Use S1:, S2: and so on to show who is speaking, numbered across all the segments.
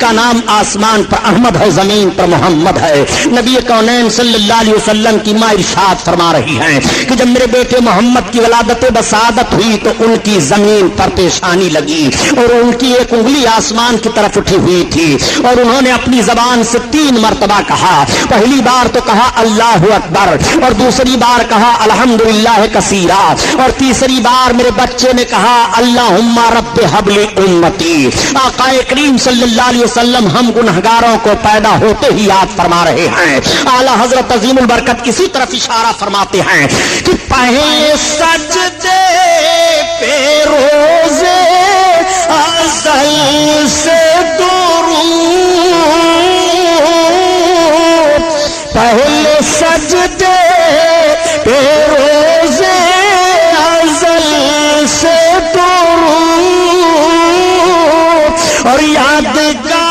S1: کا نام آسمان پر احمد ہے، زمین پر محمد ہے۔ نبی کونین صلی اللہ علیہ وسلم کی ماں ارشاد فرما رہی ہیں کہ جب میرے بیٹے محمد کی ولادت بسعادت ہوئی تو ان کی زمین پر پیشانی لگی اور ان کی ایک انگلی آسمان کی طرف اٹھی ہوئی تھی، اور انہوں نے اپنی زبان سے 3 مرتبہ کہا۔ پہلی بار تو کہا اللہ اکبر، اور دوسری بار کہا الحمدللہ کثیرا، اور تیسری بار میرے بچے نے کہا اللہم رب حب لی امتی۔ آقا کریم صلی اللہ علیہ وسلم ہم گنہگاروں کو پیدا ہوتے ہی یاد فرما رہے ہیں۔ اعلیٰ حضرت عظیم البرکت اسی طرف اشارہ فرماتے ہیں کہ پہلے سجدے پہ روزے ازل سے درود، پہلے سجدے پہ روزے ازل سے درود، اور یادگاری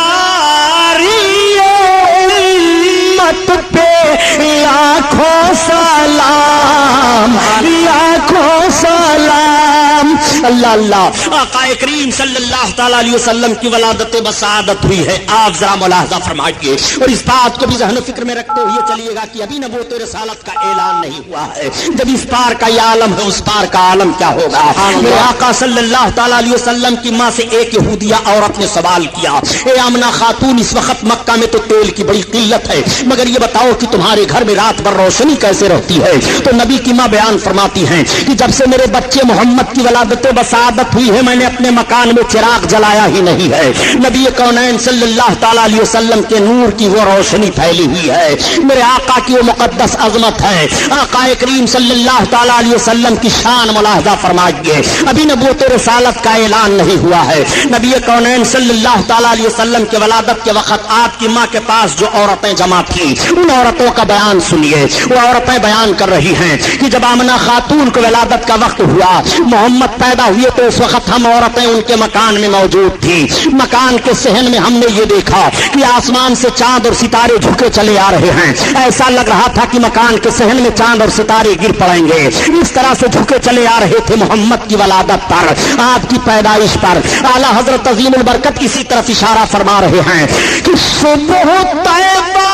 S1: امت پہ لاکھوں سلام، لاکھوں سلام۔ اللہ اللہ، آقا کریم صلی اللہ تعالی علیہ وسلم کی ولادت بسعادت ہوئی ہے۔ آپ ذرا ملاحظہ فرمائیے اور اس بات کو بھی ذہن و فکر میں رکھتے ہوئے چلیے گا کہ ابھی نبوت رسالت کا اعلان نہیں ہوا ہے۔ جب اس پار کا یہ عالم ہے، اس پار کا عالم کیا ہوگا؟ میرے آقا صلی اللہ تعالی علیہ وسلم کی ماں سے ایک یہودیہ عورت نے سوال کیا، اے آمنہ خاتون، اس وقت مکہ میں تو تیل کی بڑی قلت ہے، مگر یہ بتاؤ کہ تمہارے گھر میں رات بھر روشنی کیسے رہتی ہے؟ تو نبی کی ماں بیان فرماتی ہیں کہ جب سے میرے بچے محمد کی ولادت بسعادت ہوئی ہے، میں نے اپنے مکان میں چراغ جلایا ہی نہیں ہے۔ نبی کونین صلی اللہ تعالی علیہ وسلم کے نور کی وہ روشنی پھیلی ہوئی ہے، میرے آقا کی وہ مقدس عظمت ہے۔ آقا کریم صلی اللہ تعالی علیہ وسلم کی شان ملاحظہ فرمائیے، ابھی نبوت رسالت کا اعلان نہیں ہوا ہے۔ نبی کونین صلی اللہ تعالی علیہ وسلم کے ولادت کے وقت آپ کی ماں کے پاس جو عورتیں جمع تھیں، ان عورتوں کا بیان سنیے۔ وہ عورتیں بیان کر رہی ہیں کہ جب آمنہ خاتون کو ولادت کا وقت ہوا، محمد پیدا ہوئے، تو اس وقت ہم عورتیں ان کے مکان میں موجود تھی۔ مکان کے صحن میں ہم نے یہ دیکھا کہ آسمان سے چاند اور ستارے جھکے چلے آ رہے ہیں، ایسا لگ رہا تھا کہ مکان کے صحن میں چاند اور ستارے گر پڑیں گے، اس طرح سے جھکے چلے آ رہے تھے محمد کی ولادت پر، آپ کی پیدائش پر۔ اعلیٰ حضرت عظیم البرکت اسی طرف اشارہ فرما رہے ہیں کہ صبح طیبہ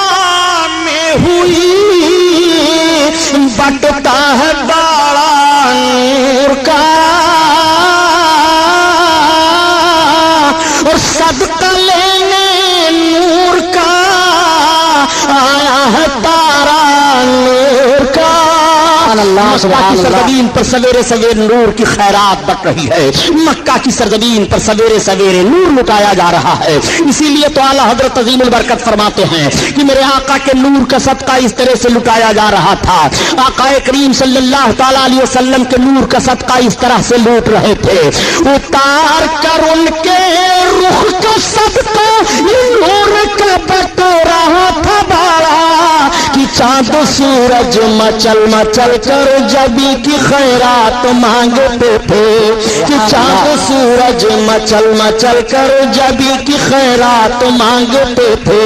S1: میں ہوئی بٹتا ہے بڑا نور کا، اور صدقہ لینے نور کا آیا ہے تارا نور کا۔ مکہ کی سرزمین پر سویرے سویرے نور کی خیرات بٹ رہی ہے، مکہ کی سرزمین پر سویرے سویرے نور لٹایا جا رہا ہے۔ اسی لیے تو اعلیٰ حضرت عظیم البرکت فرماتے ہیں کہ میرے آقا کے نور کا صدقہ اس طرح سے لٹایا جا رہا تھا، آقا کریم صلی اللہ تعالی علیہ وسلم کے نور کا صدقہ اس طرح سے لوٹ رہے تھے، اتار کر ان کے رخ کا صدقہ نور کا بٹ رہا تھا بڑا، کہ چاند سورج مچل مچل کر جبی کی خیرات مانگتے تھے، کہ چاند سورج مچل مچل کر جبی کی خیرات مانگتے تھے۔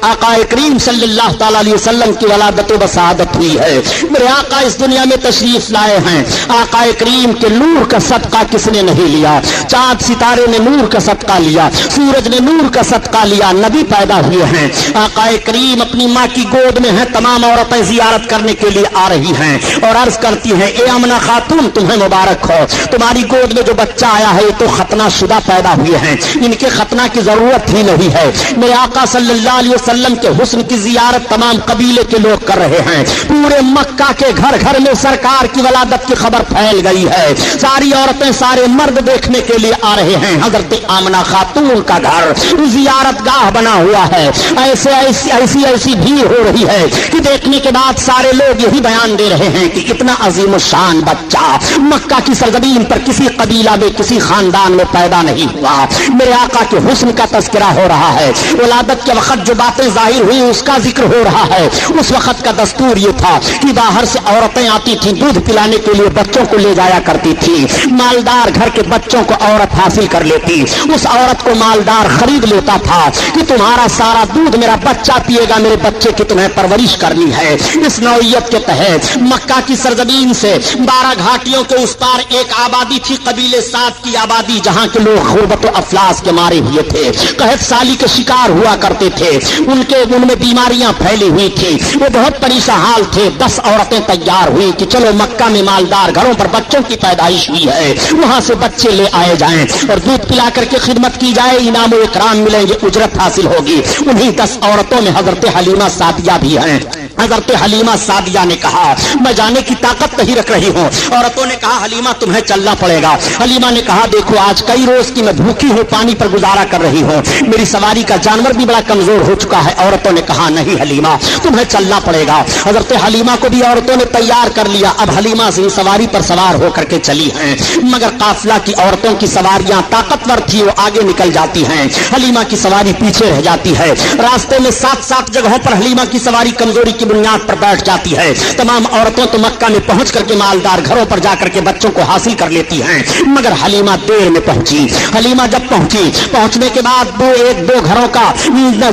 S1: آقا کریم صلی اللہ تعالی علیہ وسلم کی ولادت بسعادت ہوئی ہے، میرے آقا اس دنیا میں تشریف لائے ہیں۔ آقا کریم کے نور کا صدقہ کس نے نہیں لیا؟ چاند ستارے نے نور کا صدقہ لیا، سورج نے نور کا صدقہ لیا، نبی پیدا ہوئے ہیں۔ آقا کریم اپنی ماں کی گود میں ہیں، تمام عورتیں زیارت کرنے کے لیے آ رہی ہیں اور عرض کرتی ہیں اے آمنہ خاتون تمہیں مبارک ہو، تمہاری گود میں جو بچہ آیا ہے یہ تو ختنہ شدہ پیدا ہوئے ہیں، ان کے ختنہ کی ضرورت ہی نہیں ہے۔ میرے آقا صلی اللہ علیہ وسلم کے حسن کی زیارت تمام قبیلے کے لوگ کر رہے ہیں، پورے مکہ کے گھر گھر میں سرکار کی ولادت کی خبر پھیل گئی ہے، ساری عورتیں سارے مرد دیکھنے کے لیے آ رہے ہیں۔ حضرت آمنہ خاتون کا گھر زیارت گاہ بنا ہوا ہے، ایسی بھیڑ ہو رہی ہے کہ دیکھنے کے بعد سارے لوگ یہی بیان دے رہے ہیں کہ اتنا عظیم الشان بچہ مکہ کی سرزمین پر کسی قبیلہ میں کسی خاندان میں پیدا نہیں ہوا۔ میرے آقا کے حسن کا تذکرہ ہو رہا ہے، ولادت کے وقت جو باتیں बरातें जाहिर हुई उसका जिक्र हो रहा है। उस वक्त का दस्तूर ये था कि बाहर से औरतें आती थी, दूध पिलाने के लिए बच्चों को ले जाया करती थी। मालदार घर के बच्चों को औरत हासिल कर लेती, उस औरत को मालदार खरीद लेता था कि तुम्हारा सारा दूध मेरा बच्चा पिएगा, मेरे बच्चे की तुम्हें परवरिश करनी है। इस नौइयत के तहत मक्का की सरजमीन से 12 घाटियों के उस पार एक आबादी थी, कबीले साद की आबादी, जहां के लोग गुर्बत और अफलास के मारे हुए थे, कहत साली के शिकार हुआ करते थे, उनमें बीमारियां फैली हुई थी, वो बहुत परेशान थे। 10 औरतें तैयार हुई कि चलो मक्का में मालदार घरों पर बच्चों की पैदाइश हुई है, वहां से बच्चे ले आए जाएं और दूध पिला करके खिदमत की जाए, इनाम और इकराम मिलेंगे, उजरत हासिल होगी। उन्हीं 10 औरतों में हजरत हलीमा सादिया भी हैं। हजरत हलीमा सादिया ने कहा मैं जाने की ताकत नहीं रख रही हूँ। औरतों ने कहा हलीमा तुम्हें चलना पड़ेगा। हलीमा ने कहा देखो आज कई रोज की मैं भूखी हूँ, पानी पर गुजारा कर रही हूँ, मेरी सवारी का जानवर भी बड़ा कमजोर हो चुका है। औरतों ने कहा नहीं हलीमा तुम्हें चलना पड़ेगा। हजरत हलीमा को भी औरतों ने तैयार कर लिया। अब हलीमा से सवारी पर सवार होकर के चली हैं, मगर काफिला की औरतों की सवारियां ताकतवर थी, वो आगे निकल जाती हैं, हलीमा की सवारी पीछे रह जाती है। रास्ते में 7 जगहों पर हलीमा की सवारी कमजोरी की बुनियाद पर बैठ जाती है। तमाम औरतों तो मक्का में पहुंच करके मालदार घरों पर जाकर के बच्चों को हासिल कर लेती हैं, मगर हलीमा देर में पहुंची। हलीमा जब पहुंची, पहुंचने के बाद 1-2 घरों का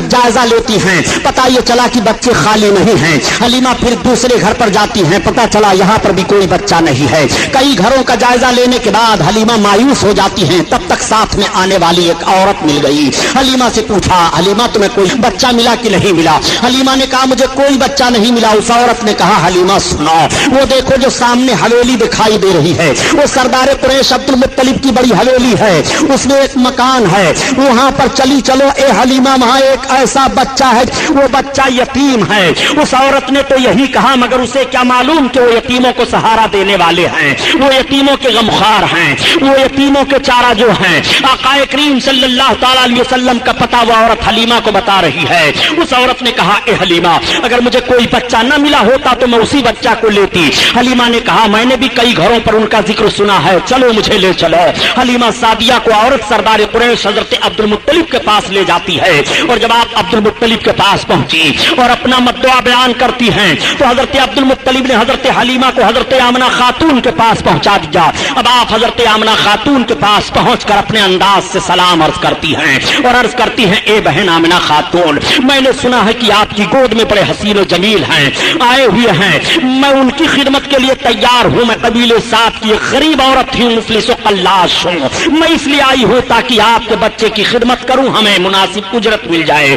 S1: जायजा लेती हैं, पता ये चला कि बच्चे खाली नहीं हैं। हलीमा फिर दूसरे घर पर जाती हैं, पता चला यहाँ पर भी कोई बच्चा नहीं है। कई घरों का जायजा लेने के बाद हलीमा मायूस हो जाती हैं। तब तक साथ में आने वाली एक औरत मिल गई। हलीमा से पूछा हलीमा तुम्हें कोई बच्चा मिला कि नहीं मिला? हलीमा ने कहा मुझे कोई बच्चा नहीं मिला। उस औरत ने कहा हलीमा सुनो, वो देखो जो सामने हवेली दिखाई दे रही है, वो सरदार कुरैश अब्दुल मुत्तलिब की बड़ी हवेली है, उसमें एक मकान है, वहां पर चली चलो। ए हलीमा वहां एक ऐसा बच्चा है, वो बच्चा यतीम है। उस औरत ने तो यही कहा, मगर उसे क्या मालूम कि वो यतीमों को सहारा देने वाले हैं, वो यतीमों के गमखार हैं, वो यतीमों के चारा जो हैं। आक़ाए करीम सल्लल्लाहु तआला अलैहि वसल्लम का पता वो औरत हलीमा को बता रही है। उस औरत ने कहा ए हलीमा अगर मुझे कोई बच्चा न मिला होता तो मैं उसी बच्चा को लेती। हलीमा ने कहा मैंने भी कई घरों पर उनका जिक्र सुना है, चलो मुझे ले चलो। हलीमा सादिया को औरत सरदार कुरैश हजरत अब्दुल मुत्तलिब के पास ले जाती है, और जब आप अब्दुल मुत्तलिब के पास पहुंची और अपना मद्दुआ बयान करती हैं तो हजरत अब्दुल मुत्तलिब ने हजरत हलीमा को हजरत आमना खातून के पास पहुंचा दिया। अब आप हजरत आमना खातून के पास पहुंचकर अपने अंदाज से सलाम अर्ज करती हैं और अर्ज करती हैं ए बहन आमना खातून, मैंने सुना है कि आपकी गोद में बड़े हसीन और जमील हैं, आए हुए हैं, मैं उनकी खिदमत के लिए तैयार हूं। मैं कबीले साथ की गरीब औरत हूं, मुफलिस और कल्लाश हूं, मैं इसलिए आई हूं ताकि आपके बच्चे की खिदमत करूं, हमें मुनासिब उजरत मिल जाए।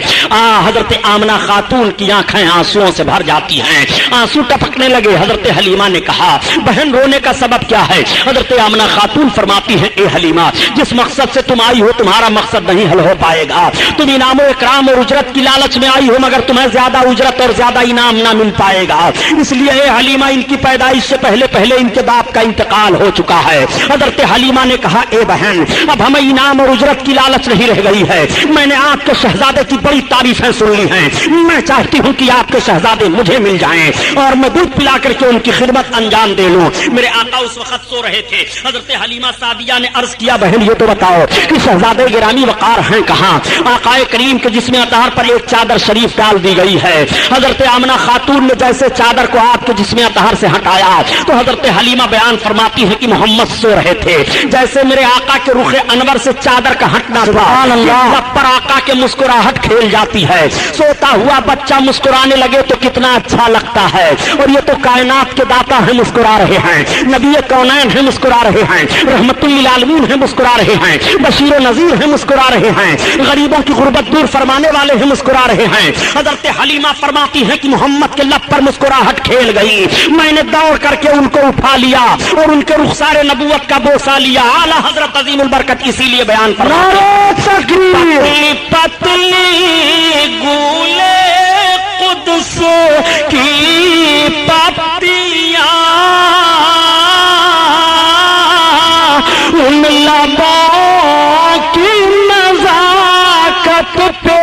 S1: हजरत आमना खातून की आंखें आंसुओं से भर जाती हैं, आंसू टपकने लगे। हजरत हलीमा ने कहा बहन रोने का सबब क्या है? हजरत आमना खातून फरमाती है ए हलीमा जिस मकसद से तुम आई हो तुम्हारा मकसद नहीं हल हो पाएगा। तुम इनाम इकराम और उजरत की लालच में आई हो, मगर तुम्हें ज्यादा उजरत और ज्यादा इनाम ना मिल पाएगा। इसलिए ए हलीमा इनकी पैदाइश से पहले पहले इनके बाप का इंतकाल हो चुका है। हजरत हलीमा ने कहा ए बहन अब हमें इनाम और उजरत की लालच नहीं रह गई है, मैंने आपके शहजादे की बड़ी तारीफें सुन ली हैं, मैं चाहती हूं कि आपके शहजादे मुझे मिल जाएं और मैं दूध पिला करके उनकी खिदमत अंजाम दे लूं। मेरे आका उस वक्त सो रहे थे। हजरत हलीमा सादिया ने अर्ज किया बहन ये तो बताओ कि शहजादे गिरामी वकार हैं कहां? आकाए करीम के जिस्म अतहर पर एक चादर शरीफ डाल दी गई है। हजरत आमना खातून ने जैसे चादर को आपके जिस्म अतहर से हटाया तो हजरत हलीमा बयान फरमाती है कि मोहम्मद सो रहे थे, जैसे मेरे आका के रुखे अनवर से चादर का हटना था पर आका के मुस्कुराहट खेल जाती है। सोता हुआ बच्चा मुस्कुराने लगे तो कितना अच्छा लगता है। और ये तो कायनात के दाता है मुस्कुरा रहे हैं, नबी कौनैन है मुस्कुरा रहे हैं, रहमतुल लिल आलमीन है मुस्कुरा रहे हैं, बशीर और नजीर है मुस्कुरा रहे हैं, गरीबों की गुर्बत दूर फरमाने वाले हैं मुस्कुरा रहे हैं। हजरत हलीमा फरमाती है कि मोहम्मद के लब पर मुस्कुराहट खेल गई, मैंने दौड़ करके उनको उठा लिया और उनके रुखसारे नबूवत का बोसा लिया। आला हजरत अजीमुल बरकत इसीलिए बयान फरमाते हैं पतली गूले कुद्स की पत्तियां उन लबों की नजाकत पे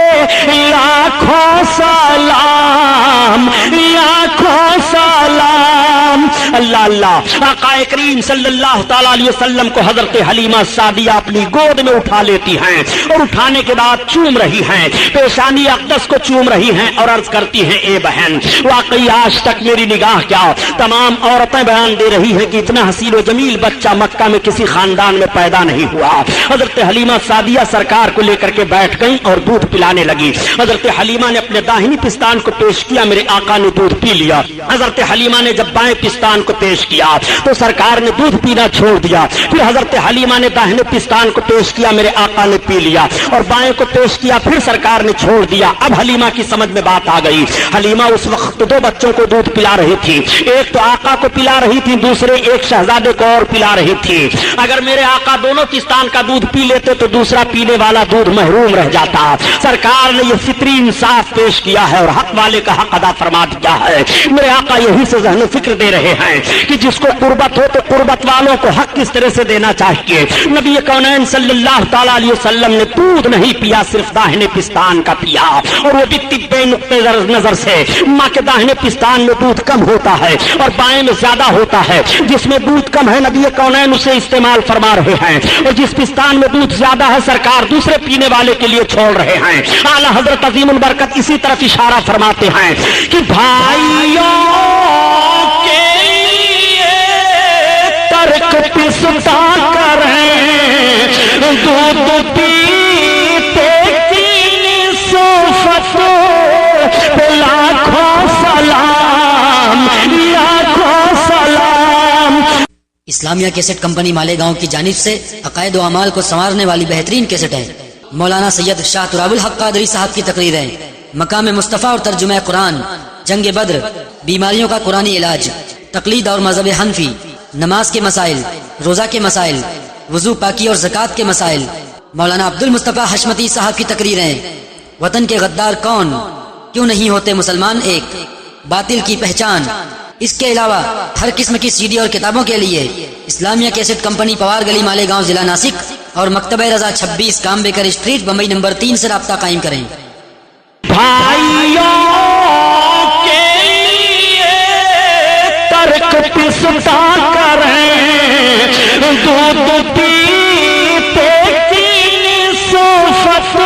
S1: लाखों सलाम, लाखों सलाम, اللہ اللہ، آقا کریم صلی اللہ تعالی علیہ وسلم کو حضرت حلیمہ سعدیہ اپنی گود میں اٹھا لیتی ہیں اور اٹھانے کے بعد چوم رہی ہیں، پیشانی اقدس کو چوم رہی ہیں اور عرض کرتی ہیں اے بہن واقعی آج تک میری نگاہ کیا تمام عورتیں بیان دے رہی ہیں کہ اتنا حسین و جمیل بچہ مکہ میں کسی خاندان میں پیدا نہیں ہوا۔ حضرت حلیمہ سعدیہ سرکار کو لے کر کے بیٹھ گئی اور دودھ پلانے لگی۔ حضرت حلیمہ نے اپنے داہنی پستان کو پیش کیا، میرے آقا نے دودھ پی لیا۔ حضرت حلیمہ نے جب بائیں پستان کو پیش کیا تو سرکار نے دودھ پینا چھوڑ دیا۔ پھر حضرت حلیمہ نے داہنے پستان کو پیش کیا، میرے آقا نے پی لیا، اور بائیں کو پیش کیا، پھر سرکار نے چھوڑ دیا۔ اب حلیمہ کی سمجھ میں بات آ گئی۔ حلیمہ اس وقت دو بچوں کو دودھ پلا رہی تھی، ایک تو آقا کو پلا رہی تھی، دوسرے ایک شہزادے کو اور پلا رہی تھی۔ اگر میرے آقا دونوں پستان کا دودھ پی لیتے تو دوسرا پینے والا دودھ محروم رہ جاتا۔ سرکار نے یہ فطری انصاف پیش کیا ہے اور حق والے کا حق ادا فرما دیا ہے۔ میرے آقا یہی سے ذہن و فکر دے رہے ہیں کہ جس کو قربت ہو تو قربت والوں کو حق کس طرح سے دینا چاہیے۔ نبی کونین صلی اللہ تعالی علیہ وسلم نے دودھ نہیں پیا، صرف داہنے پستان کا پیا، اور وہ بھی طبی نقطہ نظر سے ماں کے داہنے پستان میں دودھ کم ہوتا ہے اور بائیں میں زیادہ ہوتا ہے۔ جس میں دودھ کم ہے نبی کونین اسے استعمال فرما رہے ہیں، اور جس پستان میں دودھ زیادہ ہے سرکار دوسرے پینے والے کے لیے چھوڑ رہے ہیں۔ اعلیٰ حضرت عظیم البرکت اسی طرف اشارہ فرماتے ہیں کہ بھائیوں کے لیے ترک پستا کریں، دودھ پیتے کی صفت پہ لاکھوں سلام، لاکھوں سلام۔
S2: اسلامیہ کیسٹ کمپنی مالیگاؤں کی جانب سے عقائد و اعمال کو سنوارنے والی بہترین کیسٹ ہے۔ مولانا سید شاہ تراب الحق قادری صاحب کی تقریریں، مقام مصطفیٰ اور ترجمہ قرآن، جنگ بدر، بیماریوں کا قرآنی علاج، تقلید اور مذہب حنفی، نماز کے مسائل، روزہ کے مسائل، وضو پاکی اور زکوٰۃ کے مسائل، مولانا عبد المصطفیٰ حشمتی صاحب کی تقریریں، وطن کے غدار کون، کیوں نہیں ہوتے مسلمان ایک، باطل کی پہچان۔ اس کے علاوہ ہر قسم کی سی ڈی اور کتابوں کے لیے اسلامیہ کیسٹ کمپنی پوار گلی مالیگاؤں ضلع ناسک اور مکتبہ رضا 26 کامبیکر اسٹریٹ بمبئی نمبر 3 سے رابطہ قائم کریں۔
S1: بھائیوں کے لیے ترک پستا کریں، دودھ پیتے کی صفت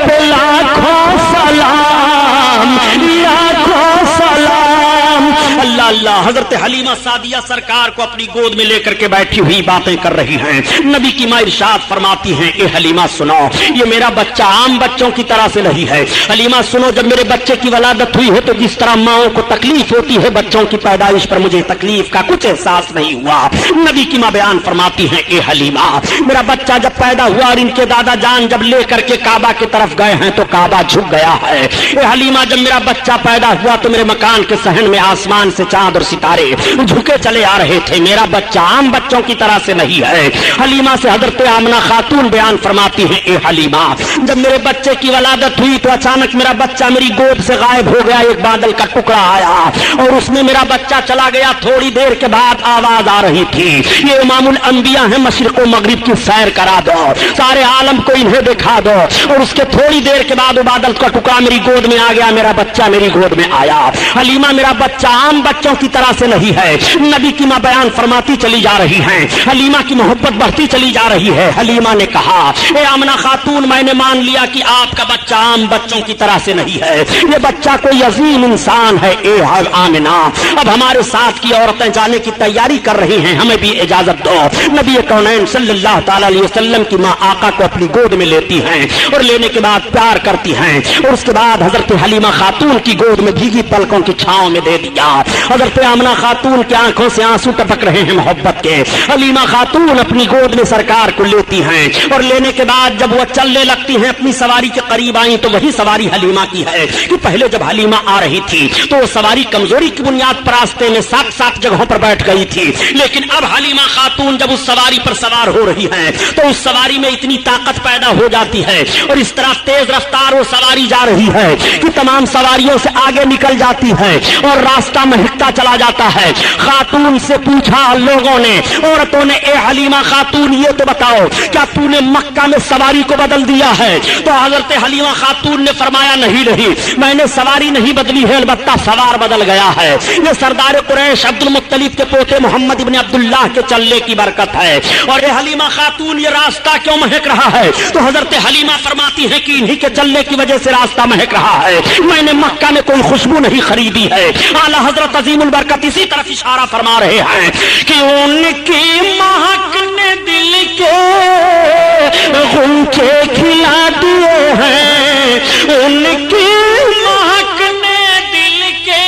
S1: پہ لاکھوں سلام، لاکھوں سلام۔ اللہ اللہ، حضرت حلیمہ سعدیہ سرکار کو اپنی گود میں لے کر کے بیٹھی ہوئی باتیں کر رہی ہیں۔ نبی کی ماں ارشاد فرماتی ہیں اے حلیمہ سنو، یہ میرا بچہ عام بچوں کی طرح سے نہیں ہے۔ حلیمہ سنو، جب میرے بچے کی ولادت ہوئی ہے تو جس طرح ماؤں کو تکلیف ہوتی ہے بچوں کی پیدائش پر، مجھے تکلیف کا کچھ احساس نہیں ہوا۔ نبی کی ماں بیان فرماتی ہیں اے حلیمہ، میرا بچہ جب پیدا ہوا اور ان کے دادا جان جب لے کر کے کعبہ کی طرف گئے ہیں تو کعبہ جھک گیا ہے۔ اے حلیمہ، جب میرا بچہ پیدا ہوا تو میرے مکان کے صحن میں آسمان سے چاند اور ستارے جھکے چلے آ رہے تھے۔ میرا بچہ عام بچوں کی طرح سے نہیں ہے۔ حلیمہ سے حضرت آمنہ خاتون بیان فرماتی ہیں اے حلیمہ، جب میرے بچے کی ولادت ہوئی تو اچانک میرا بچہ میری گود سے غائب ہو گیا، ایک بادل کا ٹکڑا آیا اور اس میں میرا بچہ چلا گیا۔ تھوڑی دیر کے بعد آواز آ رہی تھی، یہ امام الانبیاء ہیں، مشرق و مغرب کی سیر کرا دو، سارے عالم کو انہیں دکھا دو۔ اور اس کے تھوڑی دیر کے بعد وہ بادل کا ٹکڑا میری گود میں آ گیا، میرا بچہ میری گود میں آیا۔ حلیمہ، میرا بچہ عام بچوں کی طرح سے نہیں ہے۔ نبی کی ماں بیان فرماتی چلی جا رہی ہیں، حلیمہ کی محبت بڑھتی چلی جا رہی ہے۔ حلیمہ نے کہا اے آمنہ خاتون، میں نے مان لیا کہ آپ کا بچہ عام بچوں کی طرح سے نہیں ہے، یہ بچہ کوئی عظیم انسان ہے۔ اے آمنہ، اب ہمارے ساتھ کی عورتیں جانے کی تیاری کر رہی ہیں، ہمیں بھی اجازت دو۔ نبی کونین صلی اللہ تعالی علیہ وسلم کی ماں آقا کو اپنی گود میں لیتی ہیں اور لینے کے بعد پیار کرتی ہیں، اور اس کے بعد حضرت حلیمہ خاتون کی گود میں بھیگی پلکوں کی چھاؤں میں دے دیا۔ حضرت آمنہ خاتون کی آنکھوں سے آنسو ٹپک رہے ہیں محبت کے۔ حلیمہ خاتون اپنی گود میں سرکار کو لیتی ہیں اور لینے کے بعد جب وہ چلنے لگتی ہیں اپنی سواری کے قریب آئیں تو وہی سواری حلیمہ کی ہے کہ پہلے جب حلیمہ آ رہی تھی تو وہ سواری کمزوری کی بنیاد پر راستے میں 7 جگہوں پر بیٹھ گئی تھی، لیکن اب حلیمہ خاتون جب اس سواری پر سوار ہو رہی ہیں تو اس سواری میں اتنی طاقت پیدا ہو جاتی ہے اور اس طرح تیز رفتار وہ سواری جا رہی ہے کہ تمام سواریوں سے آگے نکل جاتی ہے اور راستہ مہکتا ہوتا چلا جاتا ہے۔ خاتون سے پوچھا لوگوں نے، عورتوں نے، اے حلیمہ خاتون یہ تو بتاؤ کیا تو نے مکہ میں سواری کو بدل دیا ہے؟ تو حضرت حلیمہ خاتون نے فرمایا نہیں، میں نے سواری نہیں بدلی ہے، البتہ سوار بدل گیا ہے۔ یہ سردار قریش عبد المطلب کے پوتے محمد ابن عبداللہ کے چلنے کی برکت ہے۔ اور اے حلیمہ خاتون یہ راستہ کیوں مہک رہا ہے؟ تو حضرت حلیمہ فرماتی ہے کہ انہی کے چلنے کی وجہ سے راستہ مہک رہا ہے، میں نے مکہ میں کوئی خوشبو نہیں خریدی ہے۔ اعلیٰ حضرت عظیم البرکت اسی طرف اشارہ فرما رہے ہیں کہ ان کی مہک نے دل کے غنچے کھلا دیے ہیں، ان کی مہک نے دل کے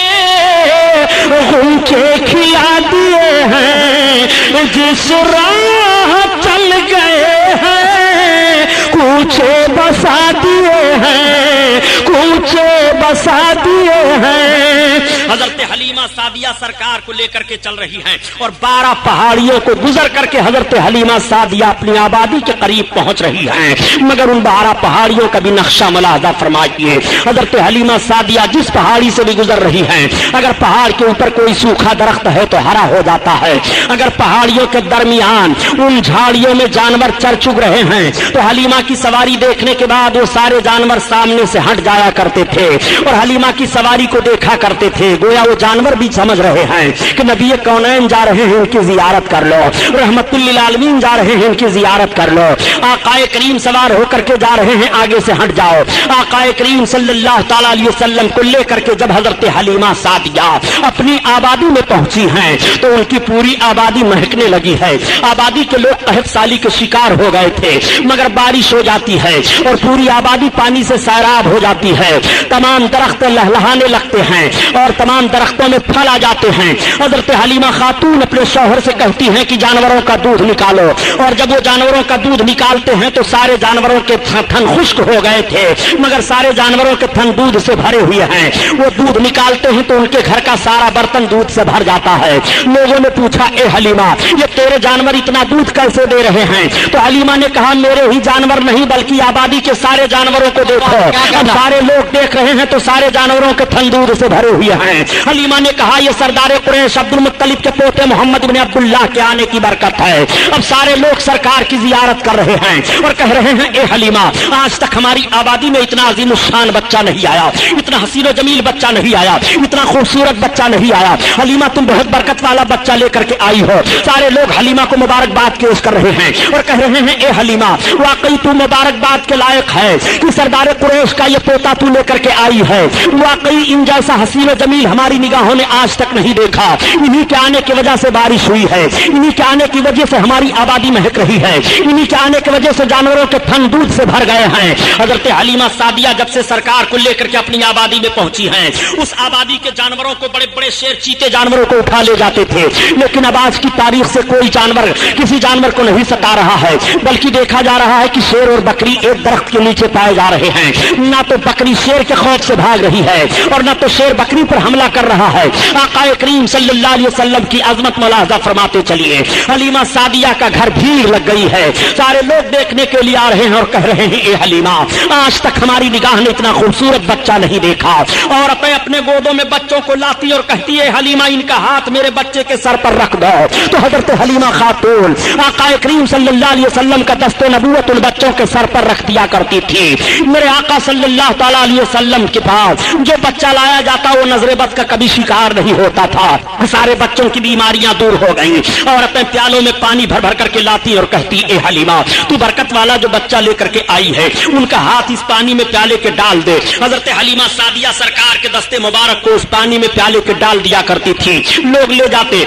S1: غنچے کھلا دیے ہیں، جس راہ چل گئے ہیں کوچے بسا دیے ہیں، کوچے بسا دیے ہیں۔ حضرت حلیمہ سعدیہ سرکار کو لے کر کے چل رہی ہیں اور 12 پہاڑیوں کو گزر کر کے حضرت حلیمہ سعدیہ اپنی آبادی کے قریب پہنچ رہی ہیں، مگر ان 12 پہاڑیوں کا بھی نقشہ ملاحظہ فرمائیے۔ حضرت حلیمہ سعدیہ جس پہاڑی سے بھی گزر رہی ہیں، اگر پہاڑ کے اوپر کوئی سوکھا درخت ہے تو ہرا ہو جاتا ہے، اگر پہاڑیوں کے درمیان ان جھاڑیوں میں جانور چر چگ رہے ہیں تو حلیمہ کی سواری دیکھنے کے بعد وہ سارے جانور سامنے سے ہٹ جایا کرتے تھے اور حلیمہ کی سواری کو دیکھا کرتے تھے، گویا وہ جانور بھی سمجھ رہے ہیں کہ نبی کونین جا رہے ہیں، ان کی زیارت کر لو، رحمت للعالمین جا رہے ہیں، ان کی زیارت کر لو، آقا کریم سوار ہو کر کے جا رہے ہیں، آگے سے ہٹ جاؤ۔ آقا کریم صلی اللہ تعالی علیہ وسلم کو لے کر کے جب حضرت حلیمہ سعدیہ اپنی آبادی میں پہنچی ہیں تو ان کی پوری آبادی مہکنے لگی ہے۔ آبادی کے لوگ قحط سالی کے شکار ہو گئے تھے، مگر بارش ہو جاتی ہے اور پوری آبادی پانی سے سیراب ہو جاتی ہے، تمام درخت لہلہانے لگتے ہیں اور تمام درختوں میں پھل آ جاتے ہیں۔ حضرت حلیمہ خاتون اپنے شوہر سے کہتی ہیں کہ جانوروں کا دودھ نکالو، اور جب وہ جانوروں کا دودھ نکالتے ہیں تو سارے جانوروں کے تھن خشک ہو گئے تھے، مگر سارے جانوروں کے تھن دودھ سے بھرے ہوئے ہیں۔ وہ دودھ نکالتے ہیں تو ان کے گھر کا سارا برتن دودھ سے بھر جاتا ہے۔ لوگوں نے پوچھا اے حلیمہ یہ تیرے جانور اتنا دودھ کیسے دے رہے ہیں؟ تو حلیمہ نے کہا میرے ہی جانور نہیں بلکہ آبادی کے سارے جانوروں کو دیکھو، اب سارے لوگ دیکھ رہے ہیں تو سارے جانوروں کے تھن دودھ سے بھرے ہوئے ہیں۔ حلیمہ نے کہا یہ سردار قریش عبد المطلب کے پوتے محمد بن عبداللہ کے آنے کی برکت ہے، اب سارے لوگ سرکار کی زیارت کر رہے ہیں اور کہہ رہے ہیں اے حلیمہ آج تک ہماری آبادی میں اتنا عظیم الشان بچہ نہیں آیا، اتنا حسین و جمیل بچہ نہیں آیا، اتنا خوبصورت بچہ نہیں آیا، حلیمہ تم بہت برکت والا بچہ لے کر کے آئی ہو۔ سارے لوگ حلیمہ کو مبارکباد پیش کر رہے ہیں اور کہہ رہے ہیں اے حلیمہ واقعی تو مبارکباد کے لائق ہے کہ سردار قریش کا یہ پوتا تو لے کر کے آئی ہے، واقعی ان جیسا حسین و جمیل ہماری نگاہوں نے آج تک نہیں دیکھا، انہی کے آنے کی وجہ سے بارش ہوئی ہے، انہی کے آنے کی وجہ سے ہماری آبادی مہک رہی ہے، انہی کے آنے کی وجہ سے جانوروں کے تھن دودھ سے بھر گئے ہیں۔ حضرت حلیمہ سعدیہ جب سے سرکار کو لے کر کے اپنی آبادی میں پہنچی ہیں، اس آبادی کے جانوروں کو بڑے بڑے شیر چیتے جانوروں کو اٹھا لے جاتے تھے، لیکن اب آج کی تاریخ سے کوئی جانور کسی جانور کو نہیں ستا رہا ہے، بلکہ دیکھا جا رہا ہے کہ شیر اور بکری ایک درخت کے نیچے پائے جا رہے ہیں، نہ تو بکری شیر کے خوف سے بھاگ رہی ہے اور نہ تو شیر بکری پر حملہ کر رہا ہے۔ آقا کریم صلی اللہ علیہ وسلم کی عظمت ملاحظہ فرماتے چلیے، حلیمہ سعدیہ کا گھر بھیڑ لگ گئی ہے، سارے لوگ دیکھنے کے لیے آ رہے ہیں اور کہہ رہے ہیں اے حلیمہ آج تک ہماری نگاہ نے اتنا خوبصورت بچہ نہیں دیکھا، اور اپنے گودوں میں بچوں کو لاتی اور کہتی ہے حلیمہ ان کا ہاتھ میرے بچے کے سر پر رکھ دو۔ تو حضرت حلیمہ خاتون آقا کریم صلی اللہ علیہ وسلم کا دست نبوت ان بچوں کے سر پر رکھ دیا کرتی تھی۔ میرے آقا صلی اللہ تعالی علیہ وسلم کے پاس جو بچہ لایا جاتا وہ نظر بد کا کبھی شکار نہیں ہوتا تھا، سارے بچوں کی بیماریاں دور ہو گئیں، اور اپنے پیالوں میں پانی بھر بھر کر کے لاتی اور کہتی اے حلیمہ تو برکت والا جو بچہ لے کر کے آئی ہے ان کا ہاتھ اس پانی میں پیالے کے ڈال دے۔ حضرت حلیمہ سعدیہ سرکار کے دستے مبارک کو اس پانی میں پیالے کے ڈال دیا کرتی تھی، لوگ لے جاتے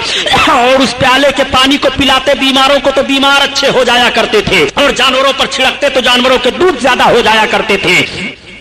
S1: اور اس پیالے کے پانی کو پلاتے بیماروں کو تو بیمار اچھے ہو جایا کرتے تھے، اور جانوروں پر چھڑکتے تو جانوروں کے دودھ زیادہ ہو جایا کرتے تھے۔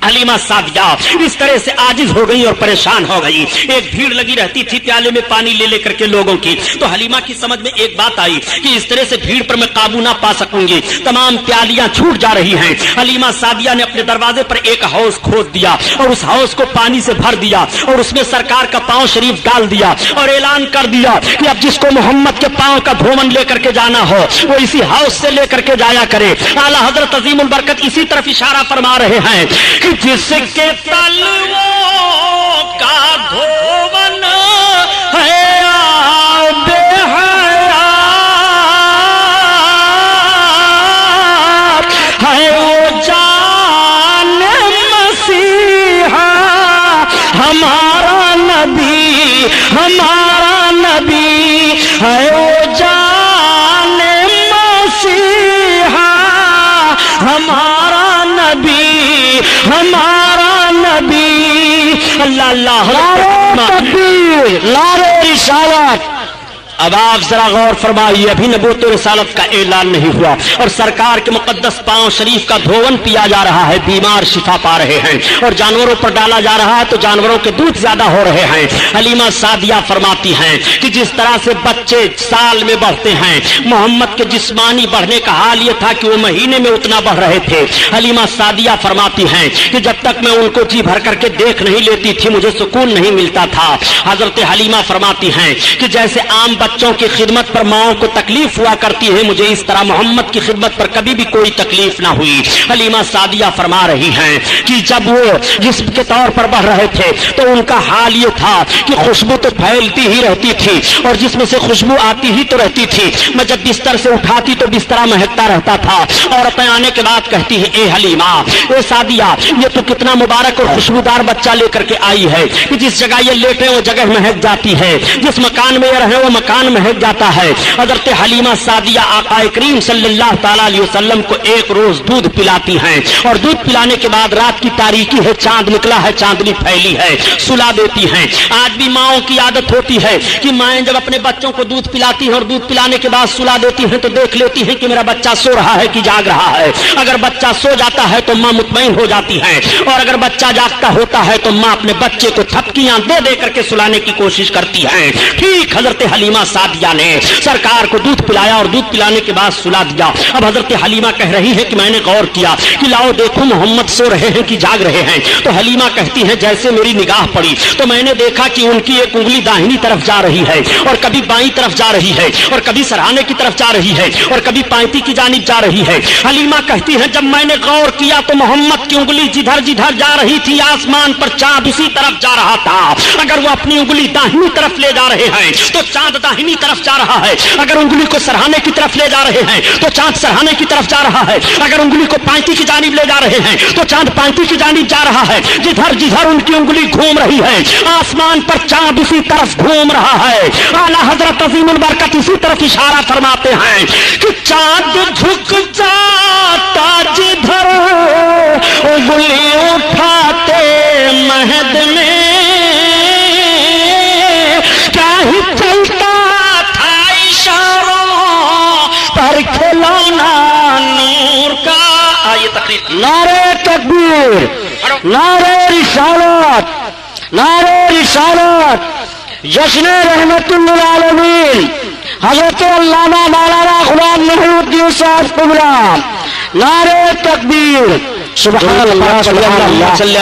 S1: حلیمہ سعدیہ اس طرح سے عاجز ہو گئی اور پریشان ہو گئی، ایک بھیڑ لگی رہتی تھی پیالے میں پانی لے لے کر کے لوگوں کی، تو حلیمہ کی سمجھ میں ایک بات آئی کہ اس طرح سے بھیڑ پر میں قابو نہ پا سکوں گی، تمام پیالیاں چھوٹ جا رہی ہیں۔ حلیمہ سعدیہ نے اپنے دروازے پر ایک حوض کھود دیا اور اس حوض کو پانی سے بھر دیا اور اس میں سرکار کا پاؤں شریف ڈال دیا اور اعلان کر دیا کہ اب جس کو محمد کے پاؤں کا دھومن لے کر کے جانا ہو وہ اسی حوض سے لے کر کے جایا کرے۔ اعلیٰ حضرت عظیم البرکت اسی طرف اشارہ فرما رہے ہیں کہ جس کے تلووں کا دھوون ہے ہمارا نبی ہے وہ جان مسیحا، ہمارا نبی، ہمارا نبی، اللہ اللہ، تکبیر، نعرہ رسالت۔ اب آپ ذرا غور فرمائیے، ابھی نبوت و رسالت کا اعلان نہیں ہوا اور سرکار کے مقدس پاؤں شریف کا دھون پیا جا رہا ہے، بیمار شفا پا رہے ہیں، اور جانوروں پر ڈالا جا رہا ہے تو جانوروں کے دودھ زیادہ ہو رہے ہیں۔ حلیمہ سعدیہ فرماتی ہیں کہ جس طرح سے بچے سال میں بڑھتے ہیں، محمد کے جسمانی بڑھنے کا حال یہ تھا کہ وہ مہینے میں اتنا بڑھ رہے تھے۔ حلیمہ سعدیہ فرماتی ہیں کہ جب تک میں ان کو جی بھر کر کے دیکھ نہیں لیتی تھی مجھے سکون نہیں ملتا تھا۔ حضرت حلیمہ فرماتی ہیں کہ جیسے عام بچوں کی خدمت پر ماؤں کو تکلیف ہوا کرتی ہے، مجھے اس طرح محمد کی خدمت پر کبھی بھی کوئی تکلیف نہ ہوئی۔ حلیمہ سعدیہ فرما رہی ہیں کہ جب وہ جسم کے طور پر بڑھ رہے تھے تو ان کا حال یہ تھا کہ خوشبو تو پھیلتی ہی رہتی تھی اور جسم سے خوشبو آتی ہی تو رہتی تھی، میں جب بستر سے اٹھاتی تو بستر مہکتا رہتا تھا۔ عورتیں آنے کے بعد کہتی ہیں اے حلیمہ، اے سعدیہ، یہ تو کتنا مبارک اور خوشبودار بچہ لے کر کے آئی ہے کہ جس جگہ یہ لیٹے وہ جگہ مہک جاتی ہے، جس مکان میں یہ رہے وہ مکان مہک جاتا ہے۔ حضرت حلیمہ سعدیہ آقا کریم صلی اللہ تعالی علیہ وسلم کو ایک روز دودھ پلاتی ہیں اور دودھ پلانے کے بعد رات کی تاریکی ہے، چاند نکلا ہے، چاندنی پھیلی ہے، سلا دیتی ہیں۔ آج بھی ماؤں کی عادت ہوتی ہے کہ مائیں جب اپنے بچوں کو دودھ پلاتی ہیں اور دودھ پلانے کے بعد سلا دیتی ہیں تو دیکھ لیتی ہیں کہ میرا بچہ سو رہا ہے کہ جاگ رہا ہے۔ اگر بچہ سو جاتا ہے تو ماں مطمئن ہو جاتی ہے، اور اگر بچہ جاگتا ہوتا ہے تو ماں اپنے بچے کو تھپکیاں دے دے کر کے سلانے کی کوشش کرتی ہے۔ ٹھیک حضرت حلیمہ سعدیہ نے سرکار کو دودھ پلایا اور دودھ پلانے کے بعد سلا دیا۔ اب حضرت حلیمہ کہہ رہی ہے کہ میں نے غور کیا کہ لاؤ دیکھو محمد سو رہے ہیں کہ جاگ رہے ہیں، تو حلیمہ کہتی ہیں جیسے میری نگاہ پڑی تو میں نے دیکھا کہ ان کی ایک انگلی داہنی طرف جا رہی ہے اور کبھی بائیں طرف جا رہی ہے اور کبھی سرہانے کی طرف جا رہی ہے اور کبھی پائنتی کی جانب جا رہی ہے۔ حلیمہ کہتی ہیں جب میں نے غور کیا تو محمد کی انگلی جدھر جدھر جا رہی تھی آسمان پر چاند اسی طرف جا رہا تھا۔ اگر وہ اپنی انگلی داہنی طرف لے جا رہے ہیں تو چاند داہنی طرف جا رہا ہے، اگر انگلی کو سرہانے کی طرف لے جا رہے ہیں تو چاند سرہانے کی طرف جا رہا ہے، اگر انگلی کو پائنتی کی جانب لے جا رہے ہیں تو چاند پائنتی کی جانب جا رہا ہے۔ جدھر جدھر ان کی انگلی گھوم رہی ہے آسمان پر چاند اسی طرف گھوم رہا ہے۔ اعلیٰ حضرت عظیم البرکت اسی طرف اشارہ فرماتے ہیں کہ چاند جھک جاتا جدھر انگلی اٹھاتے مہد میں کیا ہی چلتا تھا اشاروں پر کھلونا نور کا۔ آئیے تقریر، نعرہ تکبیر، نعرہ رسالت، نعرہ رسالت، جشن رحمت للعالمین حضرت علامہ مولانا غلام محی الدین صاحب قبلہ، نعرہ تکبیر، سبحان اللہ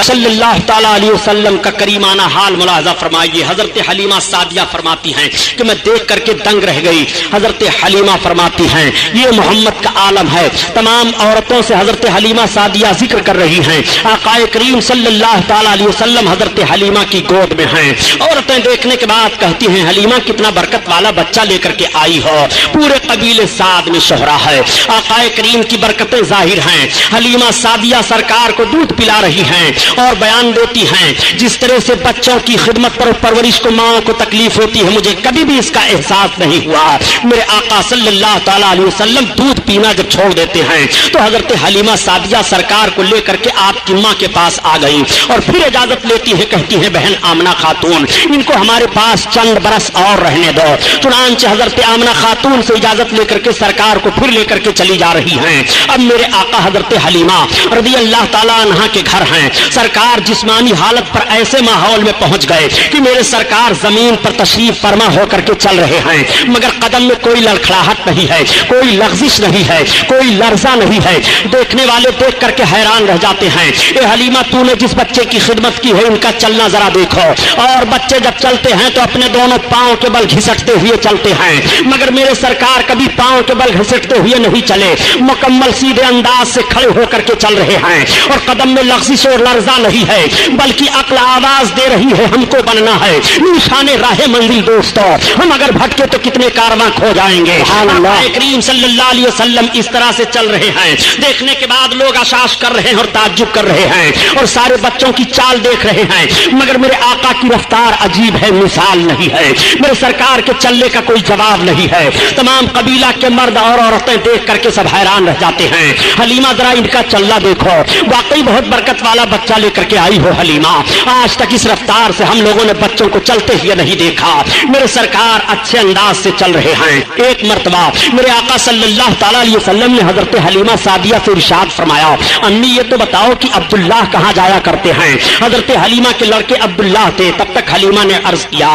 S1: صلی اللہ تعالیٰ علیہ وسلم کا کریمانہ حال ملاحظہ فرمائیے۔ حضرت حلیمہ سعدیہ فرماتی ہیں کہ میں دیکھ کر کے دنگ رہ گئی۔ حضرت حلیمہ فرماتی ہیں یہ محمد کا عالم ہے۔ تمام عورتوں سے حضرت حلیمہ سعدیہ ذکر کر رہی ہیں، آقا کریم صلی اللہ تعالیٰ علیہ وسلم حضرت حلیمہ کی گود میں ہیں۔ عورتیں دیکھنے کے بعد کہتی ہیں حلیمہ کتنا برکت والا بچہ لے کر کے آئی ہو، پورے قبیلے سعد میں شہرہ ہے، آقا کریم کی برکتیں ظاہر ہیں۔ حلیمہ سعدیہ سرکار کو دودھ پلا رہی ہیں اور بیان دیتی ہیں جس طرح سے بچوں کی خدمت پر پرورش کو ماں کو تکلیف ہوتی ہے مجھے کبھی بھی اس کا احساس نہیں ہوا۔ میرے آقا صلی اللہ تعالیٰ علیہ وسلم دودھ پینا جب چھوڑ دیتے ہیں تو حضرت حلیمہ سعدیہ سرکار کو لے کر کے آپ کی ماں کے پاس آ گئی اور پھر اجازت لیتی ہیں، کہتی ہیں بہن آمنہ خاتون ان کو ہمارے پاس چند برس اور رہنے دو۔ چنانچہ حضرت آمنہ خاتون سے اجازت لے کر کے سرکار کو پھر لے کر کے چلی جا رہی ہیں۔ اب میرے آقا حضرت حلیمہ رضی اللہ تعالیٰ عنہ کے گھر ہیں۔ سرکار جسمانی حالت پر ایسے ماحول میں پہنچ گئے کہ میرے سرکار زمین پر تشریف فرما ہو کر کے چل رہے ہیں، مگر قدم میں کوئی لڑکھڑاہٹ نہیں ہے، کوئی لغزش نہیں ہے، کوئی لرزہ نہیں ہے۔ دیکھنے والے دیکھ کر کے حیران رہ جاتے ہیں، اے حلیمہ تو نے جس بچے کی خدمت کی ہے ان کا چلنا ذرا دیکھو۔ اور بچے جب چلتے ہیں تو اپنے دونوں پاؤں کے بل گھسٹتے ہوئے چلتے ہیں، مگر میرے سرکار کبھی پاؤں کے بل گھسٹتے ہوئے نہیں چلے، مکمل سیدھے انداز سے کھڑے ہو کر کے چل رہے हैं और कदम में लग़ज़िश और लर्जा नहीं है, बल्कि अक्ल आवाज दे रही है हमको बनना है निशाने राह मंजिल। दोस्तों, हम अगर भटके तो कितने कारवां खो जाएंगे। करीम सल्लल्लाहु अलैहि वसल्लम इस तरह से चल रहे हैं, देखने के बाद लोग आशाश कर रहे हैं और ताज्जुब कर रहे हैं और सारे बच्चों की चाल देख रहे हैं, मगर मेरे आका की रफ्तार अजीब है, मिसाल नहीं है। मेरे सरकार के चलने का कोई जवाब नहीं है। तमाम कबीला के मर्द और औरतें देख करके सब हैरान रह जाते हैं। हलीमा जरा इनका चलना देखो, वाकई बहुत बरकत वाला बच्चा लेकर के आई हो हलीमा। आज तक इस रफ्तार से हम लोगों ने बच्चों को चलते हुए नहीं देखा। मेरे सरकार अच्छे अंदाज से चल रहे हैं। एक मर्तबा मेरे आका सल्लल्लाहु अलैहि वसल्लम ने हजरत हलीमा सादिया से इरशाद फरमाया, अम्मी ये तो बताओ कि अब्दुल्लाह कहाँ जाया करते हैं। हजरत हलीमा के लड़के अब्दुल्लाह थे। तब तक हलीमा ने अर्ज किया,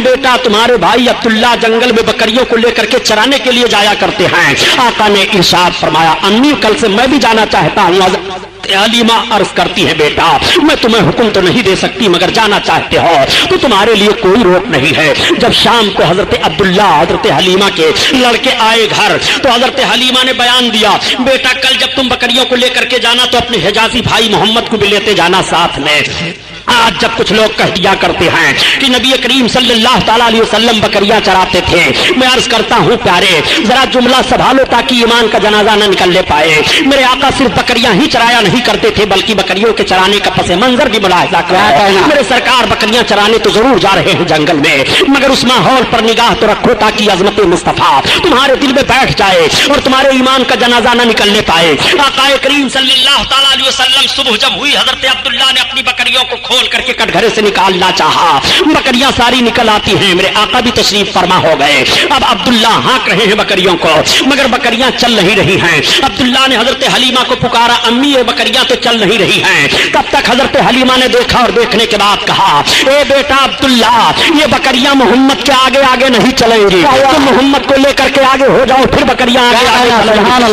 S1: बेटा तुम्हारे भाई अब्दुल्लाह जंगल में बकरियों को लेकर के चराने के लिए जाया करते हैं। आका ने इरशाद फरमाया, अम्मी कल से मैं भी जाना चाहता हूँ। हलीमा अर्ज करती है, बेटा मैं तुम्हें हुक्म तो नहीं दे सकती, मगर जाना चाहते हो तो तुम्हारे लिए कोई रोक नहीं है। जब शाम को हजरत अब्दुल्ला हजरत हलीमा के लड़के आए घर, तो हजरत हलीमा ने बयान दिया, बेटा कल जब तुम बकरियों को लेकर के जाना तो अपने हिजाजी भाई मोहम्मद को भी लेते जाना साथ में। आज जब कुछ लोग कह दिया करते हैं कि नबी करीम सल्लल्लाहु अलैहि वसल्लम बकरियां चराते थे, मैं अर्ज करता हूं प्यारे जरा जुमला संभालो ताकि ईमान का जनाजा न निकलने पाए। मेरे आका सिर्फ बकरियां ही चराया नहीं करते थे, बल्कि बकरियों के चराने का पस मंजर भी मुलाहिजा किया। मेरे सरकार बकरियां चराने तो जरूर जा रहे हैं जंगल में, मगर उस माहौल पर निगाह तो रखो ताकि अजमत मुस्तफा तुम्हारे दिल में बैठ जाए और तुम्हारे ईमान का जनाजा न निकलने पाए। आका करीम सल्लल्लाहु अलैहि वसल्लम सुबह जब हुई, हजरत अब्दुल्ला ने अपनी बकरियों को खोल करके कटघरे से निकालना चाहा, बकरियां सारी निकल आती हैं। मेरे आका भी तशरीफ फरमा हो गए। अब अब्दुल्ला हाँक रहे हैं बकरियों को, मगर बकरियां चल नहीं रही हैं। अब्दुल्ला ने हजरत हलीमा को पुकारा, अम्मी ये बकरियां तो चल नहीं रही हैं। तब तक हजरत हलीमा ने देखा और देखने के बाद कहा, ए बेटा अब्दुल्ला ये बकरियां मोहम्मद के आगे आगे नहीं चलेंगी, तो मोहम्मद को लेकर के आगे हो जाओ, फिर बकरियां आगे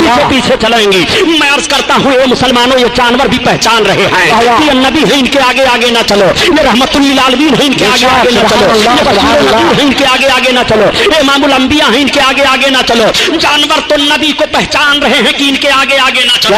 S1: आगे पीछे चलेंगी। मैं अर्ज करता हूँ ये मुसलमानों, ये जानवर भी पहचान रहे हैं कि ये नबी है, इनके आगे आगे ना चलो, ये रहमतुल लिल आलमीन है, इनके आगे आगे ना चलो, ये बशीरुल नज़ीर है, इनके आगे आगे ना चलो, ये इमामुल अंबिया है, इनके आगे आगे ना चलो। जानवर तो नबी को पहचान रहे हैं कि इनके आगे आगे ना चलो।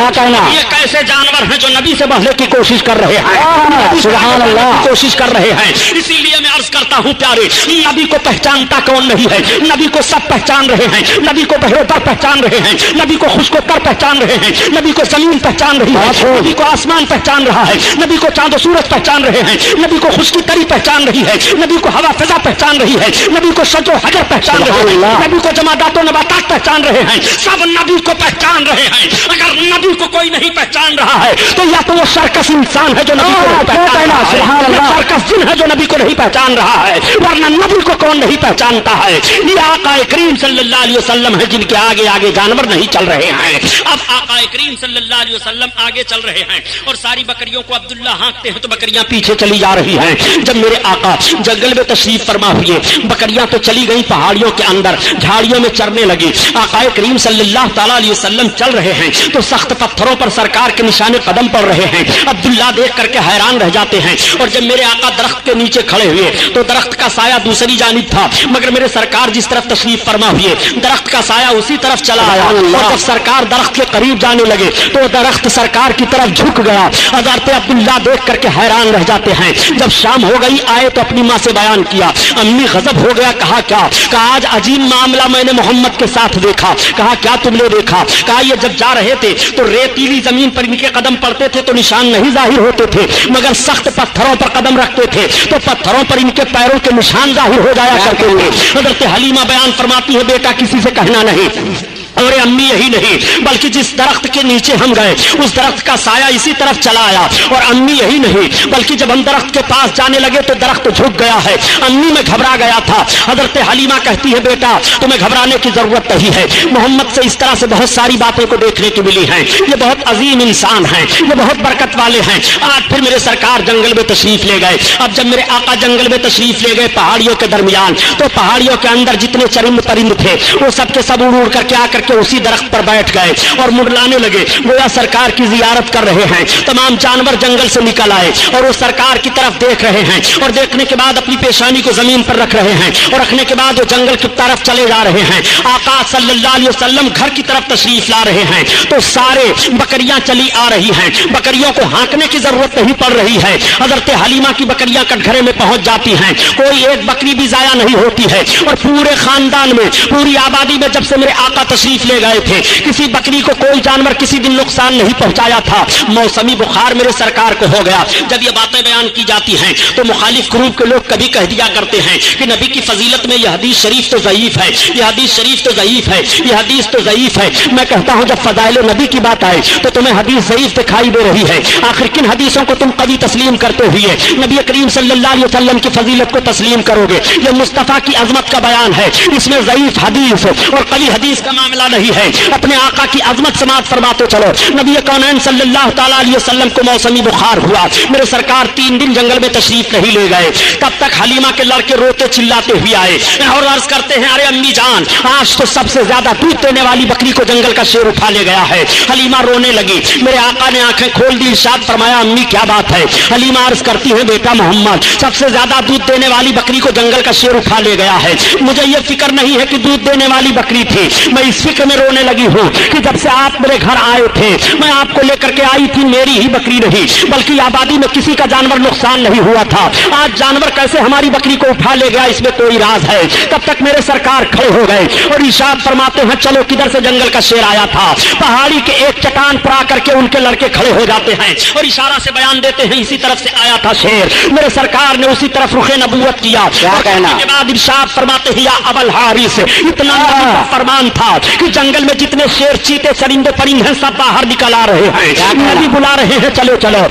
S1: ये कैसे जानवर हैं जो नबी से बढ़ने की कोशिश कर रहे हैं, सुभान अल्लाह कोशिश कर रहे हैं। इसीलिए मैं अर्ज करता हूँ प्यारे, नबी को पहचानता कौन नहीं है? नबी को सब पहचान रहे हैं, नबी को बहरोतर पहचान रहे हैं, नबी को खुशकोतर पहचान रहे हैं, नबी को जमीन पहचान रही है, नबी को आसमान पहचान रहा है, नबी को चांद सूरज पहचान रहे हैं, नबी को खुशकी तरी पहचान रही है, नबी को हवा फिजा पहचान रही है, नबी को शजो हजर पहचान रहे हैं, नबी को जमादात और नबातात पहचान रहे हैं, सब नबी को पहचान रहे हैं। अगर नबी को कोई नहीं पहचान रहा है तो या तो वो सर्कस इंसान है जो नबी को नहीं पहचान रहा है, या सर्कस जिन है जो नबी को नहीं पहचान रहा है, वरना नबी को कौन नहीं पहचानता है? ये आका करीम सल्लल्लाहु अलैहि वसल्लम है जिनके आगे आगे जानवर नहीं चल रहे हैं। अब आका करीम सल्लल्लाहु अलैहि वसल्लम आगे चल रहे हैं और सारी बकरियों को अब्दुल्ला हाँकते हैं तो बकरियां पीछे चली जा रही हैं। जब मेरे आका जंगल में तशरीफ फरमा हुए, बकरियां तो चली गई पहाड़ियों के अंदर, झाड़ियों में चरने लगी। आका करीम सल्लल्लाहु अलैहि वसल्लम चल रहे हैं तो सख्त पत्थरों पर सरकार के निशाने कदम पड़ रहे हैं। अब्दुल्ला देख करके हैरान रह जाते हैं। और जब मेरे आका दरख्त के नीचे खड़े हुए तो दरख्त का साया दूसरी जानिब था, मगर मेरे सरकार जिस तरफ तशरीफ फरमा हुए दरख्त का साया उसी तरफ चला आया। और जब सरकार दरख्त के करीब जाने लगे तो दरख्त सरकार की तरफ झुक गया। हजरत अब्दुल्ला देख करके हैरान रह जाते हैं। जब शाम हो गई आए तो अपनी माँ से बयान किया, अम्मी गजब हो गया। कहा क्या? कहा आज अजीब मामला मैंने मोहम्मद के साथ देखा। कहा क्या तुमने देखा? कहा ये जब जा रहे थे तो रेतीली जमीन पर इनके कदम पड़ते थे तो निशान नहीं जाहिर होते थे, मगर सख्त पत्थरों पर कदम रखते थे तो पत्थरों पर इनके पैरों के निशान जाहिर हो जाया करते थे। हजरत हलीमा बयान फरमाती है, बेटा किसी से कहना नहीं। और अम्मी यही नहीं बल्कि जिस दरख्त के नीचे हम गए उस दरख्त का साया इसी तरफ चला आया। और अम्मी यही नहीं बल्कि जब हम दरख्त के पास जाने लगे तो दरख्त झुक गया है। अम्मी में घबरा गया था। हजरत हलीमा कहती है, बेटा तुम्हें घबराने की जरूरत नहीं है। मोहम्मद से इस तरह से बहुत सारी बातें को देखने को मिली हैं। ये बहुत अजीम इंसान हैं, ये बहुत बरकत वाले हैं। आज फिर मेरे सरकार जंगल में तशरीफ ले गए। अब जब मेरे आका जंगल में तशरीफ ले गए पहाड़ियों के दरमियान, तो पहाड़ियों के अंदर जितने चरिंद परिंद थे वो सबके सब उड़ उड़ करके आकर کے اسی درخت پر بیٹھ گئے اور منڈلانے لگے، گویا سرکار کی زیارت کر رہے ہیں۔ تمام جانور جنگل سے نکل آئے اور وہ سرکار کی طرف دیکھ رہے ہیں، اور دیکھنے کے بعد اپنی پیشانی کو زمین پر رکھ رہے ہیں، اور رکھنے کے بعد وہ جنگل کی طرف چلے جا رہے ہیں۔ آقا صلی اللہ علیہ وسلم گھر کی طرف تشریف لا رہے ہیں تو سارے بکریاں چلی آ رہی ہیں، بکریوں کو ہانکنے کی ضرورت نہیں پڑ رہی ہے۔ حضرت حلیمہ کی بکریاں کٹگھرے میں پہنچ جاتی ہیں، کوئی ایک بکری بھی ضائع نہیں ہوتی ہے، اور پورے خاندان میں، پوری آبادی میں جب سے میرے آقا تشریف لے گئے تھے، کسی بکری کو کوئی جانور کسی دن نقصان نہیں پہنچایا تھا۔ موسمی بخار میرے سرکار کو ہو گیا۔ جب یہ باتیں بیان کی جاتی ہیں تو مخالف گروپ کے لوگ کبھی کہہ دیا کرتے ہیں کہ نبی کی فضیلت میں یہ حدیث شریف تو ضعیف ہے، یہ حدیث شریف تو ضعیف ہے، یہ حدیث تو ضعیف ہے۔ میں کہتا ہوں جب فضائل نبی کی بات آئے تو تمہیں حدیث ضعیف دکھائی دے رہی ہے، آخر کن حدیثوں کو تم قوی تسلیم کرتے ہوئے نبی کریم صلی اللہ علیہ وسلم کی فضیلت کو تسلیم کرو گے؟ یہ مصطفیٰ کی عظمت کا بیان ہے، اس میں ضعیف حدیث اور قوی حدیث کا معاملہ نہیں ہے۔ اپنے آقا کی عظمت سماعت فرماتے چلو۔ نبی کونین صلی اللہ تعالیٰ علیہ وسلم کو موسمی بخار ہوا، میرے سرکار 3 دن جنگل میں تشریف نہیں لے گئے، تب تک حلیمہ کے لڑکے روتے چلاتے ہوئے آئے اور عرض کرتے ہیں ارے امی جان، آج تو سب سے زیادہ دودھ دینے والی بکری کو جنگل کا شیر اٹھا لے گیا ہے۔ حلیمہ رونے لگی، میرے آقا نے آنکھیں کھول دی، ارشاد فرمایا امی کیا بات ہے؟ حلیمہ عرض کرتی ہے بیٹا محمد، سب سے زیادہ دودھ دینے والی بکری کو جنگل کا شیر اٹھا لے گیا ہے۔ مجھے یہ فکر نہیں ہے کہ دودھ دینے والی بکری تھی، میں اس فکر میں رونے لگی ہوں کہ جب سے آپ میرے گھر آئے تھے میں آپ کو لے کر کے آئی تھی، میری ہی بکری نہیں بلکہ آبادی میں کسی کا جانور نقصان نہیں ہوا تھا، آج جانور کیسے ہماری بکری کو اٹھا لے گیا، اس میں کوئی راز ہے۔ تب تک میرے سرکار کھڑے ہو گئے اور ارشاد فرماتے ہیں چلو کدھر سے جنگل کا شیر آیا تھا؟ پہاڑی کے ایک چٹان پر آ کر کے ان کے لڑکے کھڑے ہو جاتے ہیں اور اشارہ سے بیان دیتے ہیں اسی طرف سے آیا تھا شیر۔ میرے سرکار نے اسی طرف رخ نبوت کیا اور کہنے کے بعد ارشاد فرماتے ہیں یا ابل حارث، اتنا نبی کا فرمان تھا کہ جنگل میں جتنے شیر چیتے چرندے پرندے ہیں سب باہر نکل آ رہے ہیں، نبی بلا رہے ہیں چلو چلو،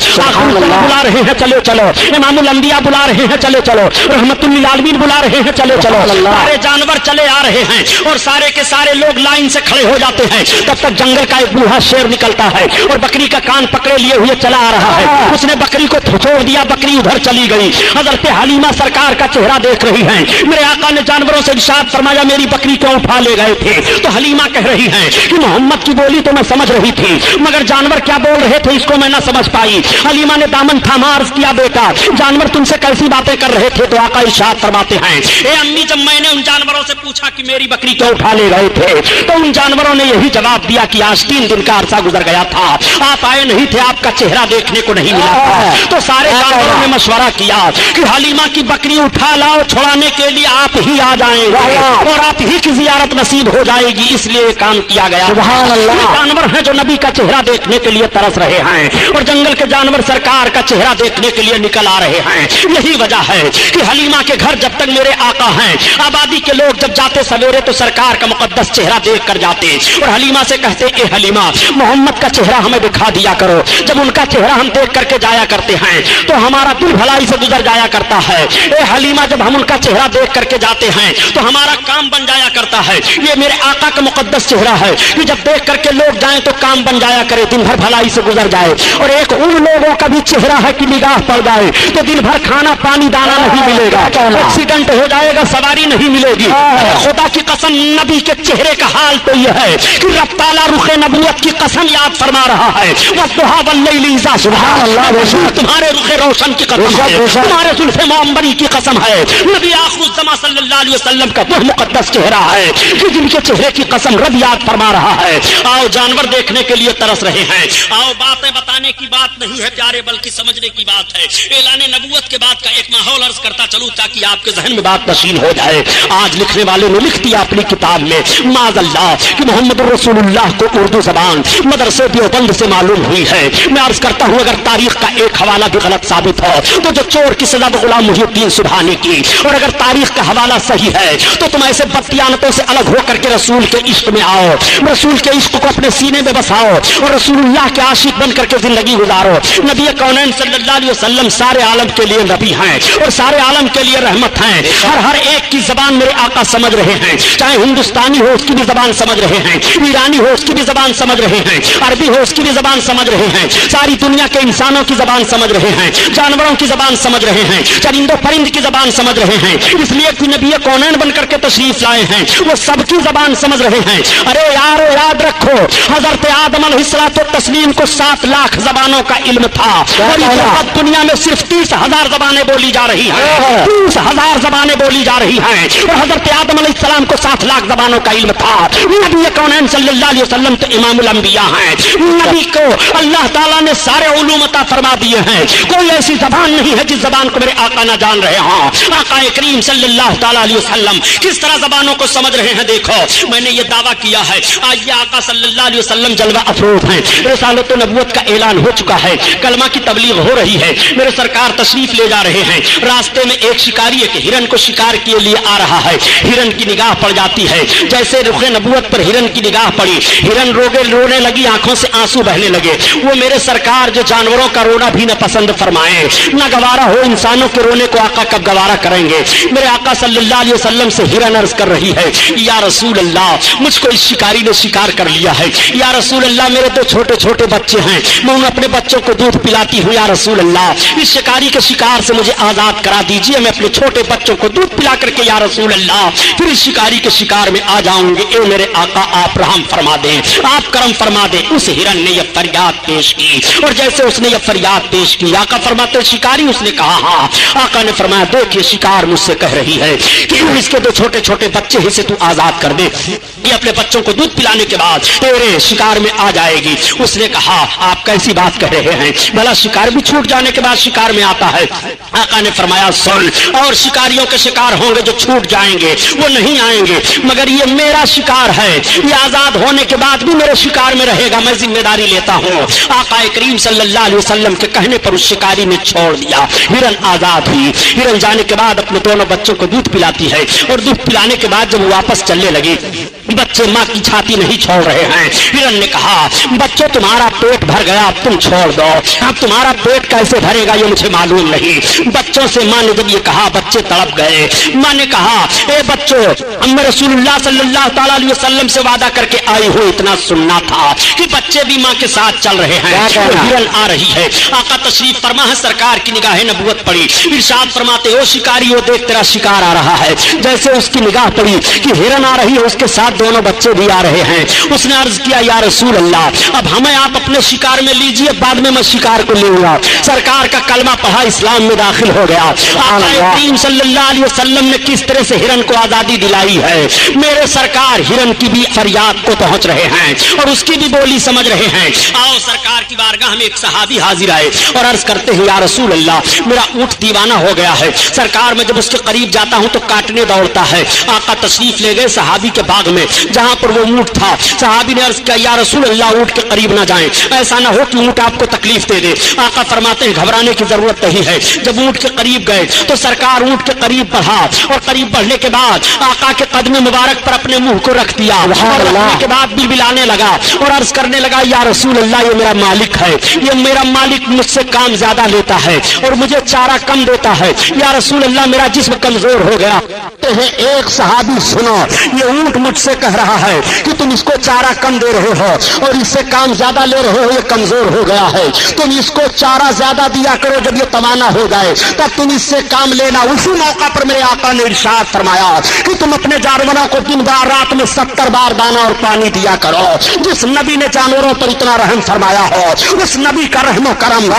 S1: بلا رہے ہیں چلو چلو، امام الانبیاء بلا رہے ہیں چلو چلو، رحمت للعالمین بلا رہے ہیں چلو چلو، سارے جانور چلے آ رہے ہیں اور سارے کے سارے لوگ لائن سے کھڑے ہو جاتے ہیں۔ تب تک جنگل کا ایک بوڑھا شیر نکلتا ہے اور بکری کا کان پکڑے لیے ہوئے چلا آ رہا ہے، اس نے بکری کو چھوڑ دیا، بکری ادھر چلی گئی۔ حضرت حلیمہ سرکار کا چہرہ دیکھ رہی ہیں، میرے آقا نے جانوروں سے ارشاد فرمایا میری بکری کیوں اٹھا لے گئے تھے؟ تو حلیمہ کہہ رہی ہیں کہ محمد کی بولی تو میں سمجھ رہی تھی مگر جانور کیا بول رہے تھے اس کو میں نہ سمجھ پائی۔ حلیمہ نے دامن تھاما، عرض کیا بیٹا جانور تم سے کیسی باتیں کر رہے تھے؟ تو آقا ارشاد فرماتے ہیں اے امی جب میں نے ان جانوروں سے پوچھا کہ میری بکری کیوں اٹھا لے گئے تھے تو ان جانوروں نے یہی جواب دیا کہ آج 3 دن کا عرصہ گزر گیا تھا، آپ آئے نہیں تھے، آپ کا چہرہ دیکھنے کو نہیں ملا تھا۔ تو سارے جانوروں نے مشورہ کیا کہ حلیمہ کی بکری اٹھا لاؤ، چھڑانے کے لیے آپ ہی آ جائیں گے اور آپ ہی کی زیارت نصیب ہو جائے گی، اس لیے یہ کام کیا گیا۔ جانور ہیں جو نبی کا چہرہ دیکھنے کے لیے ترس رہے ہیں اور جنگل کے جانور سرکار کا چہرہ دیکھنے کے لیے نکل آ رہے ہیں۔ یہی وجہ ہے کہ حلیمہ کے گھر جب تک میرے آقا ہیں، آبادی کے لوگ جب جاتے سویرے تو سرکار کا مقدس چہرہ دیکھ کر جاتے اور حلیمہ سے کہتے اے حلیمہ محمد کا چہرہ ہمیں دکھا دیا کرو، جب ان کا چہرہ ہم دیکھ کر کے جایا کرتے ہیں تو ہمارا دل بھلائی سے گزر جایا کرتا ہے۔ اے حلیمہ جب ہم ان کا چہرہ دیکھ کر کے جاتے ہیں تو ہمارا کام بن جایا کرتا ہے۔ یہ میرے آقا کا مقدس چہرہ ہے کہ جب دیکھ کر کے لوگ جائیں تو کام بن جایا کرے، دن بھر بھلائی سے گزر جائے۔ اور ایک ان لوگوں کا بھی چہرہ ہے کہ نگاہ پڑ جائے تو دن بھر کھانا پانی دانا نہیں ملے گا، ایکسیڈنٹ ہو جائے گا، سواری نہیں ملے گی۔ خدا کی قسم نبی کے چہرے کا حال تو یہ ہے کہ رب تعالیٰ رخ نبوت کی قسم یاد فرما رہا ہے، وَالضُّحَىٰ وَاللَّيْلِ إِذَا سَجَىٰ، تمہارے رخ روشن کی قسم ہے، تمہارے زلف معمبری کی قسم ہے، نبی آخر الزماں صلی اللہ علیہ وسلم کا وہ مقدس چہرہ ہے کہ جن کے چہرے کی قسم رب یاد فرما رہا ہے۔ آؤ جانور دیکھنے کے لیے ترس رہے ہیں، آؤ باتیں بتانے کی بات نہیں ہے پیارے بلکہ سمجھنے کی بات ہے۔ اعلان نبوت کے بعد کا ایک ماحول عرض کرتا چلوں تاکہ آپ کے ذہن میں بات نشین ہو جائے۔ آج لکھنے والے نے لکھ دیا اپنی کتاب میں معاذ اللہ کہ محمد رسول اللہ کو اردو زبان مدرسے دیوبند سے معلوم ہوئی ہے۔ میں عرض کرتا ہوں اگر تاریخ کا ایک حوالہ بھی غلط ثابت ہو تو جو چور کی سزا غلام محی الدین سبحانی کی، اور اگر تاریخ کا حوالہ صحیح ہے تو تم ایسے بددیانتوں سے الگ ہو کر کے رسول کے عشق میں آؤ، رسول کے عشق کو اپنے سینے میں بساؤ اور رسول اللہ کے عاشق بن کر کے زندگی گزارو۔ نبی کونین صلی اللہ علیہ وسلم سارے عالم کے لیے نبی ہیں اور سارے عالم کے لیے رحمت ہیں۔ ہر ایک کی زبان میرے آقا سمجھ رہے ہیں، چاہے ہندوستانی ہو اس کی بھی زبان سمجھ رہے ہیں، ایرانی ہو اس کی بھی زبان سمجھ رہے ہیں، عربی ہو اس کی بھی زبان سمجھ رہے ہیں، ساری دنیا کے انسانوں کی زبان سمجھ رہے ہیں، جانوروں کی زبان سمجھ رہے ہیں، چرندوں پرند کی زبان سمجھ رہے ہیں، اس لیے کہ نبی کونین بن کر کے تشریف لائے ہیں وہ سب کی زبان سمجھ رہے हैं। अरे यारो याद रखो, हजरत आदम अलैहिस्सलाम को 7 लाख जबानों का इल्म था और इस वक्त दुनिया में सिर्फ 30,000 जबानें बोली जा रही हैं। 30,000 जबानें बोली जा रही हैं और हजरत आदम अलैहिस्सलाम को 7 लाख जबानों का इल्म था। नबी कौनैन सल्लल्लाहु अलैहि वसल्लम तो इमामुल अंबिया हैं। नबी को अल्लाह ताला ने सारे उलूम अता फरमा दिए हैं। कोई ऐसी जबान नहीं है जिस जबान को मेरे आका ना जान रहे हों। आका करीम सल्लल्लाहु ताला अलैहि वसल्लम किस तरह जबानों को समझ रहे हैं। देखो, मैंने ये दावा किया है, आज ये आका सल्लल्लाहु अलैहि वसल्लम जलवा अफरोज हैं। रिसालत नबुव्वत का ऐलान हो चुका है, कलमा की तबलीग हो रही है, मेरे सरकार तशरीफ ले जा रहे हैं। रास्ते में एक शिकारी एक हिरन को शिकार के लिए आ रहा है। हिरन की निगाह पड़ जाती है, जैसे रुखे नबुव्वत पर हिरन की निगाह पड़ी, हिरन रोने लगी, आंखों से आंसू बहने लगे। वो मेरे सरकार जो जानवरों का रोना भी न पसंद फरमाए, न गवारा हो इंसानों के रोने को आका कब गवारा करेंगे। मेरे आका सल्लल्लाहु अलैहि वसल्लम से हिरन अर्ज कर रही है, या रसूल अल्लाह, मुझको इस शिकारी ने शिकार कर लिया है। या रसूल अल्लाह, मेरे 2 छोटे छोटे बच्चे हैं, मैं उन अपने बच्चों को दूध पिलाती हूँ। या रसूल अल्लाह, इस शिकारी के शिकार से मुझे आजाद करा दीजिए, मैं अपने छोटे बच्चों को दूध पिला करके या रसूल अल्लाह फिर इस शिकारी के शिकार में आ जाऊंगे। ए मेरे आका, आप रहम फरमा दें, आप करम फरमा दें। उस हिरन ने यह फरियाद पेश की और जैसे उसने यह फरियाद पेश की, आका फरमाते शिकारी, उसने कहा हाँ। आका ने फरमाया, देखिए शिकार मुझसे कह रही है कि इसके 2 छोटे छोटे बच्चे ही से तू आजाद कर दे, ये अपने बच्चों को दूध पिलाने के बाद तेरे शिकार में आ जाएगी। उसने कहा, आप कैसी बात कह रहे हैं, भला शिकार भी छूट जाने के बाद शिकार में आता है। आका ने फरमाया, सुन, और शिकारियों के शिकार होंगे जो छूट जाएंगे, वो नहीं आएंगे, मगर ये मेरा शिकार है, ये आजाद होने के बाद भी मेरे शिकार में रहेगा, मैं जिम्मेदारी लेता हूँ। आका करीम सल्लल्लाहु अलैहि वसल्लम के कहने पर उस शिकारी ने छोड़ दिया, हिरन आजाद हुई। हिरन जाने के बाद अपने दोनों बच्चों को दूध पिलाती है और दूध पिलाने के बाद जब वो वापस चलने लगी, बच्चे माँ की छाती नहीं छोड़ रहे हैं। हिरन ने कहा, बच्चों तुम्हारा पेट भर गया, अब तुम छोड़ दो। अब तुम्हारा पेट कैसे भरेगा ये मुझे मालूम नहीं। बच्चों से माँ ने जब ये कहा, बच्चे तड़प गए। माँ ने कहा, ए बच्चों, मैं रसूलुल्लाह सल्लल्लाहु ताला अलैहि वसल्लम से वादा करके आई हूँ, इतना सुनना था कि बच्चे भी माँ के साथ चल रहे हैं। हिरन आ रही है, आका तशरीफ फरमा है, सरकार की निगाहें नबुव्वत पड़ी। इरशाद फरमाते, ओ शिकारी, वो देख तेरा शिकार आ रहा है। जैसे उसकी निगाह पड़ी कि हिरन आ रही है, उसके साथ दोनों बच्चे भी आ रहे हैं। उसने अर्ज किया, या रसूल अल्लाह, अब हमें आप अपने शिकार में लीजिए, बाद में मैं शिकार को लूंगा। सरकार का कलमा पढ़ा, इस्लाम में दाखिल हो गया। आका सल्लल्लाहु अलैहि वसल्लम ने किस तरह से हिरन को आजादी दिलाई है। मेरे सरकार हिरन की भी फरियाद को पहुंच रहे हैं और उसकी भी बोली समझ रहे हैं। आओ, सरकार की बारगाह में एक सहाबी हाजिर आए और अर्ज करते हैं, या रसूल अल्लाह, मेरा ऊंट दीवाना हो गया है। सरकार में जब उसके करीब जाता हूं तो काटने दौड़ता है। आका तशरीफ ले गए सहाबी के बाग में जहां पर वो ऊंट था। सहाबी ने अर्ज किया, या रसूल अल्लाह, ऊंट के करीब ना जाएं, ऐसा ना हो कि ऊंट आपको तकलीफ दे दे। आका फरमाते हैं, घबराने की जरूरत नहीं है। जब ऊंट के करीब गए तो सरकार ऊंट के करीब बढ़ा और करीब बढ़ने के बाद आका के कदम मुबारक पर अपने मुंह को रख दिया। रखने के बाद बिलबिलाने लगा और अर्ज करने लगा, या रसूल अल्लाह, ये मेरा मालिक है, ये मेरा मालिक मुझसे काम ज्यादा लेता है और मुझे चारा कम देता है। या रसूल अल्लाह, मेरा जिस्म कमजोर हो गया। एक सहाबी, सुनो, ये ऊंट मुझसे कह रहा है कि तुम इसको चारा कम दे रहे हो और इससे काम ज्यादा ले रहे हो, ये कमजोर हो गया है। तुम इसको चारा ज्यादा दिया करो, जब ये तवाना हो जाए तब तुम इससे काम लेना। उसी मौका पर मेरे आका ने इरशाद फरमाया कि तुम अपने जानवरों को दिन बार रात में 70 बार दाना और पानी दिया करो। जिस नबी ने जानवरों पर इतना रहम फरमाया हो, उस नबी का रहमो करम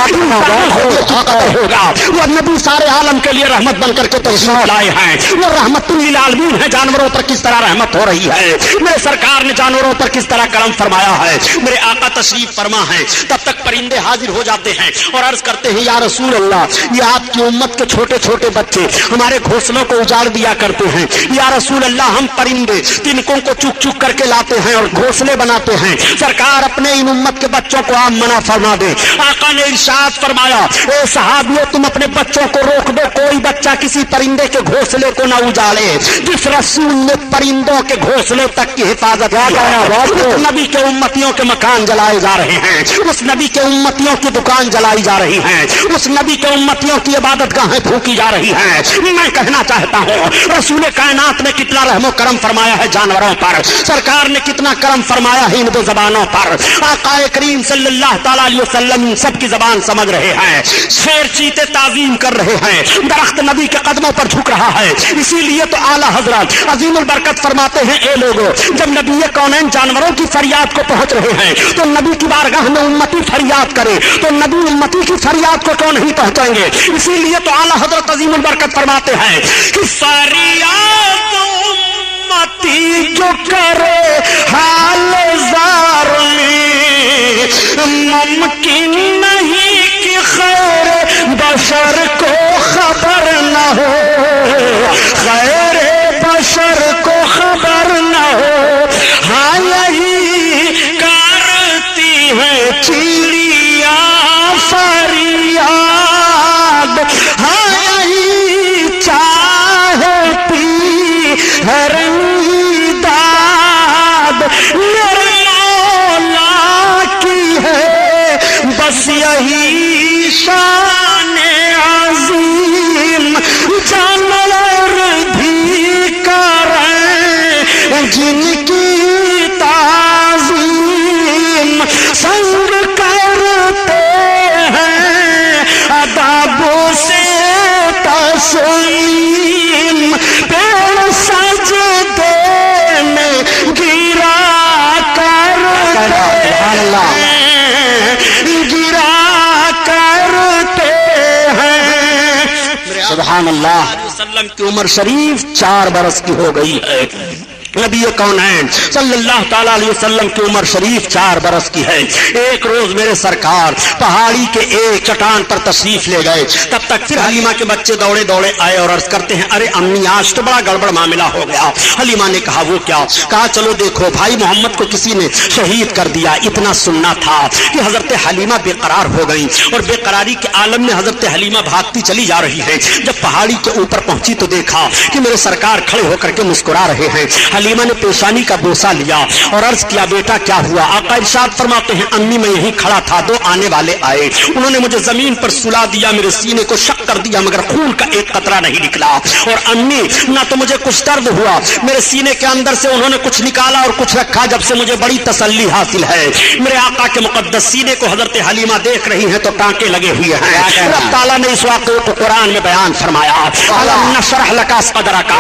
S1: होगा। वो नबी सारे आलम के लिए रहमत बन करके तशरीफ लाए हैं। वो रहमतुल लिल आलमीन है। जानवरों पर किस तरह रहमत हो रही है, मेरे सरकार ने जानवरों पर किस तरह करम फरमाया है। मेरे आका तशरीफ फरमा है, तब तक परिंदे हाजिर हो जाते हैं और अर्ज करते हैं, या रसूल अल्लाह, ये आपकी उम्मत के छोटे छोटे बच्चे हमारे घोंसलों को उजाड़ दिया करते हैं। या रसूल अल्लाह, हम परिंदे तिनकों को चुक चुक करके लाते हैं और घोंसले बनाते हैं। सरकार अपने इन उम्मत के बच्चों को आप मना फरमा दे। आका ने इरशाद फरमाया, ए सहाबियों, तुम अपने बच्चों को रोक दो, कोई बच्चा किसी परिंदे के घोंसले को न उजाड़े। जिस रसूल ने परिंदों के घोंसले तक की हिफाजत उस नबी के उम्मतियों के मकान जलाए जा रहे हैं, उस नबी के उम्मतियों की दुकान जलाई जा रही है, उस नबी के उम्मतियों की इबादत गाहें फूकी जा रही हैं। मैं कहना चाहता हूँ, रसूल कायनात ने कितना रहमो करम फरमाया है जानवरों पर, सरकार ने कितना करम फरमाया है इन 2 जबानों पर। आका करीम सल्लल्लाहु ताला अलैहि वसल्लम सबकी जबान समझ रहे हैं। शेर چیتے تعظیم کر رہے ہیں, درخت نبی کے قدموں پر جھک رہا ہے. اسی لیے تو اعلیٰ حضرت عظیم البرکت فرماتے ہیں, اے لوگوں, جب نبی کونین جانوروں کی فریاد کو پہنچ رہے ہیں تو نبی کی بارگاہ میں امتی فریاد کرے تو نبی امتی کی فریاد کو کیوں نہیں پہنچائیں گے؟ اسی لیے تو اعلیٰ حضرت عظیم البرکت فرماتے ہیں کہ فریاد امتی جو کرے حال زار میں, ممکن نہیں کہ خیر بشر کو خبر نہ ہو, خیر بشر کو خبر نہ ہو. ہاں یہی کرتی ہے چڑیا فریاد, ہاں یہی چاہتی ہے رنگی داد, میرے مولا کی ہے بس یہی شان عظیم, جانور بھی کریں جن کی تعظیم, سنگ کرتے ہیں ادب سے تسلیم, پیڑ سجدے میں گرا کرتے ہیں, گرا کرتے ہیں. سبحان اللہ. وسلم کی عمر شریف 4 برس کی ہو گئی ہے. نبی کونین صلی اللہ تعالیٰ علیہ وسلم کی عمر شریف 4 برس کی ہے. ایک روز میرے سرکار پہاڑی کے ایک چٹان پر تشریف لے گئے. تب تک پھر حلیمہ کے بچے دوڑے دوڑے آئے اور عرض کرتے ہیں, ارے امی آج تو بڑا گڑبڑ معاملہ ہو گیا. حلیمہ نے کہا وہ کیا؟ کہا چلو دیکھو بھائی محمد کو کسی نے شہید کر دیا. اتنا سننا تھا کہ حضرت حلیمہ بے قرار ہو گئی اور بے قراری کے عالم میں حضرت حلیمہ بھاگتی چلی جا رہی ہے. جب پہاڑی کے اوپر پہنچی تو دیکھا کہ میرے سرکار کھڑے ہو کر کے مسکرا رہے ہیں. حلیمہ نے پیشانی کا بوسہ لیا اور عرض کیا بیٹا کیا ہوا؟ آقا ارشاد فرماتے ہیں امی میں یہیں کھڑا تھا, 2 آنے والے آئے, انہوں نے مجھے زمین پر سلا دیا, میرے سینے کو شق کر دیا مگر خون کا ایک قطرہ نہیں نکلا. اور امی نہ تو مجھے کچھ درد ہوا, میرے سینے کے اندر سے انہوں نے کچھ نکالا اور کچھ رکھا, جب سے مجھے بڑی تسلی حاصل ہے. میرے آقا کے مقدس سینے کو حضرت حلیمہ دیکھ رہی ہیں تو ٹانکے لگے ہوئے ہیں. اللہ تعالیٰ نے اس واقعے کو قرآن میں بیان فرمایا, الم نشرح لک صدرک,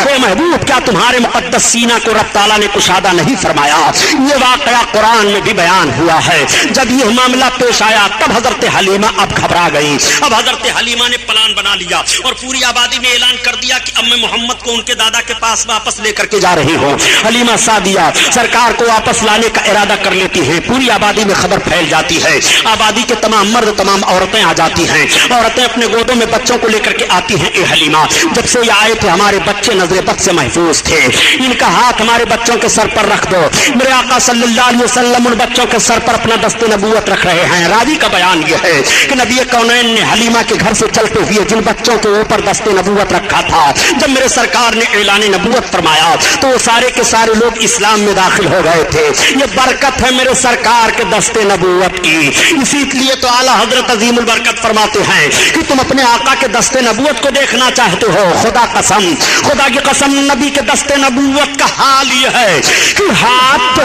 S1: اے محبوب کیا تمہارے مقدس سینہ کو رب تعالیٰ نے کشادہ نہیں فرمایا؟ یہ واقعہ قرآن میں بھی بیان ہوا ہے. جب یہ معاملہ پیش آیا تب حضرت حلیمہ اب گھبرا گئی. اب حضرت حلیمہ نے پلان بنا لیا اور پوری آبادی میں اعلان کر دیا کہ اب میں محمد کو ان کے دادا کے پاس واپس لے کر کے جا رہی ہوں. حلیمہ سعدیہ سرکار کو واپس لانے کا ارادہ کر لیتی ہیں. پوری آبادی میں خبر پھیل جاتی ہے. آبادی کے تمام مرد تمام عورتیں آ جاتی ہیں. عورتیں اپنے گودوں میں بچوں کو لے کر کے آتی ہیں. اے حلیمہ جب سے یہ آئے تھے ہمارے بچے نظر بد سے محفوظ تھے, ان کا ہاتھ ہمارے بچوں کے سر پر رکھ دو. میرے آقا صلی اللہ علیہ وسلم ان بچوں کے سر پر اپنا دست نبوت رکھ رہے ہیں. راوی کا بیان یہ ہے کہ نبی کونین نے حلیمہ کے گھر سے چلتے ہوئے جن بچوں کے اوپر دست نبوت رکھا تھا, جب میرے سرکار نے اعلان نبوت فرمایا تو وہ سارے کے سارے لوگ اسلام میں داخل ہو گئے تھے. یہ برکت ہے میرے سرکار کے دست نبوت کی. اسی لیے تو اعلیٰ حضرت عظیم البرکت فرماتے ہیں کہ تم اپنے آقا کے دست نبوت کو دیکھنا چاہتے ہو, خدا قسم, خدا کی قسم, نبی کے دست نبوت کا حال یہ ہے کہ ہاتھ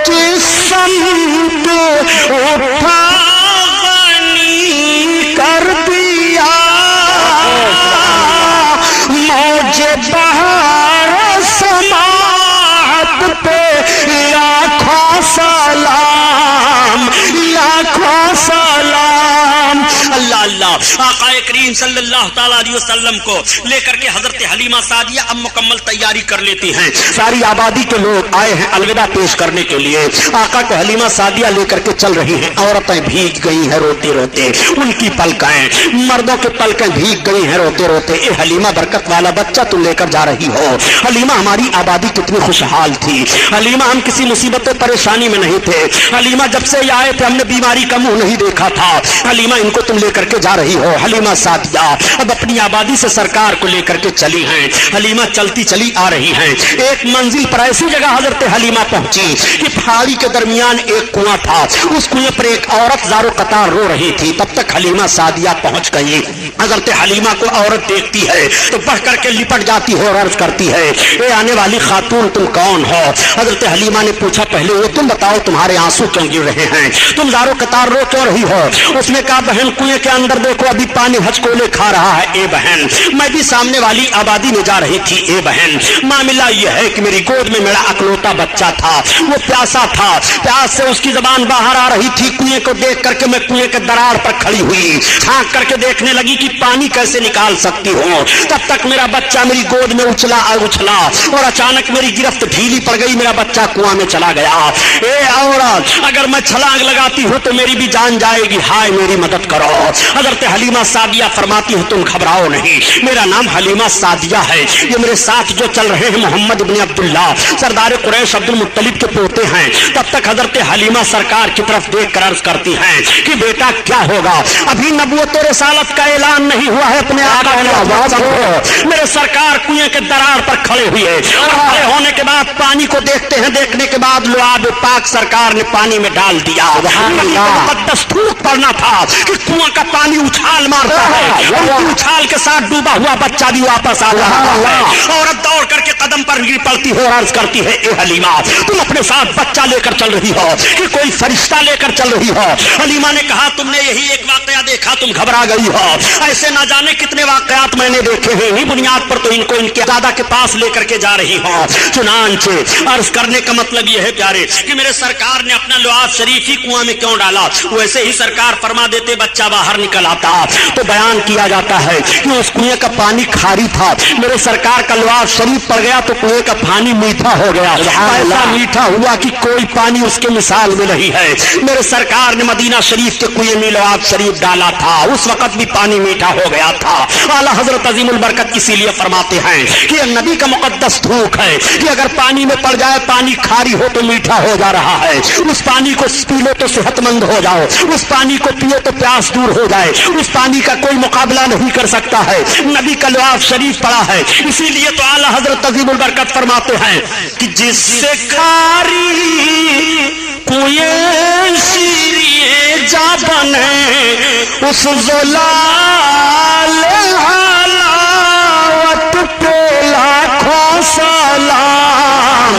S1: جسم پہ اٹھا غنی کر دیا, موج بہار سماعت پہ لاکھوں سلام, لاکھوں سلام. اللہ اللہ. آقا کریم صلی اللہ تعالیٰ علیہ وسلم کو لے کر کے حضرت حلیمہ سعدیہ اب مکمل تیاری کر لیتی ہیں. ساری آبادی کے لوگ آئے ہیں الوداع پیش کرنے کے لیے. آقا کو حلیمہ سعدیہ لے کر کے چل رہی ہیں. عورتیں بھیگ گئی ہیں روتے روتے, ان کی پلکیں, مردوں کی پلکیں بھیگ گئی ہیں روتے روتے. اے حلیمہ برکت والا بچہ تم لے کر جا رہی ہو. حلیمہ ہماری آبادی کتنی خوشحال تھی. حلیمہ ہم کسی مصیبت پریشانی میں نہیں تھے. حلیمہ جب سے یہ آئے تھے ہم نے بیماری کا منہ نہیں دیکھا تھا. حلیمہ ان کو تم لے کر کے جا رہی ہو. حلیمہ سعدیہ اب اپنی آبادی سے سرکار کو لے کر کے چلی ہیں. حلیمہ چلتی چلی آ رہی ہیں. ایک منزل پر ایسی جگہ حضرت حلیمہ پہنچی کہ پہاڑی کے درمیان ایک کنواں تھا. اس کنویں پر ایک عورت زارو قطار رو رہی تھی. تب تک حلیمہ سعدیہ پہنچ گئی. حضرت حلیمہ کو عورت دیکھتی ہے تو بڑھ کر کے لپٹ جاتی ہے اور عرض کرتی ہے, اے آنے والی خاتون تم کون ہو؟ حضرت حلیمہ نے پوچھا پہلے وہ تم بتاؤ تمہارے آنسو کیوں گر رہے ہیں, تم زارو قطار رو کیوں رہی ہو؟ اس نے کہا بہن کنویں کے اندر دیکھو देखो अभी पानी हचकोले खा रहा है। ए बहन, मैं भी सामने वाली आबादी में जा रही थी। ए बहन, मामला यह है कि मेरी गोद में मेरा अकलौता बच्चा था, वो प्यासा था, प्यास से उसकी जबान बाहर आ रही थी। कुएं को देख करके मैं कुएं के दरार पर खड़ी हुई, झांक करके देखने लगी कि पानी कैसे निकाल सकती हूँ। तब तक मेरा बच्चा मेरी गोद में उछला और अचानक मेरी गिरफ्त ढीली पड़ गई, मेरा बच्चा कुआं में चला गया। ए औरत, अगर मैं छलांग लगाती हूँ तो मेरी भी जान जाएगी, हाय मेरी मदद करो। हजरत हलीमा सादिया फरमाती है, तुम घबराओ नहीं, मेरा नाम हलीमा सादिया है। ये मेरे साथ जो चल रहे हैं मोहम्मद इब्न अब्दुल्ला, सरदार कुरैश अब्दुल मुत्तलिब के पोते हैं। तब तक हजरत हलीमा सरकार की तरफ देख कर अर्ज करती हैं कि बेटा क्या होगा, अभी नबूवत और रिसालत का ऐलान नहीं हुआ है, अपने आका मेरे सरकार कुएं के दरार पर खड़े हुए और खड़े होने के बाद पानी को देखते हैं, देखने के बाद लुआब पाक सरकार ने पानी में डाल दिया। मुकद्दस थूक पड़ना था कि कुआं का पानी उछाल मारता है, उछाल के साथ डूबा हुआ बच्चा भी वापस आ रहा है। औरत दौड़ करके कदम पर गिर पड़ती है और अर्ज करती है, ए हलीमा, तुम अपने साथ बच्चा लेकर चल रही हो कि कोई फरिश्ता लेकर चल रही हो? हलीमा ने कहा, तुमने यही एक वाकया देखा, तुम घबरा गई हो, ऐसे ना जाने कितने वाकयात मैंने देखे हैं, इन्हीं बुनियाद पर तो इनको इनके दादा के पास लेकर के जा रही हो। चुनांचे अर्ज करने का मतलब यह है प्यारे कि मेरे सरकार ने अपना लुआब शरीफ ही कुआं में क्यों डाला? वैसे ही सरकार फरमा देते बच्चा बाहर निकल आता। तो बयान किया जाता है कि उस कुएं का पानी खारी था, मेरे सरकार का लुआब शरीफ पड़ गया तो कुएं का पानी मीठा हो गया। ऐसा मीठा हुआ कि कोई पानी उसके मिसाल में नहीं है। मेरे सरकार ने मदीना शरीफ के कुएं में लुआब शरीफ डाला था, उस वक्त भी पानी मीठा हो गया था। आला हजरत अजीमुल बरकत इसीलिए फरमाते हैं कि नबी का मुकद्दस थूक है कि अगर पानी में पड़ जाए, पानी खारी हो तो मीठा हो जा रहा है, उस पानी को पी लो तो सेहतमंद हो जाओ, उस पानी को पियो तो प्यास दूर हो जाए, उस पानी का कोई मुकाबला नहीं कर सकता है। नबी का लुआब शरीफ पड़ा है, इसीलिए तो आला हजरत अजीमुल बरकत फरमाते हैं कि जिससे खारी कुएं शीरिए जा बने, उस ज़लाल हलावत पे लाखों सलाम,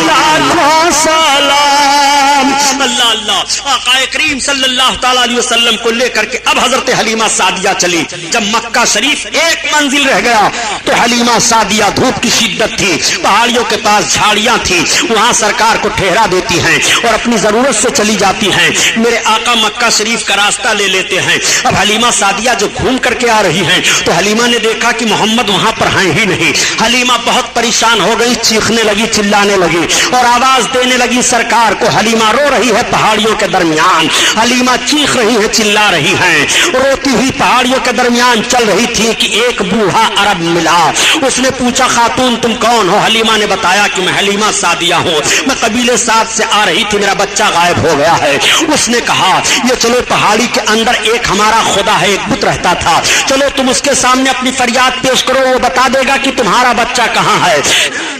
S1: लाखों सलाम। अल्लाह अल्लाह, आक़ाए करीम सल्लल्लाहु तआला अलैहि वसल्लम को लेकर के अब हजरत हलीमा सादिया चली। जब मक्का शरीफ एक मंजिल रह गया तो हलीमा सादिया, धूप की शिद्दत थी, पहाड़ियों के पास झाड़ियां थी, वहां सरकार को ठहरा देती हैं और अपनी जरूरत से चली जाती हैं। मेरे आका मक्का शरीफ का रास्ता ले लेते हैं। अब हलीमा सादिया जो घूम करके आ रही हैं तो हलीमा ने देखा कि मोहम्मद वहां पर हैं ही नहीं। हलीमा बहुत परेशान हो गई, चीखने लगी, चिल्लाने लगी और आवाज देने लगी सरकार को। हलीमा रो रही है पहाड़ियों के दरमियान, हलीमा चीख रही है, चिल्ला रही हैं, रोती हुई पहाड़ियों के दरमियान चल रही थी कि एक बूढ़ा अरब मिला। उसने पूछा, खातून तुम कौन हो? हलीमा ने बताया कि मैं हलीमा सादिया हूँ, मैं कबीले साद से आ रही थी, मेरा बच्चा गायब हो गया है। उसने कहा, ये चलो पहाड़ी के अंदर एक हमारा खुदा है, एक बुत रहता था, चलो तुम उसके सामने अपनी फरियाद पेश करो, वो बता देगा कि तुम्हारा बच्चा कहाँ है।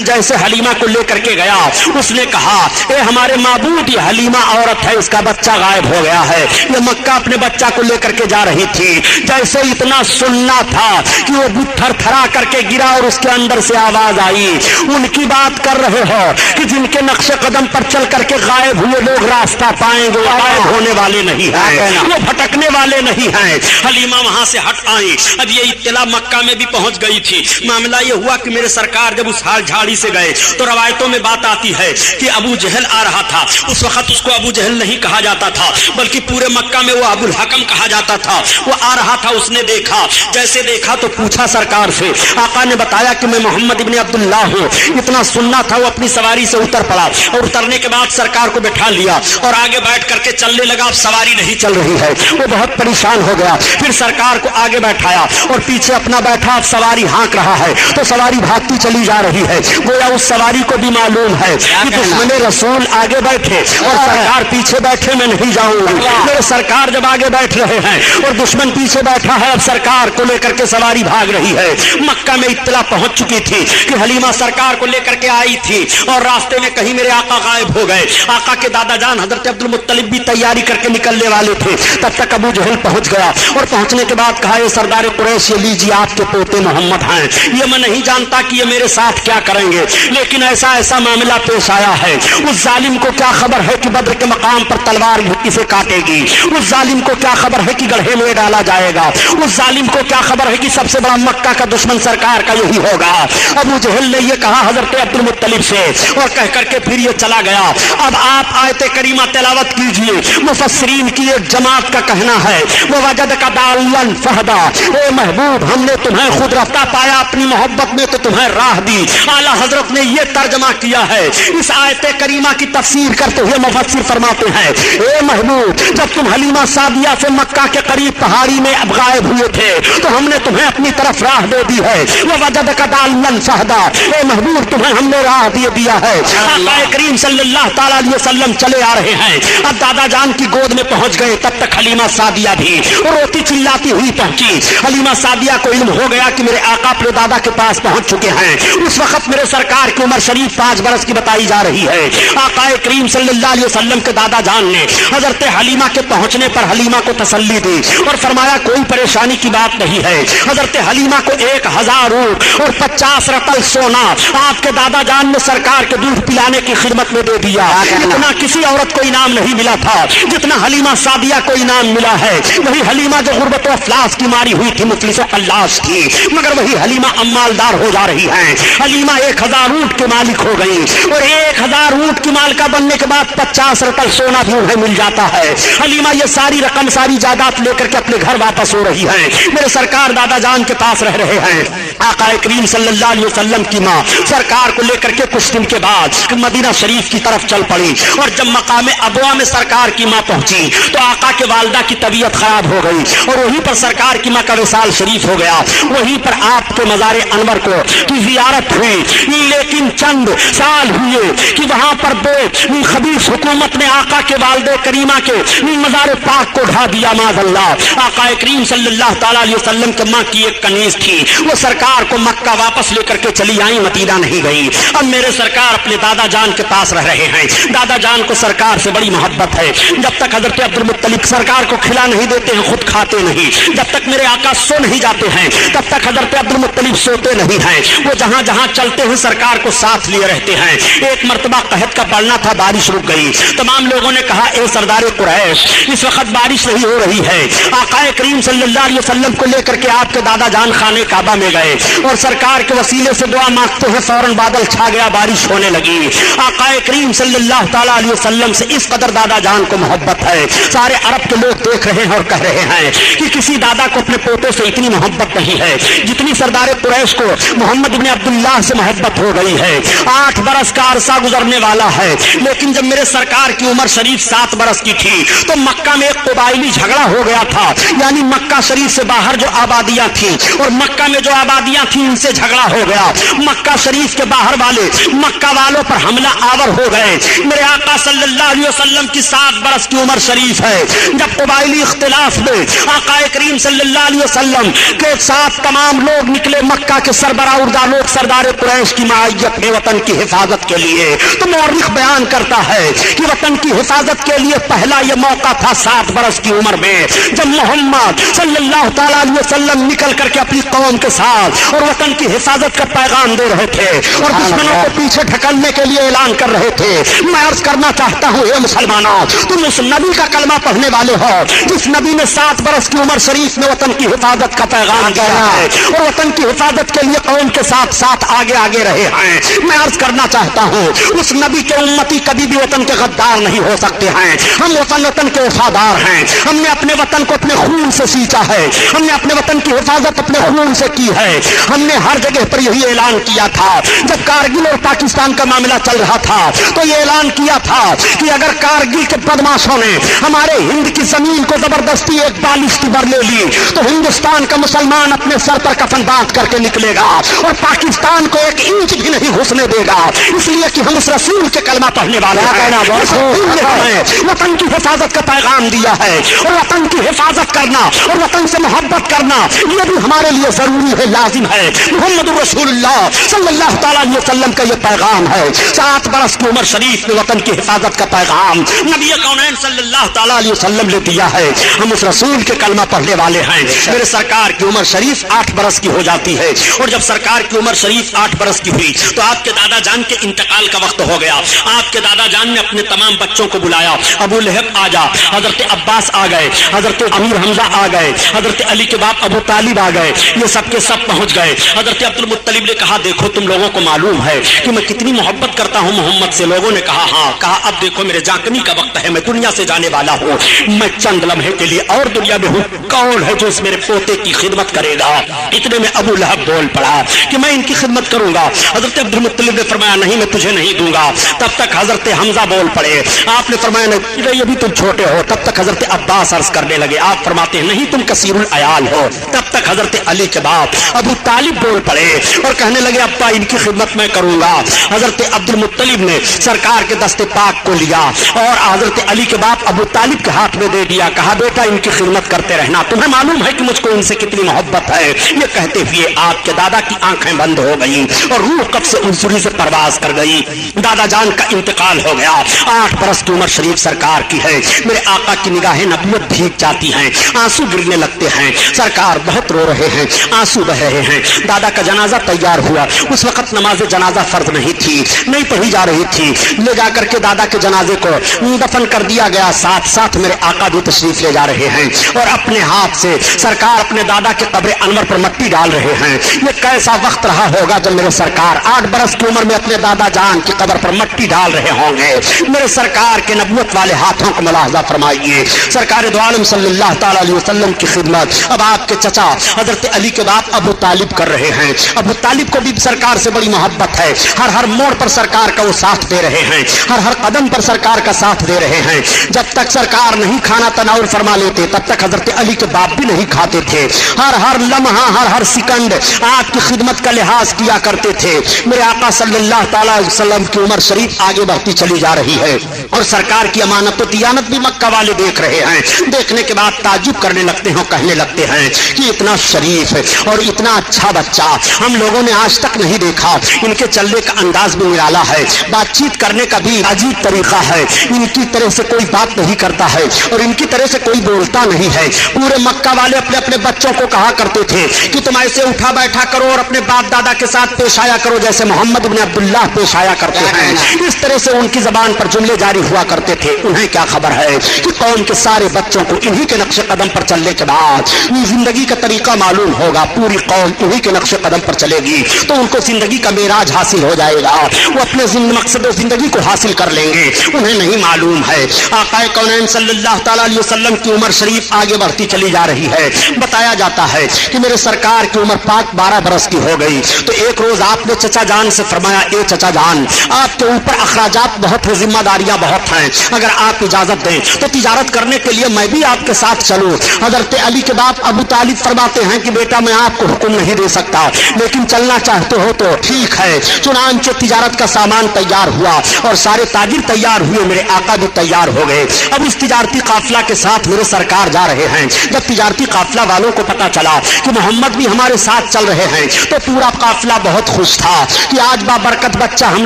S1: जैसे हलीमा को लेकर के गया, उसने कहा, ए हमारे माबूद, ये हलीमा औरत है, इसका बच्चा गायब हो गया है। ये मक्का अपने बच्चा को लेकर के जा रही थी। जैसे इतना सुनना था कि वो बुत थरथरा करके गिरा और उसके अंदर से आवाज आई, उनकी बात कर रहे हो कि जिनके नक्शे कदम पर चल करके गायब हुए लोग रास्ता पाएंगे, वो गायब होने वाले नहीं हैं, वो भटकने वाले नहीं हैं। हलीमा वहां से हट आई। अब ये इत्तला मक्का में भी पहुंच गई थी। मामला ये हुआ कि मेरे सरकार जब उस हाल झाड़ी से गए तो रवायतों में बात आती है कि अबू जहल आ रहा था। उस वक्त उसको अबू जहल नहीं कहा जाता था, बल्कि पूरे मक्का में वो अबुल हकम कहा जाता था। वो आ रहा था, उसने देखा, जैसे देखा तो पूछा सरकार से। आका ने बताया कि मैं मोहम्मद इब्न अब्दुल्ला हूँ। इतना सुनना था, वो अपनी सवारी से उतर पड़ा और उतरने के बाद सरकार को बैठा लिया और आगे बैठ करके चलने लगा। अब सवारी नहीं चल रही है, वो बहुत परेशान हो गया। फिर सरकार को आगे बैठाया और पीछे अपना बैठा। अब सवारी हाँक रहा है तो सवारी भागती चली जा रही है। गोया उस सवारी को भी मालूम है कि दुश्मन रसूल आगे बैठे और सरकार पीछे बैठे, मैं नहीं जाऊंगी। मेरे सरकार जब आगे बैठ रहे हैं और दुश्मन पीछे बैठा है, अब सरकार को लेकर के सवारी भाग रही है। मक्का में इत्तला पहुंच चुकी थी कि हलीमा सरकार को लेकर के आई थी और रास्ते में कहीं मेरे आका गायब हो गए। आका के दादा जान हजरत अब्दुल मुत्तलिब भी तैयारी करके निकलने वाले थे, तब तक अबू जहल पहुंच गया और पहुंचने के बाद कहा, ये सरदार कुरैश, ये लीजिए आपके पोते मोहम्मद हैं। ये मैं नहीं जानता कि ये मेरे साथ क्या करेंगे, लेकिन ऐसा ऐसा मामला पेश आया है। उस जालिम को क्या खबर है कि बद्र के मकाम पर तलवार इसे کاٹے گی. اس ظالم کو کیا خبر ہے کہ گڑھے میں ڈالا جائے گا. اس ظالم کو کیا خبر ہے کہ سب سے بڑا مکہ کا دشمن سرکار کا یہی ہوگا. ابو جہل نے یہ کہا حضرت عبد المطلب سے اور کہہ کر کے پھر یہ چلا گیا. اب آپ آیت کریمہ تلاوت کیجئے. مفسرین کی ایک جماعت کا کہنا ہے وَوَجَدَكَ ضَالًّا فَهَدَىٰ، اے محبوب ہم نے تمہیں خود رفتہ پایا، اپنی محبت میں تو تمہیں راہ دی. اعلیٰ حضرت نے یہ ترجمہ کیا ہے. اس آیت کریمہ کی تفسیر کرتے ہوئے مفسر فرماتے ہیں اے محبوب جب تم حلیمہ سعدیہ سے مکہ کے قریب پہاڑی میں اب غائب ہوئے تھے تو ہم نے تمہیں اپنی طرف راہ دے دی ہے. وَوَجَدَكَ ضَالًّا فَهَدَىٰ، اے محبوب تمہیں ہم نے راہ دیا ہے. آقا کریم صلی اللہ تعالیٰ علیہ وسلم چلے آ رہے ہیں. اب دادا جان کی گود میں پہنچ گئے. تب تک حلیمہ سعدیہ بھی روتی چلاتی ہوئی پہنچی. حلیمہ سعدیہ کو علم ہو گیا کہ میرے آقا اپنے دادا کے پاس پہنچ چکے ہیں. اس وقت میرے سرکار کی عمر شریف 5 برس کی بتائی جا رہی ہے. آقا کریم صلی اللہ علیہ وسلم کے دادا جان نے حضرت حلیمہ کے پہنچنے پر حلیمہ کو تسلی دی اور فرمایا کوئی پریشانی کی بات نہیں ہے. حضرت حلیمہ کو 1000 اونٹ اور 50 رطل سونا آپ کے دادا جان نے سرکار کے دودھ پلانے کی خدمت میں دے دیا. اتنا کسی عورت کو انعام نہیں ملا تھا جتنا حلیمہ سعدیہ کو انعام ملا ہے. وہی حلیمہ جو غربت و افلاس کی ماری ہوئی تھی، مفلس و فلاس تھی، مگر وہی حلیمہ امالدار ہو جا رہی ہیں. حلیمہ 1000 اونٹ کے مالک ہو گئی اور 1000 اونٹ کی مالکہ بننے کے بعد 50 رطل سونا بھی انہیں مل جاتا ہے. حلیمہ یہ ساری رقم ساری جائیداد لے کر کے اپنے گھر واپس ہو رہی ہیں. میرے سرکار دادا جان کے پاس رہ رہے ہیں. آقا کریم صلی اللہ علیہ وسلم کی ماں سرکار کو لے کر کے کچھ دن کے بعد مدینہ شریف کی طرف چل پڑی اور جب مقام ابوا میں سرکار کی ماں پہنچی تو آقا کے والدہ کی طبیعت خراب ہو گئی اور وہیں پر سرکار کی ماں کا وصال شریف ہو گیا. وہیں پر آپ کے مزار انور کو کی زیارت ہوئی. لیکن چند سال ہوئے کہ وہاں پر بے خبیث حکومت نے آقا کے والدہ کریمہ کے مزار پاک کو ڈھا دیا. معاذ اللہ. آقا کریم صلی اللہ تعالیٰ علیہ وسلم کے ماں کی ایک کنیز تھی، وہ سرکار کو مکہ واپس لے کر کے چلی آئی، مدینہ نہیں گئی. اب میرے سرکار اپنے دادا جان کے پاس رہ رہے ہیں. دادا جان کو سرکار سے بڑی محبت ہے. جب تک حضرت عبد المطلب سرکار کو کھلا نہیں دیتے ہیں خود کھاتے نہیں. جب تک میرے آقا سو نہیں جاتے ہیں تب تک حضرت عبد المطلب سوتے نہیں ہیں. وہ جہاں جہاں چلتے ہیں سرکار کو ساتھ لیے رہتے ہیں. ایک مرتبہ قحط کا پڑنا تھا، بارش رک گئی. تمام لوگوں نے کہا اے سردار قریش اس وقت بارش نہیں ہو رہی ہے. آقا کریم صلی اللہ علیہ وسلم کو لے کر کے آپ کے دادا جان خانے کعبہ میں گئے اور سرکار کے وسیلے سے دعا مانگتے ہیں. فوراً بادل چھا گیا، بارش ہونے لگی. آقا کریم صلی اللہ تعالیٰ علیہ وسلم سے اس قدر دادا جان کو محبت ہے. سارے عرب کے لوگ دیکھ رہے ہیں اور کہہ رہے ہیں کہ کسی دادا کو اپنے پوتے سے اتنی محبت نہیں ہے جتنی سردار قریش کو محمد بن عبداللہ سے محبت ہو گئی ہے. 8 برس کا عرصہ گزرنے والا ہے لیکن جب میرے سرکار کی عمر شریف 7 برس کی تھی تو مکہ میں ایک قبائلی جھگڑا ہو گیا تھا. یعنی مکہ شریف سے باہر جو آبادیاں تھیں اور مکہ میں جو آبادیاں تھیں ان سے جھگڑا ہو گیا. مکہ شریف کے باہر والے مکہ والوں پر حملہ آور ہو گئے. میرے آقا صلی اللہ علیہ وسلم کی 7 برس کی عمر شریف ہے. جب قبائلی اختلاف میں آقا کریم صلی اللہ علیہ وسلم کے ساتھ تمام لوگ نکلے مکہ کے سربراہ اردہ لوگ سردار قریش کی معیت میں وطن کی حفاظت کے لیے، تو مورخ بیان کرتا ہے کہ وطن کی حفاظت کے لیے پہلا یہ موقع تھا 7 برس کی عمر میں جب محمد صلی اللہ تعالیٰ علیہ وسلم نکل کر کے اپنی قوم کے ساتھ اور وطن کی حفاظت کا پیغام دے رہے تھے اور دشمنوں کو پیچھے ڈھکلنے کے لیے اعلان کر رہے تھے. میں عرض کرنا چاہتا ہوں اے مسلمانوں، تم اس نبی کا کلمہ پڑھنے والے ہو جس نبی نے 7 برس کی عمر شریف میں وطن کی حفاظت کا پیغام دیا ہے اور وطن کی حفاظت کے لیے قوم کے ساتھ ساتھ آگے آگے رہے ہیں. میں عرض کرنا چاہتا ہوں اس نبی کے امتی کبھی بھی وطن کے غدار نہیں ہو سکتے ہیں. ہم وطن کے وفادار ہیں. ہم نے اپنے وطن کو اپنے خون سے سینچا ہے. ہم نے اپنے وطن کی حفاظت اپنے خون سے کی ہے. ہم نے ہر جگہ پر یہی اعلان کیا تھا. جب کارگل اور پاکستان کا معاملہ چل رہا تھا تو یہ اعلان کیا تھا کہ اگر کارگل کے بدماشوں نے ہمارے ہند کی زمین کو زبردستی ایک بالشتی بر لے لی تو ہندوستان کا مسلمان اپنے سر پر کفن باندھ کر کے نکلے گا اور پاکستان کو 1 انچ بھی نہیں گھسنے دے گا. اس لیے کہ ہم اس رسول کے کلمہ پڑھنے والے ہیں. وطن کی حفاظت کا پیغام دیا ہے اور وطن کی حفاظت کرنا اور وطن سے محبت کرنا یہ بھی ہمارے لیے ضروری ہے، لازم ہے. محمد رسول اللہ صلی اللہ تعالیٰ علیہ وسلم کا یہ پیغام ہے. 7 برس کی عمر شریف میں وطن کی حفاظت کا پیغام نبی کونین صلی اللہ تعالیٰ علیہ وسلم نے دیا ہے. ہم اس رسول کے کلمہ پڑھنے والے ہیں. میرے سرکار کی عمر شریف 8 برس کی ہو جاتی ہے اور جب سرکار کی عمر شریف 8 برس کی ہوئی تو آپ کے دادا جان کے انتقال کا وقت ہو گیا. آپ کے دادا جان نے اپنے تمام بچوں کو بلایا. ابو
S3: लहब आ जा, हजरत अब्बास आ गए, हजरत अमीर हमजा आ गए, हजरत अली के बाप अबू तालिब आ गए, ये सब के सब पहुंच गए। हजरत अब्दुल मुत्तलिब ने कहा देखो तुम लोगों को मालूम है कि मैं कितनी मोहब्बत करता हूं मोहम्मद से। लोगों ने कहा हाँ। कहा अब देखो मेरे जाकनी का वक्त है, मैं दुनिया से जाने वाला हूँ, मैं चंद लम्हे के लिए और दुनिया में हूँ, कौन है जो इस मेरे पोते की खिदमत करेगा। इतने में अबू लहब बोल पड़ा कि मैं इनकी खिदमत करूंगा। हजरत अब्दुल मुत्तलिब ने फरमाया नहीं मैं तुझे नहीं दूंगा। तब तक हजरत हमजा बोल पड़े, आपने फरमाया नहीं अभी तुम छोटे हो। तब तक हजरत अब्बास अर्ज करने लगे, आप फरमाते हैं नहीं तुम कसीरुल अयाल हो। तब तक हजरत अली के बाप अबू तालिब बोल पड़े और कहने लगे अब्बा इनकी खिदमत मैं करूंगा। हजरत अब्दुल मुत्तलिब ने सरकार के दस्ते पाक को लिया और हजरत अली के बाप अबू तालिब के हाथ में दे दिया। कहा बेटा इनकी खिदमत करते रहना, तुम्हें मालूम है कि मुझको इनसे कितनी मोहब्बत है। ये कहते हुए आपके दादा की आंखें बंद हो गई और रूह कब से उनसुरी से परवाज कर गई। दादा जान का इंतकाल हो गया। 8 बरस की उम्र शरीफ सरकार की है। मेरे आका की निगाहें नबूवत भीग जाती हैं, आंसू गिरने लगते हैं। सरकार बहुत रो रहे हैं, आंसू बह रहे हैं। दादा का जनाजा तैयार हुआ। उस वक्त नमाज जनाजा फर्ज नहीं थी, नहीं पढ़ी जा रही थी। ले जाकर के दादा के जनाजे को दफन कर दिया गया। साथ साथ मेरे आका भी तशरीफ ले जा रहे हैं और अपने हाथ से सरकार अपने दादा के कब्र अनवर पर मट्टी डाल रहे हैं। ये कैसा वक्त रहा होगा जब मेरे सरकार 8 बरस की उम्र में अपने दादा जान की कब्र पर मट्टी डाल रहे होंगे। मेरे सरकार के नबूवत वाले हाथों को मुलाहजा फरमाइए। सरकार दो आलम सल्लल्लाहु ताला अलैहि वसल्लम की खिदमत अब आपके चचा हजरत अली के बाप अबू तालिब कर रहे हैं। अबू तालिब को भी सरकार से बड़ी मोहब्बत है। हर हर मोड़ पर सरकार का वो साथ दे रहे हैं, हर हर कदम पर सरकार का साथ दे रहे हैं। जब तक सरकार नहीं खाना तनाउर फरमा लेते तब तक हजरत अली के बाप भी नहीं खाते थे। हर हर लम्हा हर हर सेकंड आपकी खिदमत का लिहाज किया करते थे। मेरे आका सल्लल्लाहु ताला अलैहि वसल्लम की उम्र शरीफ आगे बढ़ती चली जा रही है और सरकार की अमानत तो दियानत भी मक्का वाले देख रहे हैं। देखने के बाद ताज्जुब करने लगते हैं, कहने लगते हैं कि इतना शरीफ और इतना अच्छा बच्चा हम लोगों ने आज तक नहीं देखा। इनके चलने का अंदाज भी निराला है, बातचीत करने का भी अजीब तरीका है। इनकी तरह से कोई बात नहीं करता है और इनकी तरह से कोई बोलता नहीं है। पूरे मक्का वाले अपने अपने बच्चों को कहा करते थे कि तुम ऐसे उठा बैठा करो और अपने बाप दादा के साथ पेश आया करो जैसे मोहम्मद इब्न अब्दुल्लाह पेश आया करते हैं। इस तरह से उनकी जबान पर जुमले जारी हुआ करते थे। उन्हें क्या खबर है कि कौम के सारे बच्चों को इन्हीं के नक्शे कदम पर चलने के बाद जिंदगी का तरीका मालूम होगा। पूरी कौम इन्हीं के नक्शे कदम पर चलेगी तो उनको जिंदगी का मेराज हासिल हो जाएगा। वो अपने मकसद जिंदगी को हासिल कर लेंगे। उन्हें नहीं मालूम है आकाए कौनैन सल्लल्लाहु ताला अलैहि वसल्लम की उम्र शरीफ आगे बढ़ती चली जा रही है। बताया जाता है कि मेरे सरकार की उम्र पाक 12 बरस की हो गई तो एक रोज आपने चचा जान से फरमाया ए चचा जान आपके ऊपर अखराजात बहुत है, जिम्मेदारियां बहुत हैं, अगर आप इजाजत दें तो तिजारत करने के लिए मैं भी आपके साथ चलूं। हजरत अली के बाप अबू तालिब फरमाते हैं कि बेटा मैं आपको हुक्म नहीं दे सकता लेकिन चलना चाहते हो तो ठीक है। चुनांचे तिजारत का सामान तैयार हुआ और सारे ताजिर तैयार हुए, मेरे आका भी तैयार हो गए। अब इस तिजारती काफिला के साथ मेरे सरकार जा रहे हैं। जब तिजारती काफिला वालों को पता चला कि मोहम्मद भी हमारे साथ चल रहे हैं तो पूरा काफिला बहुत खुश था कि आज बाबरकत बच्चा हम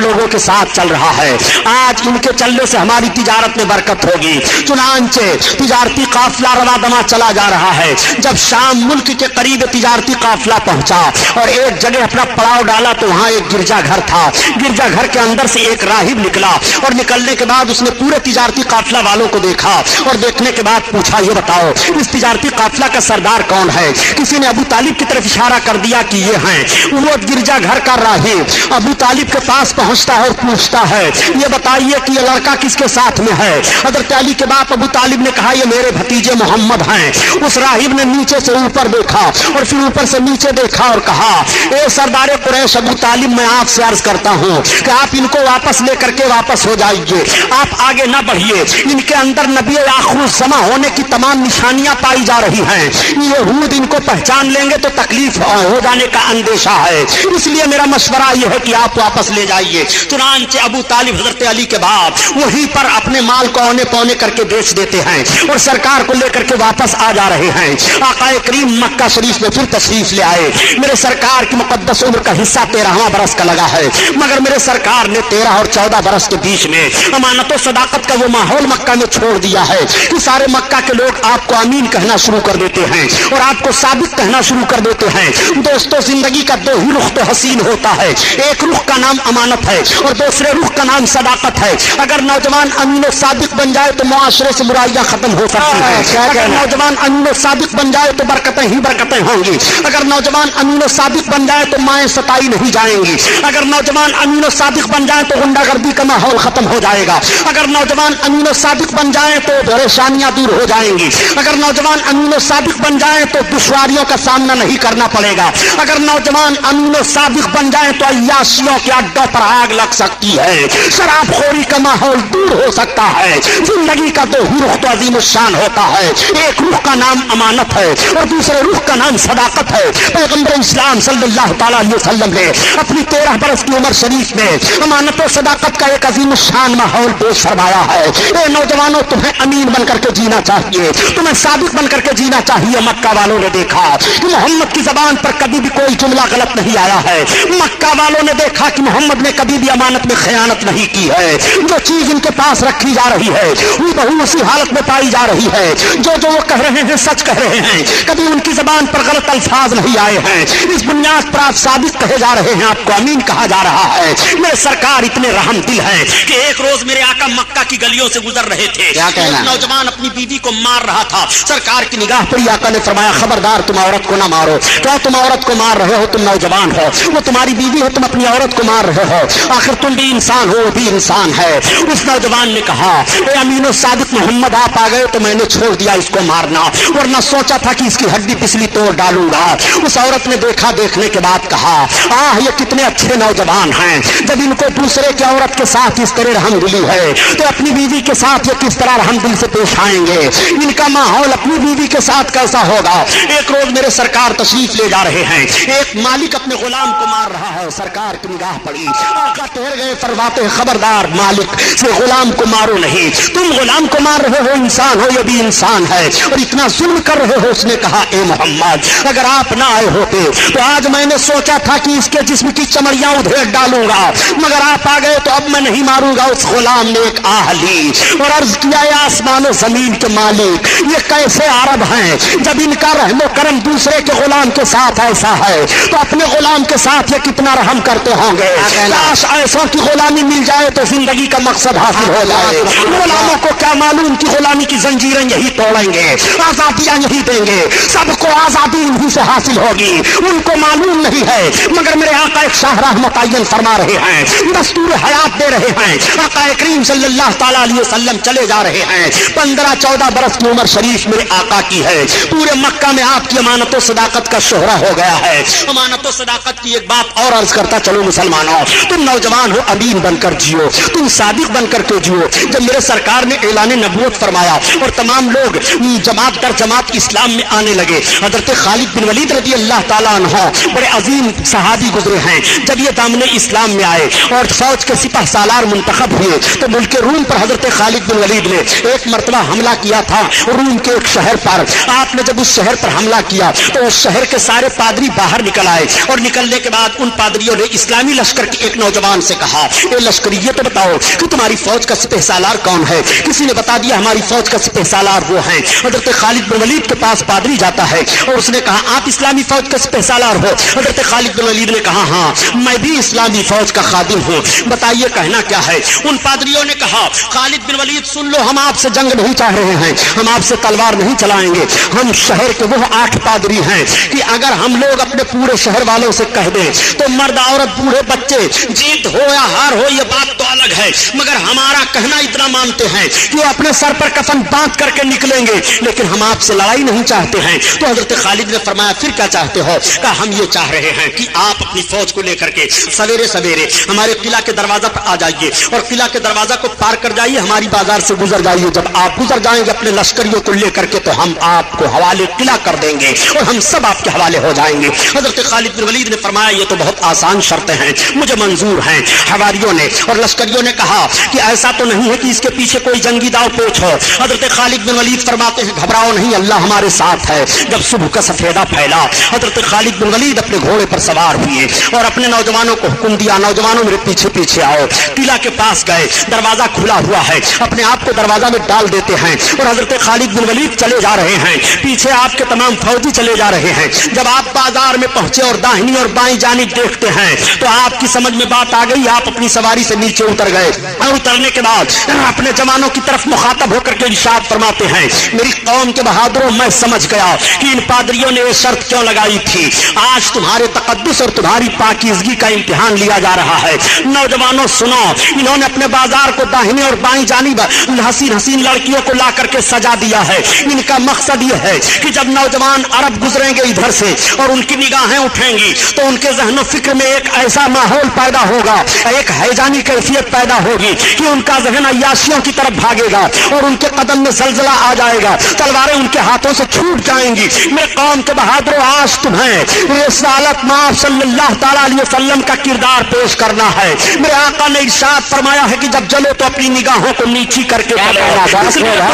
S3: लोगों के साथ चल रहा है, आज इनके चलने से हमारी तिजारत में बरकत होगी। चुनांचे तिजारती काफिला रवा दमा चला जा रहा है। जब शाम मुल्क के करीब तिजारती काफिला पहुंचा और एक जगह अपना पड़ाव डाला तो वहां एक गिरजा घर था। गिरजा घर के अंदर से एक राहिब निकला और निकलने के बाद उसने पूरे तिजारती काफिला वालों को देखा और देखने के बाद पूछा ये बताओ इस तिजारती काफिला का सरदार कौन है। किसी ने अबू तालिब की तरफ इशारा कर दिया कि ये हैं। वो गिरजा घर का राहिब अबू तालिब के पास पहुंचता है और पूछता है ये बताइए कि ये लड़का किसके साथ में है। हजरत अली के बाप अबू तालिब ने कहा ये मेरे भतीजे मोहम्मद हैं। उस राहिब ने नीचे से ऊपर देखा और फिर ऊपर से नीचे देखा और कहा ए सरदार कुरैश अबू तालिब मैं आपसे अर्ज करता हूं कि आप इनको वापस लेकर के वापस हो जाइए, आप आगे ना बढ़िए। इनके अंदर नबी आखिर समा होने की तमाम निशानियां पाई जा रही हैं। यहूद इनको पहचान लेंगे तो तकलीफ हो जाने का अंदेशा है, इसलिए मेरा मशवरा यह है कि आप वापस ले जाइए। चुनांचे अबू तालिब हजरत अली के बाप वहीं पर अपने माल को औने पौने करके बेच देते हैं और सरकार को लेकर के वापस आ जा रहे हैं। आकाए करीम मक्का शरीफ में फिर तशरीफ ले आए। मेरे सरकार की मुकद्दस उम्र का हिस्सा 13वां बरस का लगा है, मगर मेरे सरकार ने 13 और 14 बरस के बीच में अमानत और सदाकत का वो माहौल मक्का में छोड़ दिया है कि सारे मक्का के लोग आपको अमीन कहना शुरू कर देते हैं और आपको साबित कहना शुरू कर देते हैं। दोस्तों जिंदगी का दो ही रुख तो हसीन होता है, एक रुख का नाम अमानत है और दूसरे रुख का नाम सदाकत है। अगर नौजवान अमीन और साबित सादिक बन जाए तो मुआशरे से बुराइयां खत्म हो सकती हैं। अगर नौजवान अमीन और सादिक बन जाए तो बरकतें ही बरकतें होंगी। अगर नौजवान अमीन और सादिक बन जाए तो माएँ सताई नहीं जाएंगी। अगर नौजवान अमीन और सादिक बन जाए तो गुंडागर्दी का माहौल खत्म हो जाएगा। अगर नौजवान अमीन और सादिक बन जाए तो परेशानियां दूर हो जाएंगी। अगर नौजवान अमीन और सादिक बन जाए तो दुश्वारियों का सामना नहीं करना पड़ेगा। अगर नौजवान अमीन और सादिक बन जाए तो अय्याशियों के अड्डों पर आग लग सकती है, शराबखोरी का माहौल दूर हो सकता है। जिंदगी का दो ही रुख तो अजीम शान होता है, एक रुख का नाम अमानत है और दूसरे रुख का नाम सदाकत है। पैगंबर इस्लाम सल्लल्लाहु तआला अलैहि वसल्लम ने अपनी 13 बरस की उम्र शरीफ में अमानत और सदाकत का एक अजीम शान माहौल पेश फरमाया है। ए नौजवानों, तुम्हें अमीन बनकर के जीना चाहिए, तुम्हें सादिक बनकर के जीना चाहिए। मक्का वालों ने देखा कि मोहम्मद की जबान पर कभी भी कोई जुमला गलत नहीं आया है। मक्का वालों ने देखा कि मोहम्मद ने कभी भी अमानत में खयानत नहीं की है। जो चीज इनके पास रखी जा रही है वो बहु उसी हालत में पाई जा रही है। जो जो वो कह रहे हैं सच कह रहे हैं, कभी उनकी जबान पर गलत अल्फाज नहीं आए हैं। इस बुनियाद पर आप सादिक कहे जा रहे हैं, आपको अमीन कहा जा रहा है। मेरे सरकार इतने रहम दिल है कि एक रोज मेरे आका मक्का की गलियों से गुजर रहे थे, एक नौजवान अपनी बीवी को मार रहा था। सरकार की निगाह पड़ी, आका ने फरमाया खबरदार तुम औरत को ना मारो। क्या तुम औरत को मार रहे हो? तुम नौजवान हो, वो तुम्हारी बीवी है, तुम अपनी औरत को मार रहे हो। आखिर तुम भी इंसान हो, वो भी इंसान है। उस नौजवान ने कहा ए अमीनो सादिक मोहम्मद आप आ गए तो मैंने छोड़ दिया इसको मारना, वरना सोचा था कि इसकी हड्डी पिछली तोड़ डालूंगा। उस औरत ने देखा, देखने के बाद कहा आह ये कितने अच्छे नौजवान हैं। जब इनको दूसरे की औरत के साथ इस तरह रहमदिली है तो अपनी बीवी के साथ ये किस तरह रहमदिल से पेश आएंगे। इनका माहौल अपनी बीवी के साथ कैसा होगा। एक रोज मेरे सरकार तशरीफ ले जा रहे हैं, एक मालिक अपने गुलाम को मार रहा है। सरकार की निगाह पड़ी, आका ठहर गए, फरमाते खबरदार मालिक से गुलाम को मारो नहीं। तुम गुलाम को मार रहे हो, इंसान हो, ये भी इंसान है और इतना जुल्म कर रहे हो। उसने कहा ए मोहम्मद अगर आप ना आए होते तो आज मैंने सोचा था कि इसके जिस्म की चमड़ियां उधेड़ डालूंगा, मगर आप आ गए तो अब मैं नहीं मारूंगा। उस गुलाम ने एक आह ली और अर्ज किया आसमान और जमीन के मालिक ये कैसे अरब हैं, जब इनका रहमो करम दूसरे के गुलाम के साथ ऐसा है तो अपने गुलाम के साथ ये कितना रहम करते होंगे। काश ऐसों की गुलामी मिल जाए तो जिंदगी का मकसद हासिल हो जाए। गुलामों को क्या मालूम कि गुलामी की जंजीरें यही तोड़ेंगे, आजादियां यही देंगे, सबको आजादी इन्हीं से हासिल होगी। उनको मालूम नहीं है, मगर मेरे आका एक शाहराह मुतय्यन फरमा रहे हैं, दस्तूर हयात दे रहे हैं। आका करीम सल्लल्लाहु तआला अलैहि वसल्लम चले जा रहे हैं। 15-14 बरस की उम्र शरीफ मेरे आका की है। पूरे मक्का में आपकी अमानत और सदाकत का शोहरा हो गया है। अमानत और सदाकत की एक बात और अर्ज करता चलो मुसलमानों, तुम नौजवान हो, अमीन बनकर जियो, तुम सादिक बनकर के जियो। जब मेरे सरकार ने ऐलान नबूवत फरमाया और तमाम लोग जमात दर जमात इस्लाम में आने लगे, हजरत खालिद बिन वलीद रज़ी अल्लाह ताला अन्हु बड़े अजीम सहाबी गुजरे हैं। जब ये दामने इस्लाम में आए और फौज के सिपह सालार मुंतखब हुए तो मुल्क रूम पर हजरत खालिद बिन वलीद ने एक मरतबा हमला किया था रूम के एक शहर पर। आपने जब उस शहर पर हमला किया तो उस शहर के सारे पादरी बाहर निकल आए और निकलने के बाद उन पादरियों ने इस्लामी लश्कर के एक नौजवान से कहा ए लश्करी ये तो बताओ कि तुम्हारी फौज का सिपह सालार कौन है। किसी ने बता दिया हमारी फौज का सिपह सालार वो है। हजरत खालिद बिन वलीद के पास पादरी जाता है और उसने कहा आप इस्लामी फौज का सिपह सालार हो। हजरत खालिद बिन वलीद ने कहा हाँ मैं भी इस्लामी फौज का खादिम हूँ, बताइए कहना क्या है। उन पादरियों ने कहा खालिद बिन वलीद सुन लो, हम आपसे जंग नहीं चाह रहे हैं, हम आपसे तलवार नहीं चलाएंगे। हम शहर के वो 8 पादरी हैं कि अगर हम लोग अपने पूरे शहर वालों से कह दें तो मर्द औरत बूढ़े बच्चे जीत हो या हार हो ये बात तो अलग है, मगर हमारा कहना इतना मानते हैं कि वो अपने सर पर कफन बांध करके निकलेंगे, लेकिन हम आपसे लड़ाई नहीं चाहते हैं। तो हजरत खालिद ने फरमाया फिर क्या चाहते हो। कहा हम ये चाह रहे हैं कि आप अपनी फौज को लेकर के सवेरे सवेरे हमारे किला के दरवाजा पर आ जाइए और किला के दरवाजा को पार कर जाइए, हमारी बाजार से गुजर जाइए। जब आप गुजर जाएंगे अपने लश्करियों को लेकर के तो हम आपको हवाले किला कर देंगे और हम सब आपके हवाले हो जाएंगे। हजरत खालिद बिन वलीद ने फरमाया ये तो बहुत आसान शर्तें हैं, मुझे मंजूर हैं। हवारियों ने और लश्करियों ने कहा कि ऐसा तो नहीं है कि इसके पीछे कोई जंगी दाव पेच हो। हजरत खालिद बिन वलीद फरमाते हैं घबराओ नहीं, अल्लाह हमारे साथ है। जब सुबह का सफेदा फैला हजरत खालिद बिन वलीद अपने घोड़े पर सवार हुए और अपने नौजवानों को हुक्म दिया नौजवानों मेरे पीछे पीछे आओ। किला के पास गए, दरवाजा खुला हुआ है, अपने आप को दरवाजा में डाल देते हैं और हजरत खालिद बिन वलीद चले जा रहे हैं, पीछे आपके तमाम फौजी चले जा रहे हैं। जब आप बाजार में पहुंचे और दाहिनी और बाईं जानिब देखते हैं तो आपकी समझ में बात आ गई, आप अपनी सवारी से नीचे उतर गए और उतरने के बाद आप अपने जवानों की तरफ मुखातब होकर के इरशाद फरमाते हैं, मेरी कौम के बहादुरों, मैं समझ गया कि इन पादरियों ने ये शर्त क्यों लगाई थी। आज तुम्हारे तकद्दुस और तुम्हारी पाकीज़गी का इम्तिहान लिया जा रहा है। नौजवानों सुनो, इन्होंने अपने बाजार को दाहिनी और बाईं जानिब हसीन हसीन लड़कियों को ला करके सजा दिया है। इनका मकसद ये है कि जब नौजवान अरब गुजरेंगे इधर से और उनकी निगाहें उठेंगी तो उनके ज़हन फिक्र में एक ऐसा माहौल पैदा होगा, एक हैजानी कैफियत पैदा होगी कि उनका ज़हन अय्याशियों की तरफ भागेगा और उनके कदम में जलजला आ जाएगा, तलवारें उनके हाथों से छूट जाएंगी। मेरे कौम के बहादुरों, आज तुम्हें रिसालत माफ सल्लल्लाहु तआला अलैहि वसल्लम का किरदार पेश करना है। मेरे आका ने इरशाद फरमाया है कि जब चलो तो अपनी निगाहों को नीची करके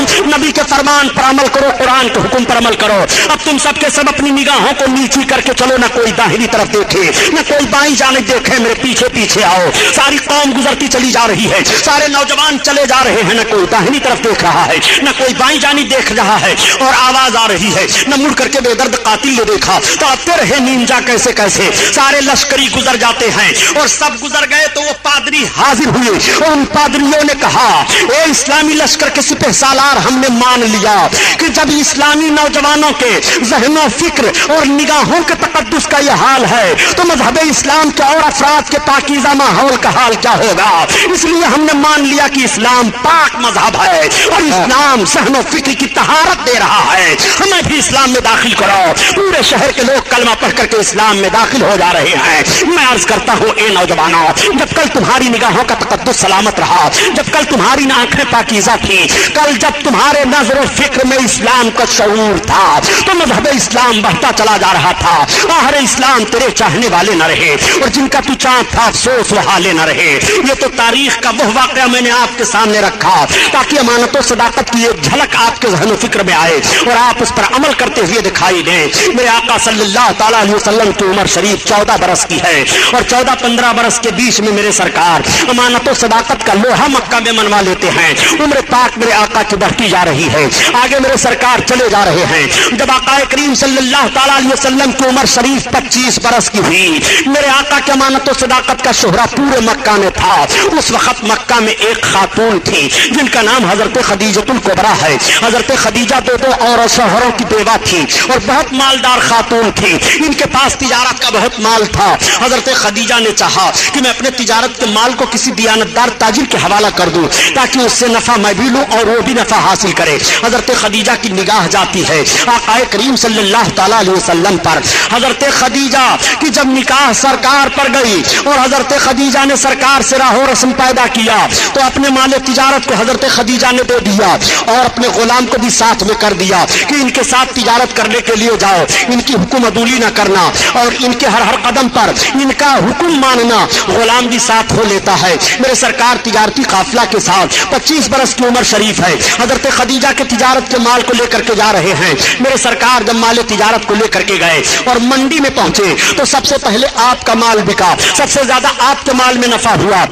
S3: तुम नबी के फरमान पर अमल करो, कुरान के हुक्म पर अमल करो। अब तुम सबके सब अपनी निगाहों को नीची करके चलो, ना कोई दाहिनी तरफ देखे ना कोई बाईं जानिब देखे, मेरे पीछे पीछे आओ। सारी कौम गुजरती चली जा रही है, सारे नौजवान चले जा रहे हैं, ना कोई दाहिनी तरफ देख रहा है ना कोई बाईं जानिब देख रहा है, और आवाज आ रही है, न मुड़ करके बेदर्द कातिल ने देखा तो आते रहे नींजा कैसे कैसे। सारे लश्करी गुजर जाते हैं और सब गुजर गए तो वो पादरी हाजिर हुए और उन पादरियों ने कहा, ए इस्लामी लश्कर के सिपह सालार, हमने मान लिया कि जब इस्लामी नौजवानों के ज़हनो फिक्र और निगाहों के तकद्दुस का यह हाल है तो मजहब इस्लाम के और अफराद के पाकीज़ा माहौल का हाल क्या होगा। इसलिए हमने मान लिया कि इस्लाम पाक मजहब है और इस्लाम ज़हनो फिक्र की तहारत दे रहा है, हमें भी इस्लाम में दाखिल करो। पूरे शहर के लोग कलमा पढ़ करके इस्लाम में दाखिल हो जा रहे हैं। मैं अर्ज करता हूँ, ए नौजवानों, जब कल तुम्हारी निगाहों का तकद्दुस सलामत रहा, जब कल तुम्हारी आंखें पाकीज़ा थी, कल जब तुम्हारे नजर और फिक्र में इस्लाम का शऊर था तो मजहब इस्लाम बढ़ता चला जा रहा था। आहर इस्लाम तेरे चाहने वाले न रहे और जिनका तू चाहत था अफसोस वो हाले न रहे। ये तो तारीख का वह वाक़या मैंने आपके सामने रखा ताकि अमानत और सदाकत की एक झलक आपके ज़हन और फिक्र में आए और आप उस पर अमल करते हुए दिखाई दें। मेरे आका सल्लल्लाहु तआला अलैहि वसल्लम की उम्र शरीफ 14 बरस की है और 14-15 बरस के बीच में मेरे सरकार अमानत और सदाकत का लोहा मक्का में मनवा लेते हैं। उम्र पाक मेरे आका की बढ़ती जा रही है, आगे मेरे सरकार चले जा रहे हैं। जब आका करीम सल्लल्लाहु तआला अलैहि वसल्लम की उम्र शरीफ 25 बरस की हुई, मेरे आका के अमानत और सदाकत का शोहरा पूरे मक्का में था। उस वक्त मक्का में एक खातून थी जिनका नाम हजरत खदीजतुल कुबरा है। हजरत खदीजा दो और शोहरों की बेवा थी और बहुत मालदार खातून थी। इनके पास तिजारत का बहुत माल था। हजरत खदीजा ने चाहा कि मैं अपने तिजारत के माल को किसी दियानतदार ताजिर के हवाला कर दूं ताकि उससे नफा मैं भी लूं और वो भी नफा हासिल करे। हजरत खदीजा की निगाह जाती है आका करीम सल्लल्लाहु तआला अलैहि वसल्लम पर। हजरत खदीजा की जब निकाह सरकार पर गई और हजरत खदीजा ने सरकार से राहो रस्म पैदा किया तो अपने माल तिजारत को हजरत खदीजा ने दे दिया और अपने गुलाम को भी साथ में कर दिया कि इनके साथ तिजारत करने के लिए जाओ, इनकी हुक्म अदूली न करना और इनके हर हर कदम पर इनका हुक्म मानना। गुलाम भी साथ हो लेता है। मेरे सरकार तिजारती काफिला के साथ 25 बरस की उम्र शरीफ है, हजरत खदीजा के तिजारत के माल को लेकर के जा रहे हैं। मेरे सरकार जब माल तिजारत को लेकर के गए और मंडी में पहुंचे तो सबसे पहले आपका माल बिका, सबसे ज्यादा आपके माल में नफा हुआ।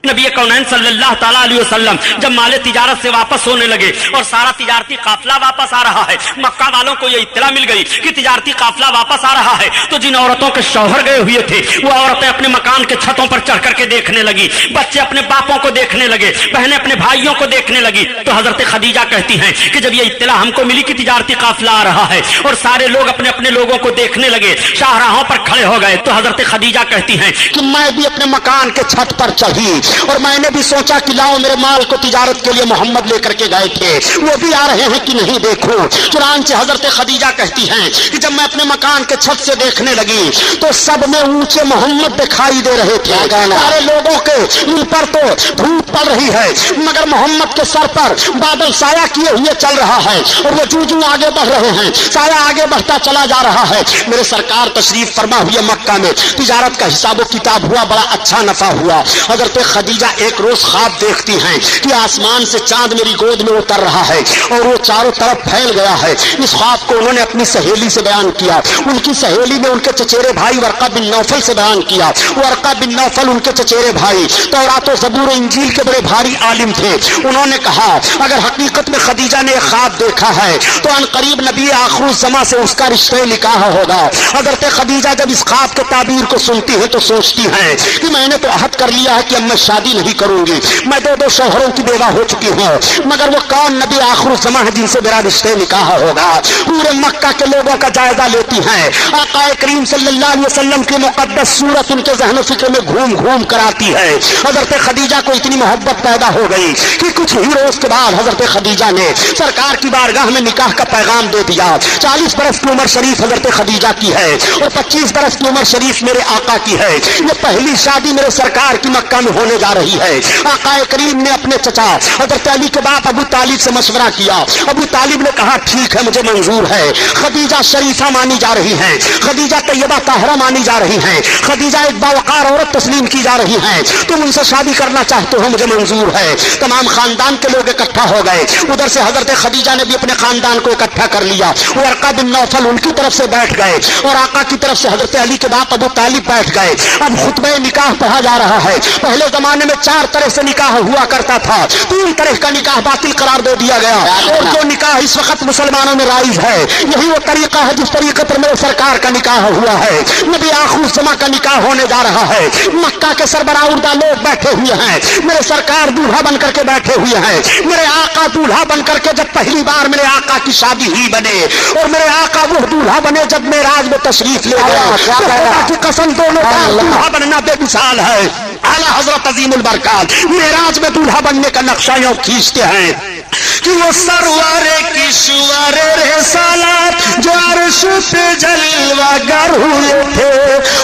S3: नबी कौनैन सल्लल्लाहु तआला अलैहि वसल्लम जब माले तिजारत से वापस होने लगे और सारा तिजारती काफिला वापस आ रहा है, मक्का वालों को यह इत्तला मिल गई कि तिजारती काफिला वापस आ रहा है, तो जिन औरतों के शौहर गए हुए थे वो औरतें अपने मकान के छतों पर चढ़ करके देखने लगी, बच्चे अपने बापों को देखने लगे, बहनें अपने भाइयों को देखने लगी। तो हजरत खदीजा कहती हैं कि जब ये इत्तला हमको मिली कि तिजारती काफिला आ रहा है और सारे लोग अपने अपने लोगों को देखने लगे, शाहराहों पर खड़े हो गए, तो हजरत खदीजा कहती हैं कि मैं भी अपने मकान के छत पर चढ़ी और मैंने भी सोचा कि लाओ मेरे माल को तिजारत के लिए मोहम्मद लेकर के गए थे, वो भी आ रहे हैं कि नहीं देखो। चुनांचे हजरत खदीजा कहती हैं कि जब मैं अपने मकान के छत से देखने लगी तो सब में ऊंचे मोहम्मद दिखाई दे रहे थे। सारे लोगों के ऊपर तो धूप पड़ रही है मगर मोहम्मद के सर पर बादल साया किए हुए चल रहा है और वो जूझू आगे बढ़ रहे हैं, साया आगे बढ़ता चला जा रहा है। मेरे सरकार तशरीफ फरमा हुए मक्का में, तिजारत का हिसाब किताब हुआ, बड़ा अच्छा नफा हुआ। हजरत खदीजा एक रोज ख्वाब देखती हैं कि आसमान से चांद मेरी गोद में उतर रहा है और वो चारों तरफ फैल गया है। इस ख्वाब को उन्होंने अपनी सहेली से बयान किया। उनकी सहेली ने उनके चचेरे भाई वर्का बिन नौफल से बयान किया। वर्का बिन नौफल उनके चचेरे भाई तौरात और ज़बूर इंजील के बड़े भारी आलिम थे। उन्होंने कहा अगर हकीकत में खदीजा ने ख्वाब देखा है तो अनकरीब नबी आखिरुज़्ज़मा से उसका रिश्ते निकाह होगा। हजरत खदीजा जब इस ख्वाब के ताबीर को सुनती है तो सोचती है कि मैंने तो अहद कर लिया है कि अब मैं शादी नहीं करूंगी, मैं 2 शौहरों की बेवा हो चुकी हूँ, मगर वो कौन नबी आखिर ज़मां है जिनसे मेरा रिश्ते निकाह होगा। पूरे मक्का के लोगों का जायजा लेती हैं, आका करीम सल्लल्लाहु अलैहि वसल्लम की मुकद्दस सूरत उनके ज़हन फिक्र में घूम घूम कर आती है। हजरत खदीजा को इतनी मोहब्बत पैदा हो गई कि कुछ ही रोज के बाद हजरत खदीजा ने सरकार की बारगाह में निकाह का पैगाम दे दिया। 40 बरस की उम्र शरीफ हजरत खदीजा की है और 25 बरस की उम्र शरीफ मेरे आका की है। ये पहली शादी मेरे सरकार की मक्का में होने जा रही है। आका करीम ने अपने चचा हजरत अली के बाप अबू तालिब से मशवरा किया। अबू तालिब ने कहा ठीक है, मुझे मंजूर है। खदीजा शरीफा मानी जा रही है, खदीजा तैयबा ताहरा मानी जा रही है, खदीजा एक बावकार औरत तस्लीम की जा रही है, तुम उनसे शादी करना चाहते हो, मुझे मंजूर है। तमाम खानदान के लोग इकट्ठा हो गए। उधर से हजरत खदीजा ने भी अपने खानदान को इकट्ठा कर लिया। वर्का बिन नौफल उनकी तरफ से बैठ गए और आका की तरफ से हजरत अली के बाप अबू तालिब बैठ गए। अब खुतबे निकाह पढ़ा जा रहा है। पहले जमाने में 4 तरह से निकाह हुआ करता था, 3 तरह का निकाह बातिल करार दे दिया गया और जो निकाह इस वक्त मुसलमानों में राइज है यही वो तरीका है जिस तरीके पर मेरे सरकार का निकाह हुआ है। नबी आखिर ज़मां का निकाह होने जा रहा है। मक्का के सरबराह लोग बैठे हुए हैं, मेरे सरकार दूल्हा बन करके बैठे हुए हैं। मेरे आका दूल्हा बन करके जब पहली बार मेरे आका की शादी ही बने और मेरे आका वो दूल्हा बने जब मेराज में तशरीफ ले गए। खुदा की कसम दोनों का दूल्हा बनना बेमिसाल है। आला हजरत अजीमुल बरकात मेराज में दूल्हा बनने का नक्शा यूं खींचते हैं कि वो सरवारे की सुवारे रे सालात जो अर्श पे जलवागर हुए थे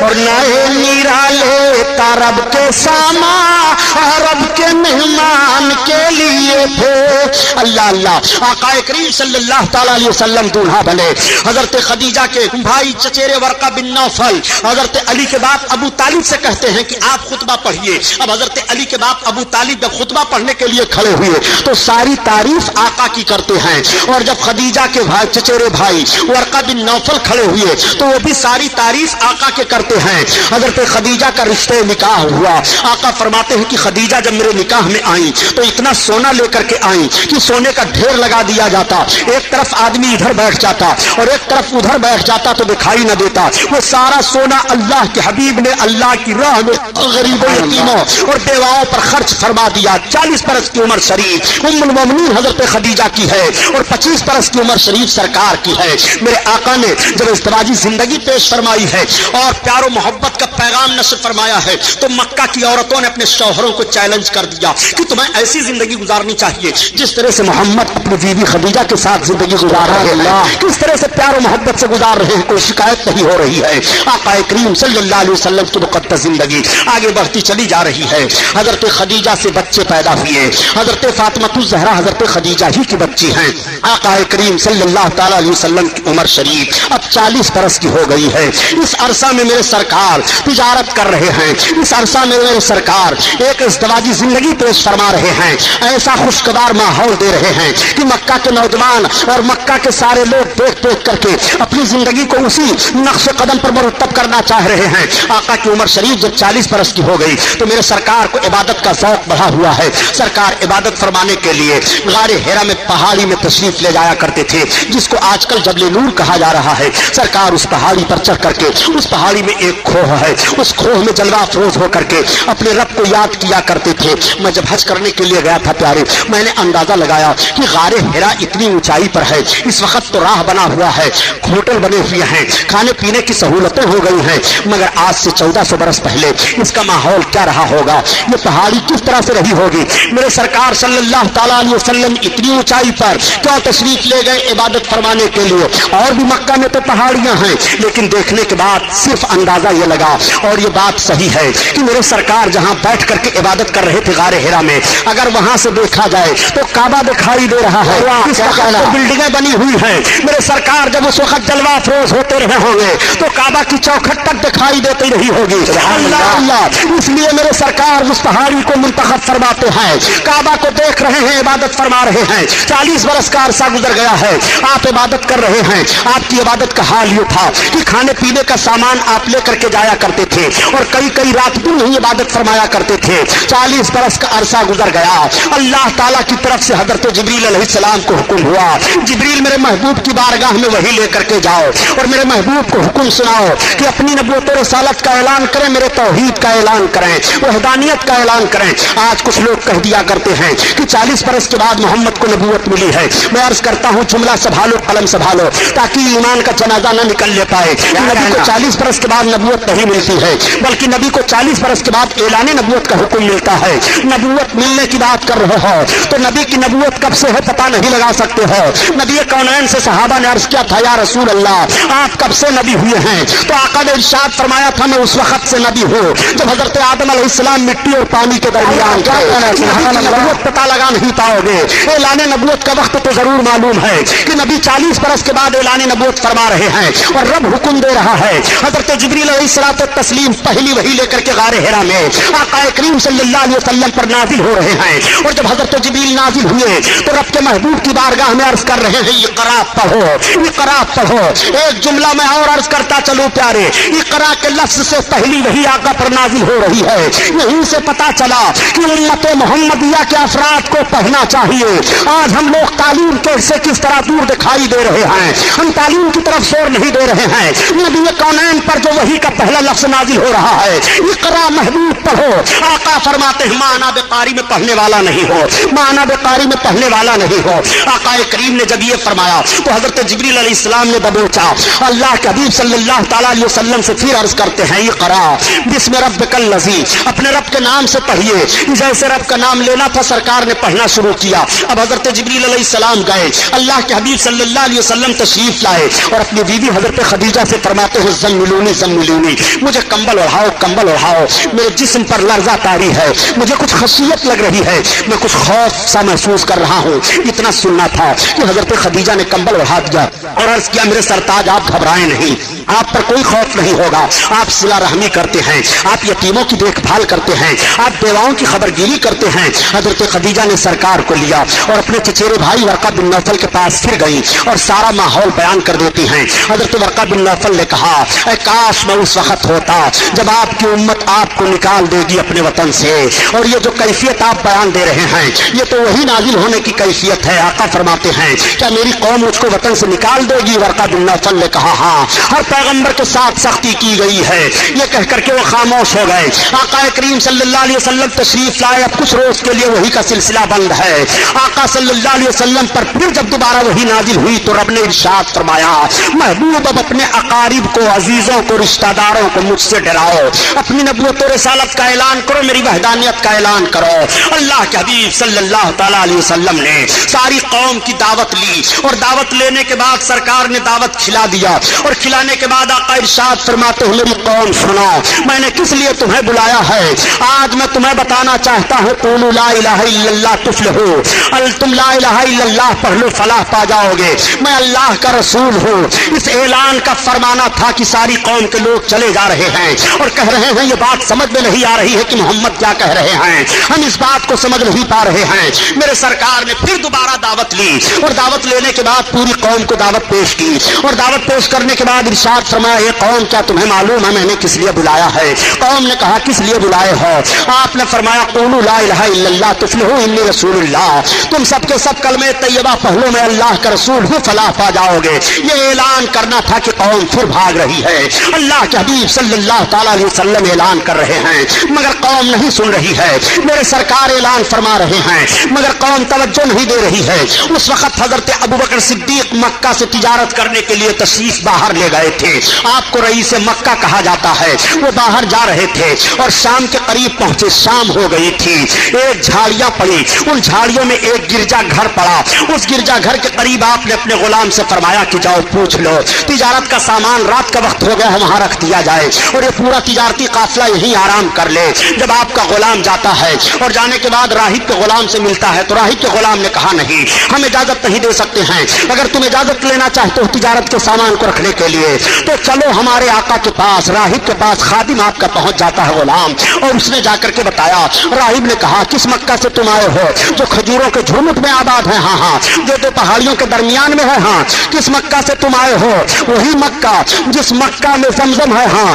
S3: और नए निराले तारब के सामा अरब के मेहमान के लिए थे। अल्लाह अल्लाह आका करीम सल्लल्लाहु ताला अलैहि वसल्लम दूल्हा बने। हजरत खदीजा के भाई चचेरे वर्का बिन नौफल हजरत अली के बाप अबू तालिब से कहते हैं कि आप खुतबा पढ़िए। अब हजरत अली के बाप अबू तालिब जब खुतबा पढ़ने के लिए खड़े हुए तो सारी तारीफ आका की करते हैं और जब खदीजा के भाई चचेरे भाई वर्का बिन नौफल खड़े हुए तो वो भी सारी तारीफ आका के करते हैं। हजरत खदीजा का रिश्ते निकाह हुआ। आका फरमाते हैं कि खदीजा जब मेरे निकाह में आई तो इतना सोना लेकर के आई कि सोने का ढेर लगा दिया जाता, एक तरफ आदमी इधर बैठ जाता और एक तरफ उधर बैठ जाता तो दिखाई न देता। वो सारा सोना अल्लाह के हबीब ने अल्लाह की राह में गरीबों यतीमों और बेवाओं पर खर्च फरमा दिया। 40 बरस की उम्र शरीफ उम्मुल मोमिनीन हजरत खदीजा की है और 25 बरस की उम्र शरीफ सरकार की है। मेरे आका ने जब इज़्दिवाजी जिंदगी पेश फरमाई है और प्यारो मोहब्बत का पैगाम नशर फरमाया है तो मक्का की औरतों ने अपने शौहरों को चैलेंज कर दिया कि तुम्हें ऐसी जिंदगी गुजारनी चाहिए जिस तरह से मोहम्मद अपनी बीवी खदीजा के साथ जिंदगी गुजार रहे हैं, किस तरह से प्यारो मोहब्बत से गुजार रहे हैं, कोई शिकायत नहीं हो रही है। आका करीम सल्लल्लाहु अलैहि वसल्लम की मुक़द्दस जिंदगी आगे बढ़ती चली जा रही है। हजरत खदीजा से बच्चे पैदा हुए। हजरत फातिमा ज़हरा हजरत खदीजा ही की बच्ची हैं। आका करीम सल्लल्लाहु ताला अलैहि वसल्लम की उम्र शरीफ अब 40 बरस की हो गई है। इस अरसा में मेरे सरकार तिजारत कर रहे हैं। इस अरसा में मेरे सरकार एक इज़्दिवाजी जिंदगी पेश फरमा रहे हैं। ऐसा खुशगवार माहौल दे रहे हैं कि मक्का के नौजवान और मक्का के सारे लोग देख देख करके अपनी जिंदगी को उसी नक्श कदम पर मुरतब करना चाह रहे हैं। आका की उम्र शरीफ जब 40 बरस की हो गई तो मेरे सरकार को इबादत का शौक बढ़ा हुआ है। सरकार इबादत फरमाने के लिए गारे हेरा में पहाड़ी में तशरीफ ले जाया करते थे जिसको आजकल जबल नूर कहा जा रहा है। सरकार उस पहाड़ी पर चढ़ करके उस पहाड़ी में एक खोह है, उस खोह में जलवा अफरोज होकर के अपने रब को याद किया करते थे। मैं जब हज करने के लिए गया था प्यारे, मैंने अंदाजा लगाया कि गारे हेरा इतनी ऊंचाई पर है। इस वक्त तो राह बना हुआ है, होटल बने हुए हैं, खाने पीने की सहूलतें हो गई हैं, मगर आज से 1400 बरस पहले इसका माहौल क्या रहा होगा, ये पहाड़ी किस तरह से रही होगी। मेरे सरकार सल्लल्लाहु ताला अलैहि वसल्लम इतनी ऊंचाई पर क्यों तशरीफ ले गए इबादत फरमाने के लिए। और भी मक्का में तो पहाड़ियां हैं, लेकिन देखने के बाद सिर्फ अंदाजा ये लगा और ये बात सही है कि मेरे सरकार जहां बैठ करके इबादत कर रहे थे गारे हेरा में, अगर वहां से देखा जाए तो काबा दिखाई दे रहा है। इस वक्त तो बिल्डिंगें बनी हुई हैं। मेरे सरकार जब उस वक्त जलवा अफरोज होते रहे होंगे तो काबा की चौखट तक दिखाई देती रही होगी। अल्लाह अल्लाह, इसलिए मेरे सरकार उस पहाड़ी को मुंतखब फरमाते हैं। काबा को देख रहे हैं, इबादत फरमा रहे हैं। 40 बरस का अरसा गुजर गया है, आप इबादत कर रहे हैं। आपकी इबादत का हाल ये था कि खाने पीने का सामान आप लेकर के जाया करते थे और कई कई रात दिन ही इबादत फरमाया करते थे। 40 बरस का अरसा गुजर गया। अल्लाह ताला की तरफ से हजरत जिब्रील अलैहिस्सलाम को हुक्म हुआ, जिब्रील मेरे महबूब की बारगाह में वही लेकर के जाओ और मेरे महबूब को हुक्म सुनाओ कि अपनी नबूवत और रिसालत का ऐलान करें, मेरे तौहीद का ऐलान करें, वहदानियत का ऐलान करें। आज कुछ लोग कह दिया करते हैं कि 40 बरस के बाद मोहम्मद को नबूवत मिली है। मैं अर्ज करता हूँ जुमला संभालो, कलम संभालो, ताकि ईमान का जनाजा न निकलने पाए। नबी को 40 बरस के बाद नबूवत नहीं मिलती है, बल्कि नबी को 40 बरस के बाद ऐलान नबूवत का हुक्म मिलता है। नबूवत मिलने की बात कर रहे हो तो नबी की नबूवत कब से है पता नहीं लगा सकते हो। नबी कौनैन से सहाबा ने अर्ज किया था, या रसूल अल्लाह आप कब से नबी हुए हैं? तो आका ने इरशाद फरमाया था, मैं उस वक्त से नबी हूँ जब हजरत आदम अलैहिस्सलाम मिट्टी और पानी के दरमियान थे। नबूवत पता लगा नहीं पाओगे, ऐलान नबूवत का वक्त तो जरूर मालूम है कि नबी 40 बरस के बाद ऐलान नबूवत फरमा रहे हैं और रब हुक्म दे रहा है। हजरत जिब्रील अलैहिस्सलात तस्लीम पहली वही लेकर के गारे हिरा में आका करीम सल्लल्लाहु अलैहि वसल्लम पर नाजिल हो रहे हैं। और जब हजरत जिब्रील नाजिल हुए तो रब के महबूब की बारगाह में अर्ज कर रहे हैं, इक़रा पढ़ो, इक़रा पढ़ो। एक जुमला में और अर्ज करता चलो प्यारे, इक़रा के लफ्ज से पहली वही आका पर नाजिल हो रही है। यहीं से पता चला कि उम्मत मोहम्मदिया के अफराद को पढ़ना चाहिए। आज हम लोग तालीम के से किस तरह दूर दिखाई दे रहे हैं, हम तालीम की तरफ जोर नहीं दे रहे हैं। नबी कौनैन पर जो वही का पहला लफ्ज नाजिल हो रहा है, इक़रा महबूब पढ़ो। आका फरमाते हैं, माना बेकारी में पढ़ने वाला नहीं हो, माना बेकारी में पढ़ने वाला नहीं हो। आका करीम ने जब ये फरमाया तो हजरत जिब्रील अलैहिस्सलाम ने दबोचा। अल्लाह के हबीब सल्लल्लाहु तआला अलैहि वसल्लम से फिर अर्ज करते हैं, इक़रा बिस्म रब्बिकल लज़ी, अपने रब के नाम से पढ़िए। जैसे रब का नाम लेना था सरकार ने पढ़ना शुरू किया। अब हजरत जिब्रील अलैहिस्सलाम गए, अल्लाह के हबीब सल्लल्लाहु अलैहि वसल्लम तशरीफ लाए और अपनी बीवी हजरत खदीजा से फरमाते हैं, ज़म्मिलूनी ज़म्मिलूनी, मुझे कंबल ओढ़ाओ, कंबल ओढ़ाओ, मेरे जिस्म पर लर्जा तारी है, मुझे कुछ खशियत लग रही है, मैं कुछ खौफ सा महसूस कर रहा हूँ। इतना सुनना था कि हजरत खदीजा ने कंबल ओढ़ा दिया और अर्ज किया, मेरे सरताज आप घबराएं नहीं, आप पर कोई खौफ नहीं होगा। आप सिला रहमी करते हैं, आप यतीमों की देखभाल करते हैं, आप बेवाओं की खबरगिरी करते हैं। हजरत खदीजा ने सरकार को लिया और अपने चचेरे भाई वर्का बिन नौफल के पास फिर गई और सारा माहौल बयान कर देती हैं। हजरत वर्का बिन नौफल ने कहा, काश मैं उस वक्त होता जब आपकी उम्मत आपको निकाल देगी अपने वतन से। और ये जो कैफियत आप बयान दे रहे हैं ये तो वही नाजिल होने की कैफियत है। आका फरमाते हैं, क्या मेरी कौम मुझको वतन से निकाल देगी? वर्का बिन नौफल ने कहा, हाँ, हर पैगंबर के साथ सख्ती की गई है। ये कह करके वो खामोश हो गए। आका करीम सल्लल्लाहु अलैहि वसल्लम तशरीफ लाए। अब कुछ रोज के लिए वही का सिलसिला बंद है। आका सल्लल्लाहु अलैहि वसल्लम पर फिर जब दोबारा वही नाजिल हुई तो रब ने इरशाद फरमाया, महबूब अब अपने अकारिब को, अजीजों को, रिश्तेदारों को मुझसे डराओ, अपनी नबूवत और रिसालत का ऐलान करो, मेरी वहदानियत का ऐलान करो। अल्लाह के हबीब सल्लल्लाहु तआला अलैहि वसल्लम ने सारी कौम की दावत ली और दावत लेने के बाद सरकार ने दावत खिला दिया और खिलाने के बाद आका इरशाद फरमाते हैं, मेरी कौम सुनो, मैंने किस लिए तुम्हें बुलाया है। आज मैं तुम्हें बताना चाहता हूँ, क़ूलू ला इलाहा इल्लल्लाह तुफ़्लिहू, तुम ला इलाहा इल्लल्लाह पढ़ लो फलाह पा जाओगे। मैं अल्लाह का रसूल हूँ। इस ऐलान का फरमाना था कि सारी कौम के लोग चले जा रहे हैं और कह रहे हैं, ये बात समझ में नहीं आ रही है कि मोहम्मद क्या कह रहे हैं, हम इस बात को समझ नहीं पा रहे हैं। मेरे सरकार ने फिर दोबारा दावत ली और दावत लेने के बाद पूरी कौम को दावत पेश की और दावत पेश करने के बाद इरशाद फरमाया, ये कौम क्या तुम्हें मालूम है मैंने किस लिए बुलाया है? कौम ने कहा, किस लिए बुलाए हो? आपने फरमाया, क़ूलू ला इलाहा इल्लल्लाह तुफ़्लिहू इन्नी रसूलुल्लाह, तुम सबके सब कलमे तैयबा पढ़ लो, मैं अल्लाह का रसूल हूँ, फलाह पा जाओगे। ये ऐलान करना था कि कौम फिर भाग रही है। अल्लाह के हबीब सल्लल्लाहु तआला अलैहि वसल्लम ऐलान कर रहे हैं मगर कौम नहीं सुन रही है। मेरे सरकार ऐलान फरमा रहे हैं मगर कौम तवज्जो नहीं दे रही है। उस वक्त हजरत अबू बकर सिद्दीक मक्का से तिजारत करने के लिए तशरीफ बाहर ले गए थे। आपको रईस मक्का कहा जाता है। वो बाहर जा रहे थे और शाम के करीब पहुंचे। शाम हो गई थी, एक झाड़ियां पड़ी, उन झाड़ियों में एक गिरजा घर पड़ा। उस गिरजा घर के करीब आपने अपने गुलाम से फरमाया कि जाओ पूछ लो, तिजारत का सामान रात का वक्त हो गया है वहां रख दिया जाए और ये पूरा तिजारती काफिला यहीं आराम कर ले। जब आपका गुलाम जाता है और जाने के बाद राहिब के गुलाम से मिलता है तो राहिब के गुलाम ने कहा, नहीं, हम इजाजत नहीं दे सकते हैं। अगर तुम इजाजत लेना चाहते हो तिजारत के सामान को रखने के लिए तो चलो हमारे आका के पास। राहिब के पास खादिम आपका पहुंच जाता है गुलाम और उसने जाकर के बताया। राहिब ने कहा, किस मक्का से तुम आए हो? जो खजूरों के झुमट में आबाद है। हाँ हाँ, जो दो पहाड़ियों के दरमियान में है। हाँ, किस मक्का से तुम आए हो? वही मक्का जिस मक्का में जमजम है। हाँ,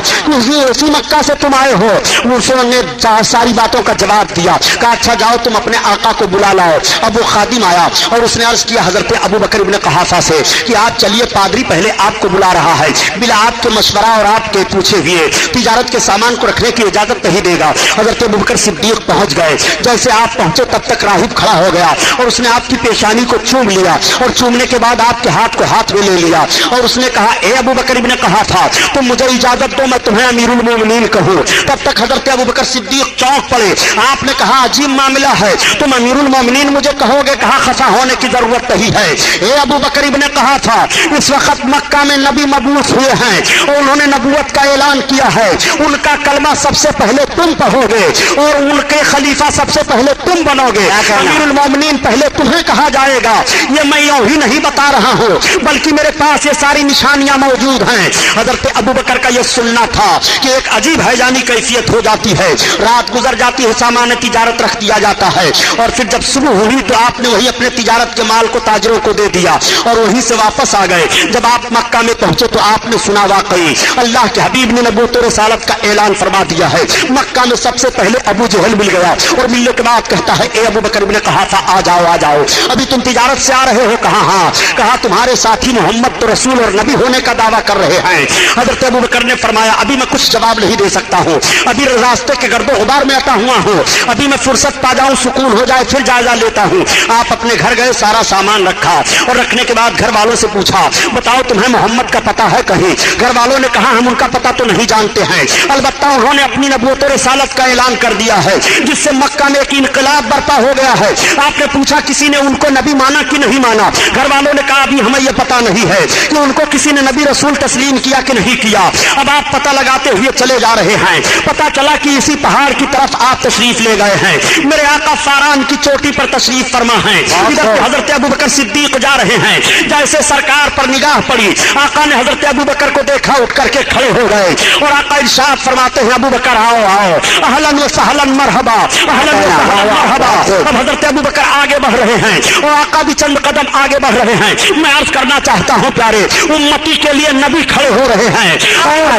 S3: उसी मक्का से तुम आए हो। उसने सारी बातों का जवाब दिया, कहा अच्छा जाओ तुम अपने आका को बुला लाओ। अब वो खादिम आया और उसने अर्ज किया हजरत अबू बकर इब्न क़हाफ़ा से कि आप चलिए, पादरी पहले आपको बुला रहा है, बिला आपके मशवरा और आपके पूछे हुए तिजारत के सामान को रखने की इजाजत नहीं देगा। हजरत अबू बकर सिद्दीक पहुंच गए। जैसे आप पहुंचे तब तक राहिब खड़ा हो गया और उसने आपकी पेशानी को चूम लिया और चूमने के बाद आपके हाथ को हाथ में ले लिया और उसने कहा ए अबू बकर इब्न क़हाफ़ा, तुम मुझे इजाजत दो, मैं तुम्हें अमीरुल मोमिनीन कहूं। तब तक हजरत अबू बकर सिद्दीक चौंक पड़े। आपने कहा अजीब मामला है, तुम अमीरुल मोमिनीन मुझे कहोगे? कहा खफा होने की जरूरत नहीं है। ए अबू बकर इब्न क़हाफ़ा, इस वक्त मक्का में नबी मबूस हुए हैं और उन्होंने नबूवत का ऐलान किया है। उनका कलमा सबसे पहले तुम पढ़ोगे और उनके खलीफा सबसे पहले तुम बनोगे। अमीरुल मोमिनीन पहले तुम्हें कहा जाएगा। ये मैं यूं ही नहीं बता रहा हूं, बल्कि मेरे पास ये सारी निशानियां मौजूद हैं। हजरत अबू बकर का यह सुनना था कि एक अजीब हैजानी कैफियत हो जाती है। रात गुजर जाती है, सामान तिजारत रख दिया जाता है और फिर जब सुबह हुई तो आपने वही अपने तिजारत के माल को ताजरों को दे दिया और वहीं से वापस आ गए। जब आप मक्का में पहुंचे तो आपने सुना वाकई अल्लाह के हबीब ने नबूवत और रिसालत का ऐलान फरमा दिया है। मक्का में सबसे पहले अबू जहल मिल गया और मिलने के बाद कहता है ए अबू बकर इब्न क़हाफ़ा, आ जाओ आ जाओ, अभी तुम तिजारत से आ रहे हो? कहा हाँ। कहा तुम्हारे साथी मोहम्मद तो रसूल और नबी होने का दावा कर रहे हैं। हजरत अबू बकर ने फरमाया अभी मैं कुछ जवाब नहीं दे सकता हूँ, अभी रास्ते के गर्दो गुबार में आता हुआ हूँ, अभी मैं फुर्सत पा जाऊं, सुकून हो जाए फिर जायजा लेता हूँ। आप अपने घर गए, सारा सामान रखा और रखने के बाद घर वालों से पूछा बताओ तुम्हें मोहम्मद का पता है कहीं? घर वालों ने कहा हम उनका पता तो नहीं जानते हैं, अलबत्ता उन्होंने अपनी नबूवत और रिसालत का ऐलान कर दिया है जिससे मक्का में एक इनकलाब बर्पा हो गया है। आपने पूछा किसी ने उनको नबी माना कि नहीं माना? घर वालों ने कहा अभी हमें यह पता नहीं है कि उनको किसी ने नबी रसूल तस्लीम किया कि नहीं किया। अब आप पता लगाते हुए चले जा रहे हैं। पता चला कि इसी पहाड़ की तरफ आप तशरीफ ले गए हैं। मेरे आका फारान की चोटी पर तशरीफ फरमा है। इधर हजरत अबू बकर सिद्दीक जा रहे हैं। जैसे सरकार पर निगाह पड़ी, आका ने हजरत अबू बकर को देखा, उठ करके खड़े हो गए और आका इरशाद फरमाते हैं अबू बकर आओ आओ, अहलन व सहलन मरहबा, अहलन व सहलन मरहबा। अब हजरत अबू बकर आगे बढ़ रहे हैं और आका भी चंद कदम आगे बढ़ रहे हैं। मैं अर्ज करना चाहता हूं प्यारे, उम्मती के लिए नबी खड़े हो रहे हैं। और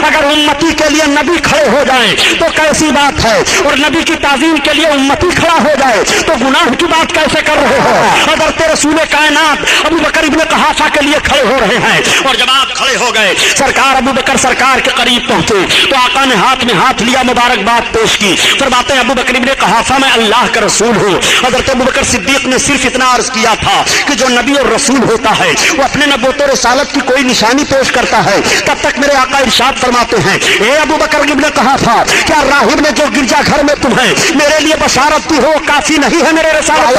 S3: अगर उम्मती के लिए नबी खड़े हो जाए तो कैसी बात है, और नबी की ताज़ीम के लिए उम्मती खड़ा हो जाए तो गुनाह की बात कैसे कर रहे हो? हज़रत रसूल कायनात अबू बकर इब्न क़हाफ़ा के लिए खड़े हो रहे हैं। और जब आप खड़े हो गए, सरकार अबू बकर सरकार के करीब पहुंचे तो आका ने हाथ में हाथ लिया, मुबारकबाद पेश की। फरमाते हैं अबू बकर इब्न क़हाफ़ा मैं अल्लाह का रसूल हूँ। हज़रत अबू बकर सिद्दीक ने सिर्फ इतना अर्ज किया था कि जो नबी और रसूल होता है वो अपने नबूवत और रिसालत की कोई निशानी पेश करता है। तब तक मेरे आका इरशाद फरमाते हैं ए अबू बकर इब्न क़हाफ़ा, क्या राहिब ने जो गिरजा घर में तुम्हें मेरे लिए बशारत की हो काफी नहीं है मेरे रिसालत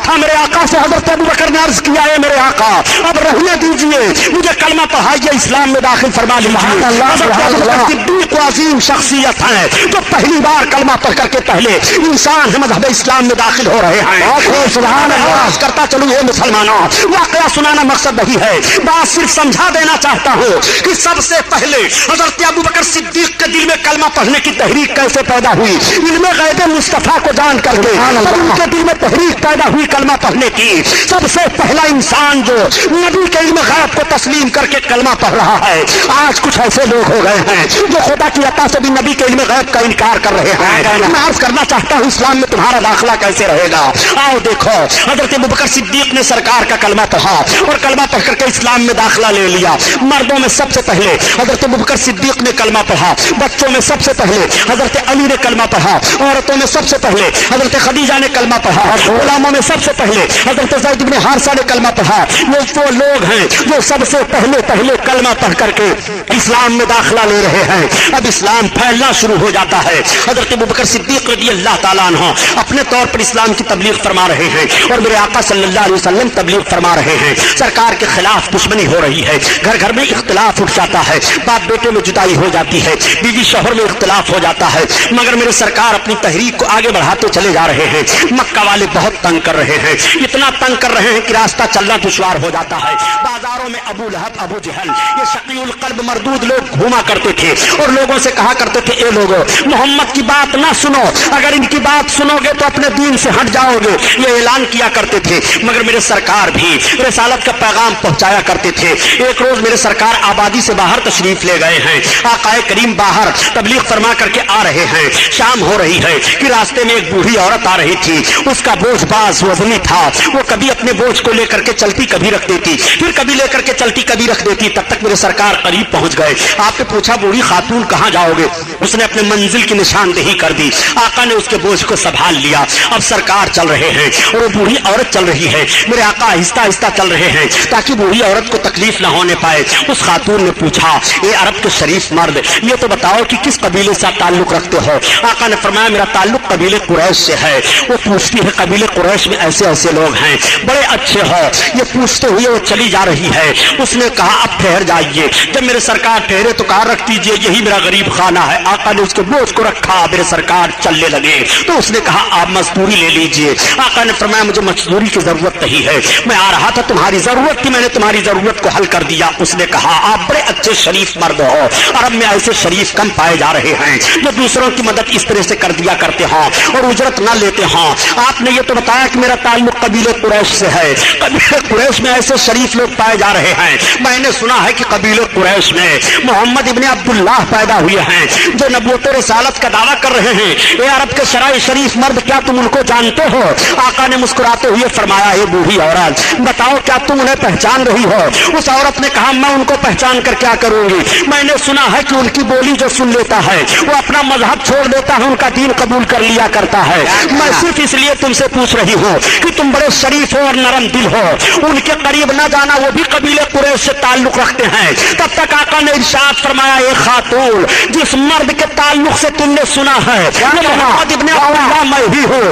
S3: था? मेरे आका से हजरत अबू बकर ने अर्ज किया है मेरे आका अब रहने दीजिए, मुझे कलमा पढ़ाइए, इस्लाम में दाखिल फरमा लीजिए। सिद्दीक अजीम शख्सियत है जो पहली बार कलमा पढ़ करके पहले इंसान है मज़हब इस्लाम में दाखिल हो रहे हैं। सुभान अल्लाह करता चलूं ये मुसलमानों, वाकया सुनाना मकसद नहीं है, बात सिर्फ समझा देना चाहता हूँ कि सबसे पहले हजरत अबू बकर सिद्दीक के दिल में कलमा पढ़ने की तहरीक कैसे पैदा हुई। इल्मे गैब मुस्तफा को जान करके उनके दिल में तहरीक पैदा हुई कलमा पढ़ने की। सबसे पहला इंसान जो नबी के इल्म गैब को तस्लीम करके कलमा पढ़ रहा है। आज कुछ ऐसे लोग हो गए हैं जो खुदा की अता से भी नबी के इल्म गैब का इनकार कर रहे हैं। मैं अर्ज करना चाहता हूँ इस्लाम में तुम्हारा दाखिला कैसे रहेगा। आओ देखो, हजरत अबू बकर सिद्दीक ने सरकार का कलमा पढ़ा और कलमा पढ़ करके इस्लाम में दाखिला ले लिया। मर्दों में सबसे पहले हजरत अबू बकर सिद्दीक ने कलमा पढ़ा, बच्चों में सबसे पहले हजरत अली ने कलमा पढ़ा, औरतों में सबसे पहले हजरत खदीजा ने कलमा पढ़ा, गुलामों में सबसे पहले हजरत ज़ैद इब्न हारिसा ने कलमा पढ़ा। ये वो लोग हैं जो सबसे पहले कलमा पढ़ करके इस्लाम में दाखिला ले रहे हैं। अब इस्लाम फैलना शुरू हो जाता है। हजरत अबू बकर सिद्दीक रज़ियल्लाहु ताला अन्हु अपने तौर पर इस्लाम की तबलीग फरमा रहे हैं और मेरे आका सल्लल्लाहु अलैहि वसल्लम तबलीग फरमा रहे हैं। सरकार के खिलाफ दुश्मनी हो रही है, घर घर में इख्तिलाफ उठ जाता है, बाप बेटे में जुदाई हो जाती है, बीवी शौहर में इख्तिलाफ हो जाता है, मगर मेरे सरकार अपनी तहरीक को आगे बढ़ाते चले जा रहे हैं। मक्का वाले बहुत तंग कर रहे हैं, इतना तंग कर रहे हैं कि रास्ता चलना दुश्वार हो जाता है। बाजारों में अबू लहब, अबू जहल, ये शकीउल कल्ब मरदूद लोग घूमा करते थे और लोगों से कहा करते थे, ए लोगों, मोहम्मद की बात ना सुनो, अगर इनकी बात सुनोगे तो अपने दीन से हट जाओगे, ये ऐलान किया करते थे। मगर मेरे सरकार भी रिसालत का पैगाम पहुंचाया करते थे। एक रोज मेरे सरकार आबादी से बाहर तशरीफ ले गए हैं। आकाए करीम बाहर तबलीग फरमा करके आ रहे हैं। शाम हो रही है कि रास्ते में एक बूढ़ी औरत आ रही थी। उसका बोझ बाज वजनी था। वो कभी अपने बोझ को लेकर के चलती, कभी रख देती, फिर कभी लेकर के चलती, कभी रख देती। तब तक मेरे सरकार करीब पहुंच गए। आपने पूछा, बूढ़ी खातून कहां जाओगे? उसने अपने मंजिल की निशानदेही कर दी। आका ने उसके बोझ को संभाल लिया। अब सरकार चल रहे हैं और वो बूढ़ी औरत चल रही है। मेरे आका आहिस्ता आहिस्ता चल रहे हैं ताकि बूढ़ी औरत को तकलीफ ना होने पाए। उस खातून ने पूछा, ये अरब के शरीफ मर्द, ये तो बताओ कि किस कबीले से ताल्लुक रखते हो? आका ने फरमाया, मेरा ताल्लुक कबीले कुरैश से है। वो पूछती है, कबीले कुरैश में ऐसे ऐसे लोग हैं, बड़े अच्छे हो। ये पूछते हुए वो चली जा रही है। उसने कहा, अब ठहर जाइए। जब मेरे सरकार ठहरे तो कहा, रख दीजिए, यही मेरा गरीब खाना है। आका ने उसके बोझ को रखा। मेरे सरकार चलने लगे तो उसने कहा, आप मजदूरी ले लीजिए। आका ने फरमाया, मुझे मजदूरी की जरूरत नहीं है, मैं आ रहा था, तुम्हारी जरूरत थी, मैंने तुम्हारी जरूरत को हल कर दिया। उसने कहा, आप बड़े अच्छे शरीफ मर्द हो। अरब में ऐसे शरीफ कम पाए जा रहे हैं जो दूसरों की मदद इस तरह से कर दिया करते हैं और उजरत ना लेते हैं। आपने ये तो बताया कि मेरा ताल्लुक कबीले कुरैश से है। कबीले कुरैश में ऐसे शरीफ लोग पाए जा रहे हैं। मैंने सुना है कि कबीले कुरैश में मोहम्मद इब्ने अब्दुल्लाह पैदा हुए हैं जो नबूवत रिसालत का दावा कर रहे हैं। ये अरब के शराय शरीफ मर्द, क्या तुम उनको जानते हो? आका ने मुस्कुराते हुए फरमाया, ये बूढ़ी औरत, बताओ क्या तुम उन्हें पहचान रही हो? उस औरत ने कहा, मैं उनको पहचान कर क्या करूंगी? मैंने सुना है कि उनकी बोली जो सुन लेता है वो अपना मजहब छोड़ देता है, उनका दीन कबूल कर लिया करता है। मैं सिर्फ इसलिए तुमसे पूछ रही हूँ कि तुम बड़े शरीफ हो और नरम दिल हो। उनके करीब न जाना, वो भी कबीले कुरैश से ताल्लुक रखते हैं। तब तक आका ने इरशाद फरमाया, एक खातून, जिस मर्द के ताल्लुक से तुमने सुना है मोहम्मद इब्ने अब्दुल्लाह मैं ही हूँ,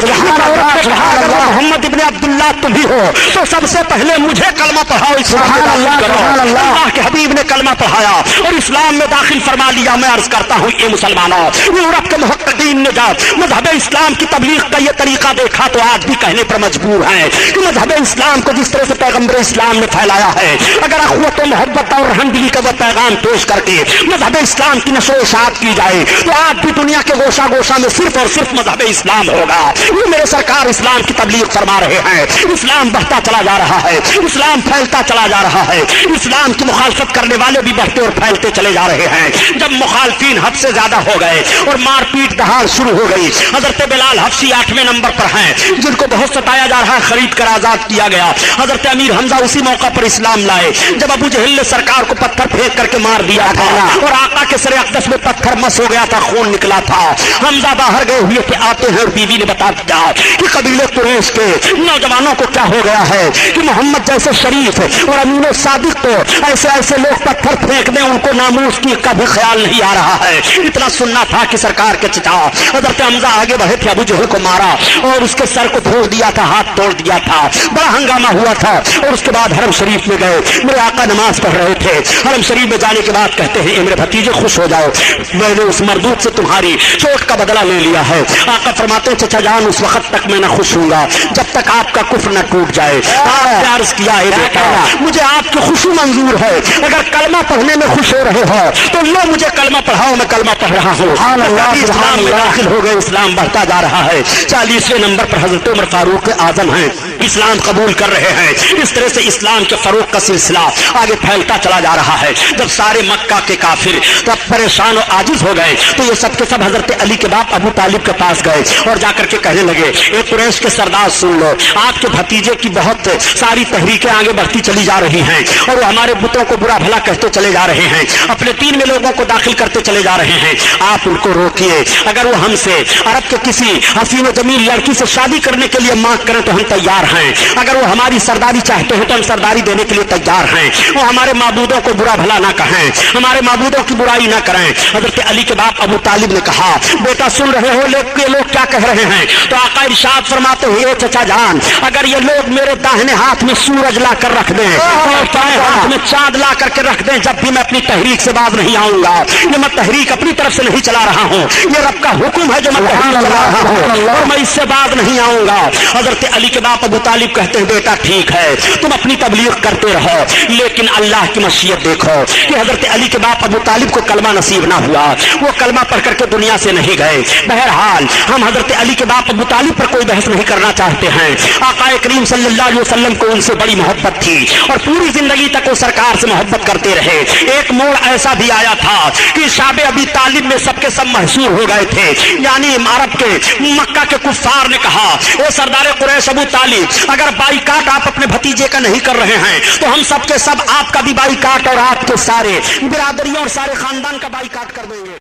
S3: मोहम्मद इब्ने अब्दुल्लाह तुम ही हो, तो सबसे पहले मुझे कलमा पढ़ाओ, इस्लाम में दाखिल करो। अल्लाह के हबीब ने कलमा पढ़ाया और इस्लाम में दाखिल फरमा लिया। मैं अर्ज करता हूँ, ये मुसलमानों, यूरोप के मुहक्किकीन ने जब मजहब इस्लाम की तबलीग का ये तरीका देखा तो आज भी कहने पर मजबूर हैं कि मजहब इस्लाम को जिस तरह से पैगम्बर इस्लाम ने फैलाया है, अगर अखवत व मोहब्बत और रहमदिली का वो पैगाम पेश करके मजहब इस्लाम की नशो इशात की जाए तो आज भी दुनिया के गोशा गोशा में सिर्फ और सिर्फ मजहब इस्लाम होगा। ये मेरे सरकार इस्लाम की तबलीग फरमा रहे हैं। इस्लाम बढ़ता चला जा रहा है, इस्लाम फैलता चला जा रहा है। इस्लाम की मुखालफत करने वाले भी बढ़ते और फैलते चले जा रहे हैं। जब मुखालफीन हद से ज्यादा हो गए और मारपीट दहाड़ शुरू हो गई, हजरत बिलाल हफ्सी 8वें नंबर पर हैं, जिनको बहुत सताया जा रहा है, खरीद कर आजाद किया गया। हजरत अमीर हमजा उसी मौका पर इस्लाम लाए जब अबू जहल ने सरकार को पत्थर फेंक करके मार दिया था और आका के सरे अक़दस में पत्थर मस हो गया था, खून निकला था। हमजा बाहर गए हुए थे, आते हैं और बीवी ने बता दिया कि कबीले कुरैश के नौजवानों को क्या हो गया है कि मोहम्मद जैसे शरीफ और अमीन सादिक को ऐसे ऐसे लोग पत्थर फेंक दें, उनको नामूस की कभी ख्याल नहीं आ रहा है। इतना सुनना था कि सरकार के चचा हजरत हमजा आगे बढ़े थे, अबू जहल को मारा और उसके सर को फोड़ दिया था, हाथ तोड़ दिया था। बड़ा हंगामा हुआ था और उसके बाद हरम शरीफ में गए। मेरे आका नमाज पढ़ रहे थे। हरम शरीफ में जाने के बाद कहते हैं, मेरे भतीजे खुश हो जाओ, मैंने उस मरदूत से तुम्हारी चोट का बदला ले लिया है। आका फरमाते हैं, चचा जान, उस वक्त तक मैं न खुश हूँगा जब तक आपका कुफ्र न टूट जाए। आपने अर्ज किया है, बेटा मुझे आपकी खुशी मंजूर है, अगर कलमा पढ़ने में खुश हो रहे हो तो लो मुझे कलमा पढ़ाओ, मैं कलमा पढ़ रहा हूँ। इस्लाम में दाखिल हो गए, इस्लाम बढ़ता जा रहा है। 40वें नंबर पर हजरत उमर फारूक आजम हैं, इस्लाम कबूल कर रहे हैं। इस तरह से इस्लाम के फरोग का सिलसिला आगे फैलता चला जा रहा है। जब सारे मक्का के काफिर तब परेशान और आजिज हो गए तो ये सब के सब हजरत अली के बाप अबू तालिब के पास गए और जाकर के कहने लगे, ए कुरैश के सरदार सुन लो, आपके भतीजे की बहुत सारी तहरीकें आगे बढ़ती चली जा रही हैं और वो हमारे बुतों को बुरा भला कहते चले जा रहे हैं, अपने दीन में लोगों को दाखिल करते चले जा रहे हैं। आप उनको रोकिए, अगर वो हमसे अरब के किसी हसीन जमील लड़की से शादी करने के लिए मांग करें तो हम तैयार हैं। अगर वो हमारी सरदारी चाहते हैं तो हम सरदारी देने के लिए तैयार हैं। वो हमारे माबूदों को बुरा भला ना कहें, हमारे माबूदों की बुराई ना करें। हजरत अली के बाप अबू तालिब ने कहा, बेटा सुन रहे हो लोग क्या कह रहे हैं? तो आका इरशाद फरमाते हुए, चचा जान, अगर ये लोग मेरे दाहिने हाथ में सूरज ला कर रख दें और बाएं हाथ में चांद ला करके रख दें, जब भी मैं अपनी तहरीक से बाज नहीं आऊंगा। ये मैं तहरीक अपनी तरफ से नहीं चला रहा हूँ, ये रब का हुक्म है जो मैं तहरीक चला रहा हूँ और मैं इससे बाज नहीं आऊंगा। हजरत अली के बाप अबू तालिब कहते हैं, बेटा ठीक है, तुम अपनी तबलीग करते रहो, लेकिन अल्लाह की मशीयत देखो कि हजरत अली के बाप अबू तालिब को कलमा नसीब ना हुआ, वो कलमा पढ़ करके दुनिया से नहीं गए। बहरहाल हम हजरत अली के बाप अबू तालिब पर कोई बहस नहीं करना चाहते हैं। आकाए करीम सल्लल्लाहु अलैहि वसल्लम को उनसे बड़ी मोहब्बत थी और पूरी जिंदगी तक वो सरकार से मोहब्बत करते रहे। एक मोड़ ऐसा भी आया था कि शाबे अबी तालिब में सबके सब महसूर हो गए थे, यानी अरब के मक्का के कुफ्फार ने कहा, ए सरदार कुरैश अबू तालिब, अगर बाईकाट आप अपने भतीजे का नहीं कर रहे हैं तो हम सबके सब आपका भी बाईकाट और आपके सारे बिरादरियों और सारे खानदान का बाईकाट कर देंगे।